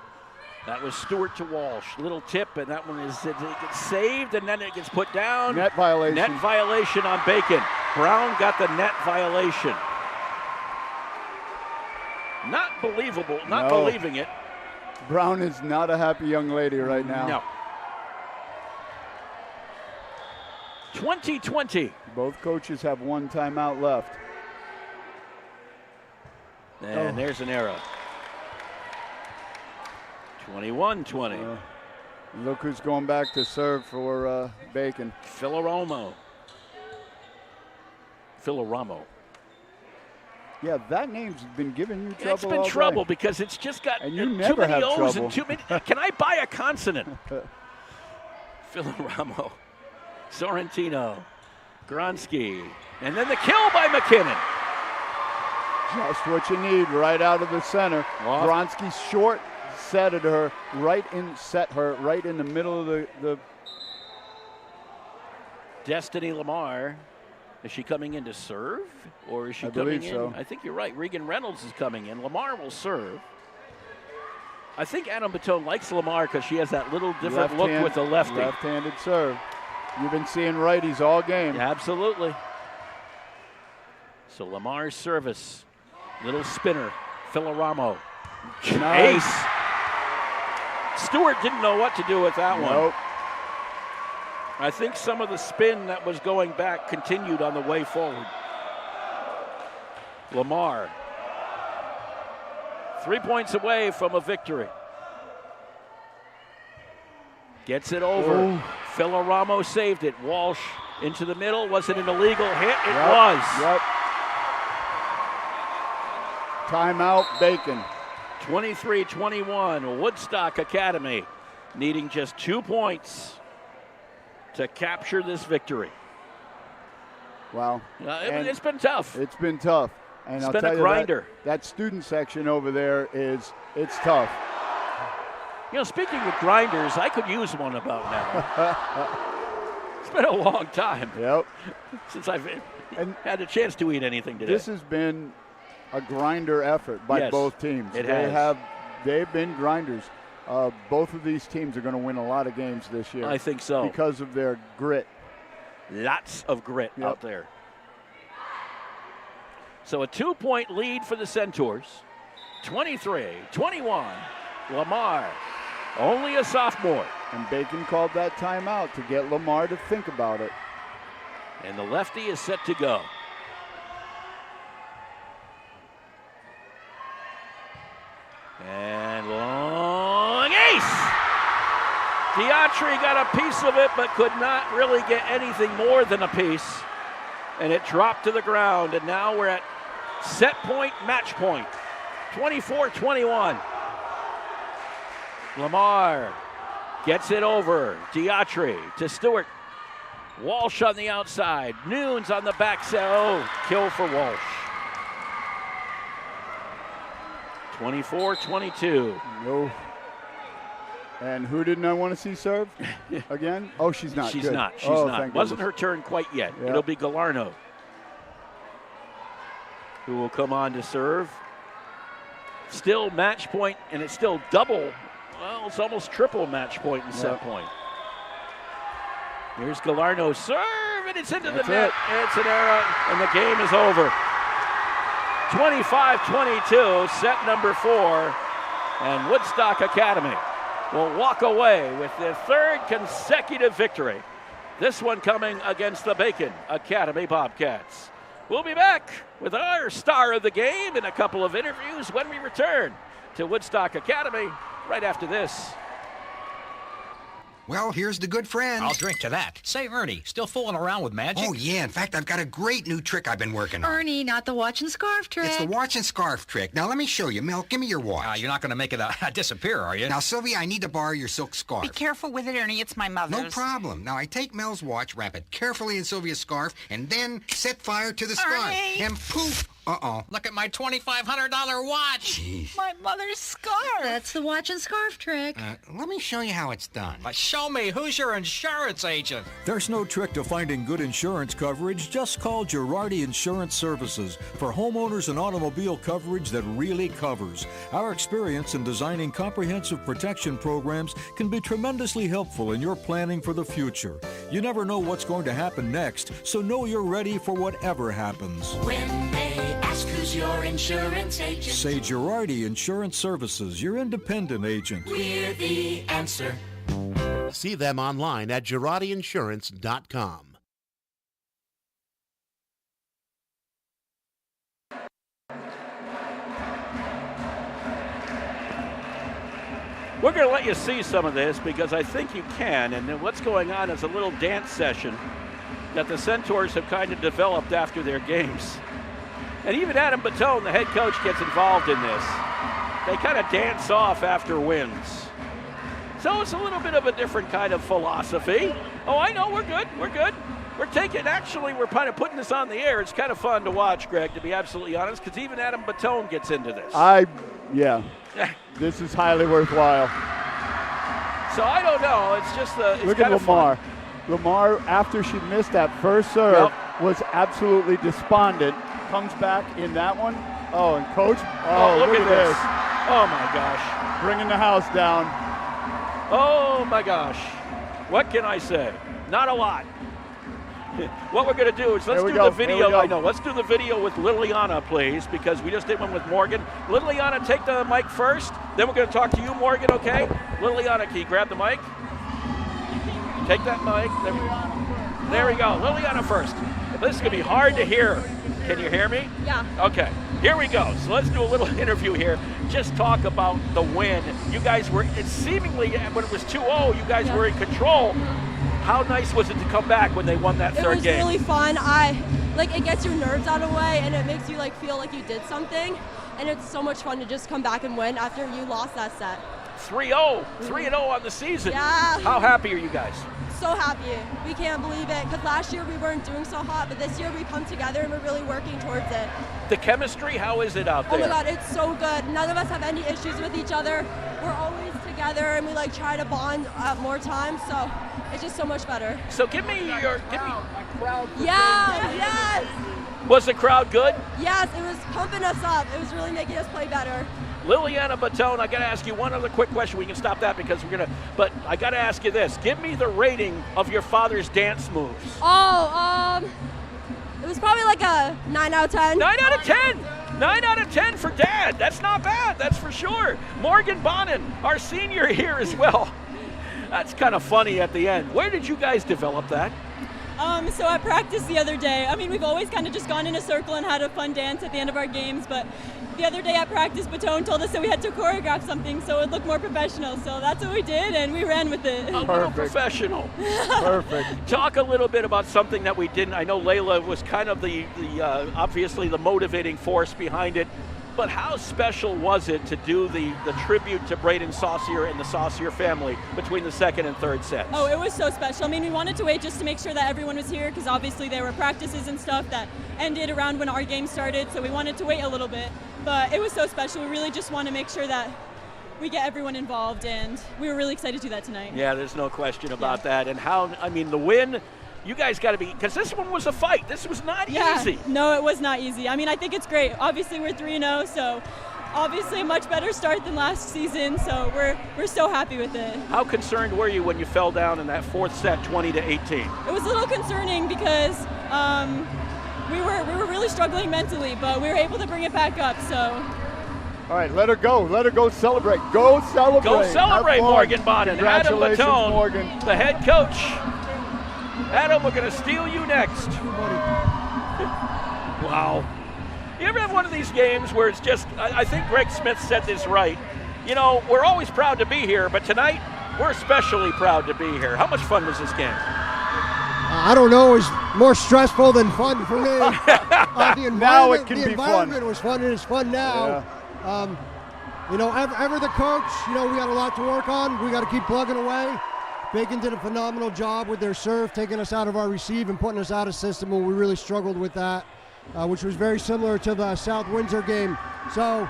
That was Stewart to Walsh. Little tip, and that one it gets saved, and then it gets put down. Net violation. Net violation on Bacon. Brown got the net violation. Not believable, not believing it. Brown is not a happy young lady right now. No. 20-20. Both coaches have one timeout left. And there's an error. 21-20. Look who's going back to serve for Bacon. Filoramo. Yeah, that name's been giving you trouble. It's been trouble because it's just got and you too never many have O's trouble. and too many. Can I buy a consonant? Filoramo. Sorrentino. Gronsky. And then the kill by McKinnon. Just what you need right out of the center. Gronsky short set her right in the middle of the Destiny Lamar. Is she coming in to serve? Or is she coming in? So. I think you're right. Regan Reynolds is coming in. Lamar will serve. I think Adam Batone likes Lamar because she has that little different look with the lefty. Left-handed serve. You've been seeing righties all game. Yeah, absolutely. So Lamar's service. Little spinner. Filoramo. Nice. Ace. Stewart didn't know what to do with that one. I think some of the spin that was going back continued on the way forward. Lamar. 3 points away from a victory. Gets it over. Ooh. Filoramo saved it. Walsh into the middle. Was it an illegal hit? It was. Yep. Timeout, Bacon. 23-21. Woodstock Academy needing just 2 points to capture this victory. Wow. It's been tough. It's been tough. And It's I'll been tell a you grinder. That student section over there it's tough. You know, speaking of grinders, I could use one about now. It's been a long time. Yep. Since I've had a chance to eat anything today. This has been a grinder effort by both teams. They've been grinders. Both of these teams are going to win a lot of games this year. I think so. Because of their grit. Lots of grit out there. So a 2-point lead for the Centaurs. 23-21. Lamar, only a sophomore. And Bacon called that timeout to get Lamar to think about it. And the lefty is set to go. And long ace! Diatri got a piece of it, but could not really get anything more than a piece. And it dropped to the ground, and now we're at set point, match point. 24-21. Lamar gets it over. Diatri to Stewart. Walsh on the outside. Nunes on the back side. Oh, kill for Walsh. 24-22. No. And who didn't I want to see serve again? Oh, she's not. She's Good. not. She's oh, not. Wasn't her turn quite yet. Yeah. It'll be Galarno who will come on to serve. Still match point, and it's still double. Well, it's almost triple match point and set point. Here's Galarno's serve, and it's into the net. It's an error, and the game is over. 25-22, set number 4, and Woodstock Academy will walk away with their third consecutive victory. This one coming against the Bacon Academy Bobcats. We'll be back with our star of the game in a couple of interviews when we return to Woodstock Academy right after this. Well, here's the good friend. I'll drink to that. Say, Ernie, still fooling around with magic? Oh, yeah. In fact, I've got a great new trick I've been working on. Ernie, not the watch and scarf trick. It's the watch and scarf trick. Now, let me show you. Mel, give me your watch. You're not going to make it disappear, are you? Now, Sylvia, I need to borrow your silk scarf. Be careful with it, Ernie. It's my mother's. No problem. Now, I take Mel's watch, wrap it carefully in Sylvia's scarf, and then set fire to the scarf. Ernie! And poof, Uh-oh. Look at my $2,500 watch. Jeez. My mother's scarf. That's the watch and scarf trick. Let me show you how it's done. Show me. Who's your insurance agent? There's no trick to finding good insurance coverage. Just call Girardi Insurance Services for homeowners and automobile coverage that really covers. Our experience in designing comprehensive protection programs can be tremendously helpful in your planning for the future. You never know what's going to happen next, so know you're ready for whatever happens. When they ask who's your insurance agent, Say Girardi Insurance Services, your independent agent. we're the answer. See them online at GirardiInsurance.com. We're going to let you see some of this because I think you can. And then what's going on is a little dance session that the Centaurs have kind of developed after their games. And even Adam Batone, the head coach, gets involved in this. They kind of dance off after wins. So it's a little bit of a different kind of philosophy. Oh, I know, we're good, we're good. We're kind of putting this on the air. It's kind of fun to watch, Greg, to be absolutely honest, because even Adam Batone gets into this. This is highly worthwhile. So I don't know, it's just it's Look at kind of Lamar. fun. Lamar, after she missed that first serve, was absolutely despondent. Comes back in that one. Oh, and coach, look at this. Oh, my gosh. Bringing the house down. Oh, my gosh. What can I say? Not a lot. What we're going to do is let's do the video. I know. Let's do the video with Liliana, please, because we just did one with Morgan. Liliana, take the mic first. Then we're going to talk to you, Morgan, okay? Liliana, can you grab the mic? Take that mic. There we go. Liliana first. This is going to be hard to hear. Can you hear me? Yeah. Okay. Here we go. So let's do a little interview here. Just talk about the win. You guys were, it seemingly, when it was 2-0, you guys were in control. How nice was it to come back when they won that third game? It was really fun. It gets your nerves out of the way, and it makes you feel like you did something. And it's so much fun to just come back and win after you lost that set. 3-0, 3-0 on the season. Yeah. How happy are you guys? So happy. We can't believe it, because last year we weren't doing so hot, but this year we come together and we're really working towards it. The chemistry, how is it out there? Oh my God, it's so good. None of us have any issues with each other. We're always together, and we try to bond at more times, so it's just so much better. So give me crowd. Yeah, yes. Was the crowd good? Yes, it was pumping us up. It was really making us play better. Liliana Batone, I got to ask you one other quick question. We can stop that because but I got to ask you this. Give me the rating of your father's dance moves. It was probably a 9 out of 10. 9 out of 10. 9 out of 10 for Dad. That's not bad. That's for sure. Morgan Bonin, our senior here as well. That's kind of funny at the end. Where did you guys develop that? So at practice the other day, we've always kind of just gone in a circle and had a fun dance at the end of our games, but the other day at practice, Batone told us that we had to choreograph something so it looked more professional. So that's what we did, and we ran with it. A little professional. Perfect. Talk a little bit about something that we didn't. I know Layla was kind of the obviously the motivating force behind it. But how special was it to do the tribute to Braden Saucier and the Saucier family between the second and third sets? Oh, it was so special. We wanted to wait just to make sure that everyone was here because obviously there were practices and stuff that ended around when our game started, so we wanted to wait a little bit. But it was so special. We really just want to make sure that we get everyone involved, and we were really excited to do that tonight. Yeah, there's no question about that. And the win, you guys got to be, because this one was a fight. This was not easy. No, it was not easy. I think it's great. Obviously, we're 3-0, so obviously a much better start than last season, so we're so happy with it. How concerned were you when you fell down in that fourth set, 20-18? It was a little concerning because we were really struggling mentally, but we were able to bring it back up, so. All right, let her go. Let her go celebrate. Go celebrate. Go celebrate, Morgan Bonin. Adam Batone, Morgan. The head coach. Adam, we're going to steal you next. Wow. You ever have one of these games where it's just, I think Greg Smith said this right. We're always proud to be here, but tonight we're especially proud to be here. How much fun was this game? I don't know. It was more stressful than fun for me. Now it can be fun. The environment was fun, and it's fun now. Yeah. Ever the coach, we got a lot to work on. We got to keep plugging away. Bacon did a phenomenal job with their serve, taking us out of our receive and putting us out of system when we really struggled with that. which was very similar to the South Windsor game. So,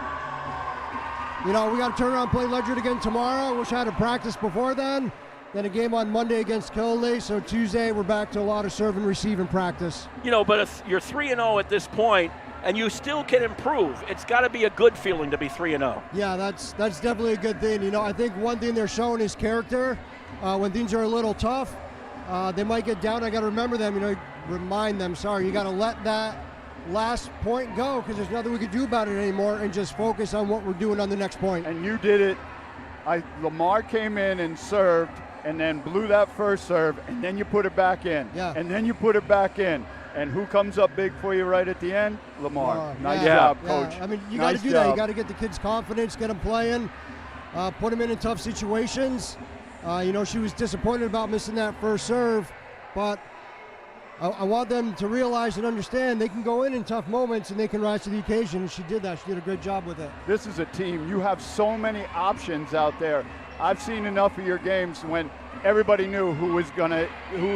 we got to turn around and play Ledyard again tomorrow. I wish I had a practice before then. Then a game on Monday against Killenly. So Tuesday, we're back to a lot of serve and receive and practice. But if you're 3-0 at this point, and you still can improve, it's got to be a good feeling to be 3-0. Yeah, that's definitely a good thing. I think one thing they're showing is character. When things are a little tough, they might get down. I got to remember them. Remind them. Sorry, you got to let that last point go because there's nothing we can do about it anymore, and just focus on what we're doing on the next point. And you did it. Lamar came in and served, and then blew that first serve, and then you put it back in. Yeah. And then you put it back in. And who comes up big for you right at the end? Lamar. Nice job, Coach. I mean, you got to do that. You got to get the kids' confidence, get them playing, put them in tough situations. She was disappointed about missing that first serve, but I want them to realize and understand they can go in tough moments and they can rise to the occasion. And she did that. She did a great job with it. This is a team. You have so many options out there. I've seen enough of your games when everybody knew who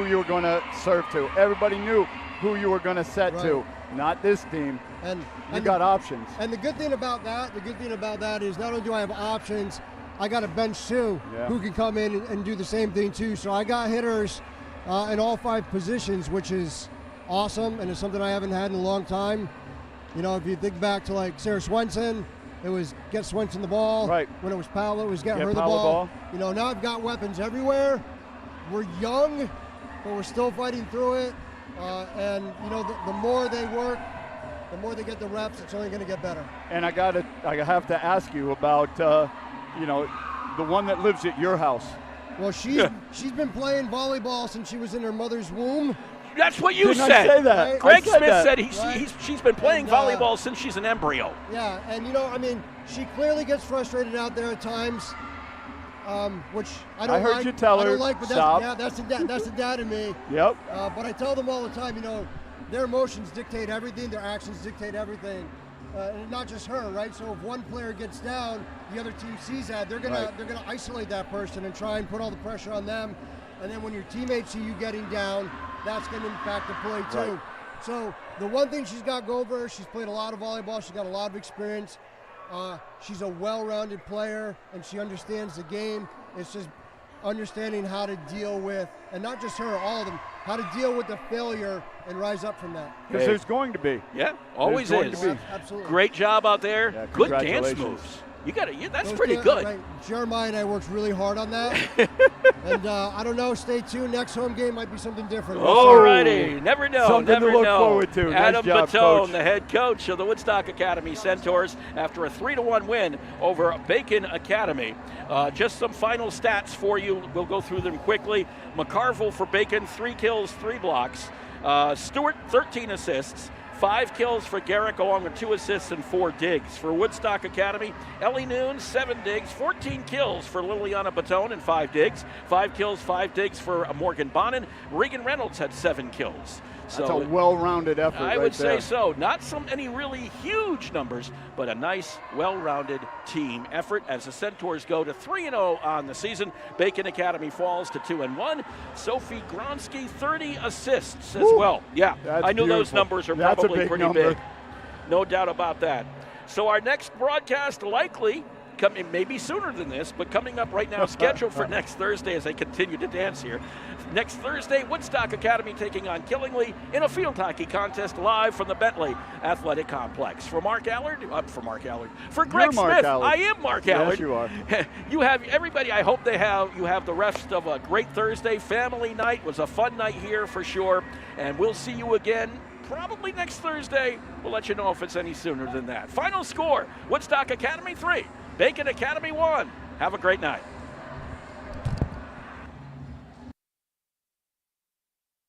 you were gonna serve to. Everybody knew who you were going to set to. Not this team. And you got options. And the good thing about that is not only do I have options, I got a bench too who can come in and do the same thing too. So I got hitters in all 5 positions, which is awesome, and it's something I haven't had in a long time. If you think back to like Sarah Swenson, it was get Swenson the ball. Right. When it was Paola, it was get her the ball. Now I've got weapons everywhere. We're young, but we're still fighting through it. And the more they work, the more they get the reps, it's only going to get better. And I have to ask you about, the one that lives at your house. Well, she's been playing volleyball since she was in her mother's womb. That's what you said. I say that? Right? Greg Smith that. said she's been playing volleyball since she's an embryo. Yeah, and she clearly gets frustrated out there at times. Which I don't like. I heard you tell her, I don't like, but stop. That's the dad in me. Yep. But I tell them all the time, their emotions dictate everything, their actions dictate everything, and not just her, right? So if one player gets down, the other team sees that, they're gonna isolate that person and try and put all the pressure on them. And then when your teammates see you getting down, that's gonna impact the play too. Right. So the one thing she's got going for her, she's played a lot of volleyball, she's got a lot of experience. She's a well-rounded player, and she understands the game. It's just understanding how to deal with, and not just her, all of them, how to deal with the failure and rise up from that. Because there's going to be. Yeah, always is. Absolutely. Great job out there. Yeah, good dance moves. That's pretty good. Right. Jeremiah and I worked really hard on that. And I don't know, stay tuned. Next home game might be something different. All righty. Never know. Something never to look know. forward to. Adam Nice job, Batone, Coach. the head coach of the Woodstock Academy Centaurs, after a 3-1 win over Bacon Academy. Just some final stats for you. We'll go through them quickly. McCarville for Bacon, 3 kills, 3 blocks. Stewart, 13 assists. 5 kills for Garrick, along with 2 assists and 4 digs. For Woodstock Academy, Ellie Nunes, 7 digs, 14 kills for Liliana Batone and 5 digs. 5 kills, 5 digs for Morgan Bonin. Regan Reynolds had 7 kills. So that's a well-rounded effort. I would say so. Not any really huge numbers, but a nice, well-rounded team effort as the Centaurs go to 3-0 on the season. Bacon Academy falls to 2-1. Sophie Gronsky, 30 assists as well. Yeah, I knew those numbers are probably pretty big. No doubt about that. So our next broadcast likely maybe sooner than this, but coming up right now, scheduled for next Thursday as they continue to dance here. Next Thursday, Woodstock Academy taking on Killingley in a field hockey contest live from the Bentley Athletic Complex. For Greg Smith, I am Mark Allard. Yes, you are. You have everybody. I hope you have the rest of a great Thursday. Family night was a fun night here for sure, and we'll see you again probably next Thursday. We'll let you know if it's any sooner than that. Final score, Woodstock Academy 3, Bacon Academy 1. Have a great night.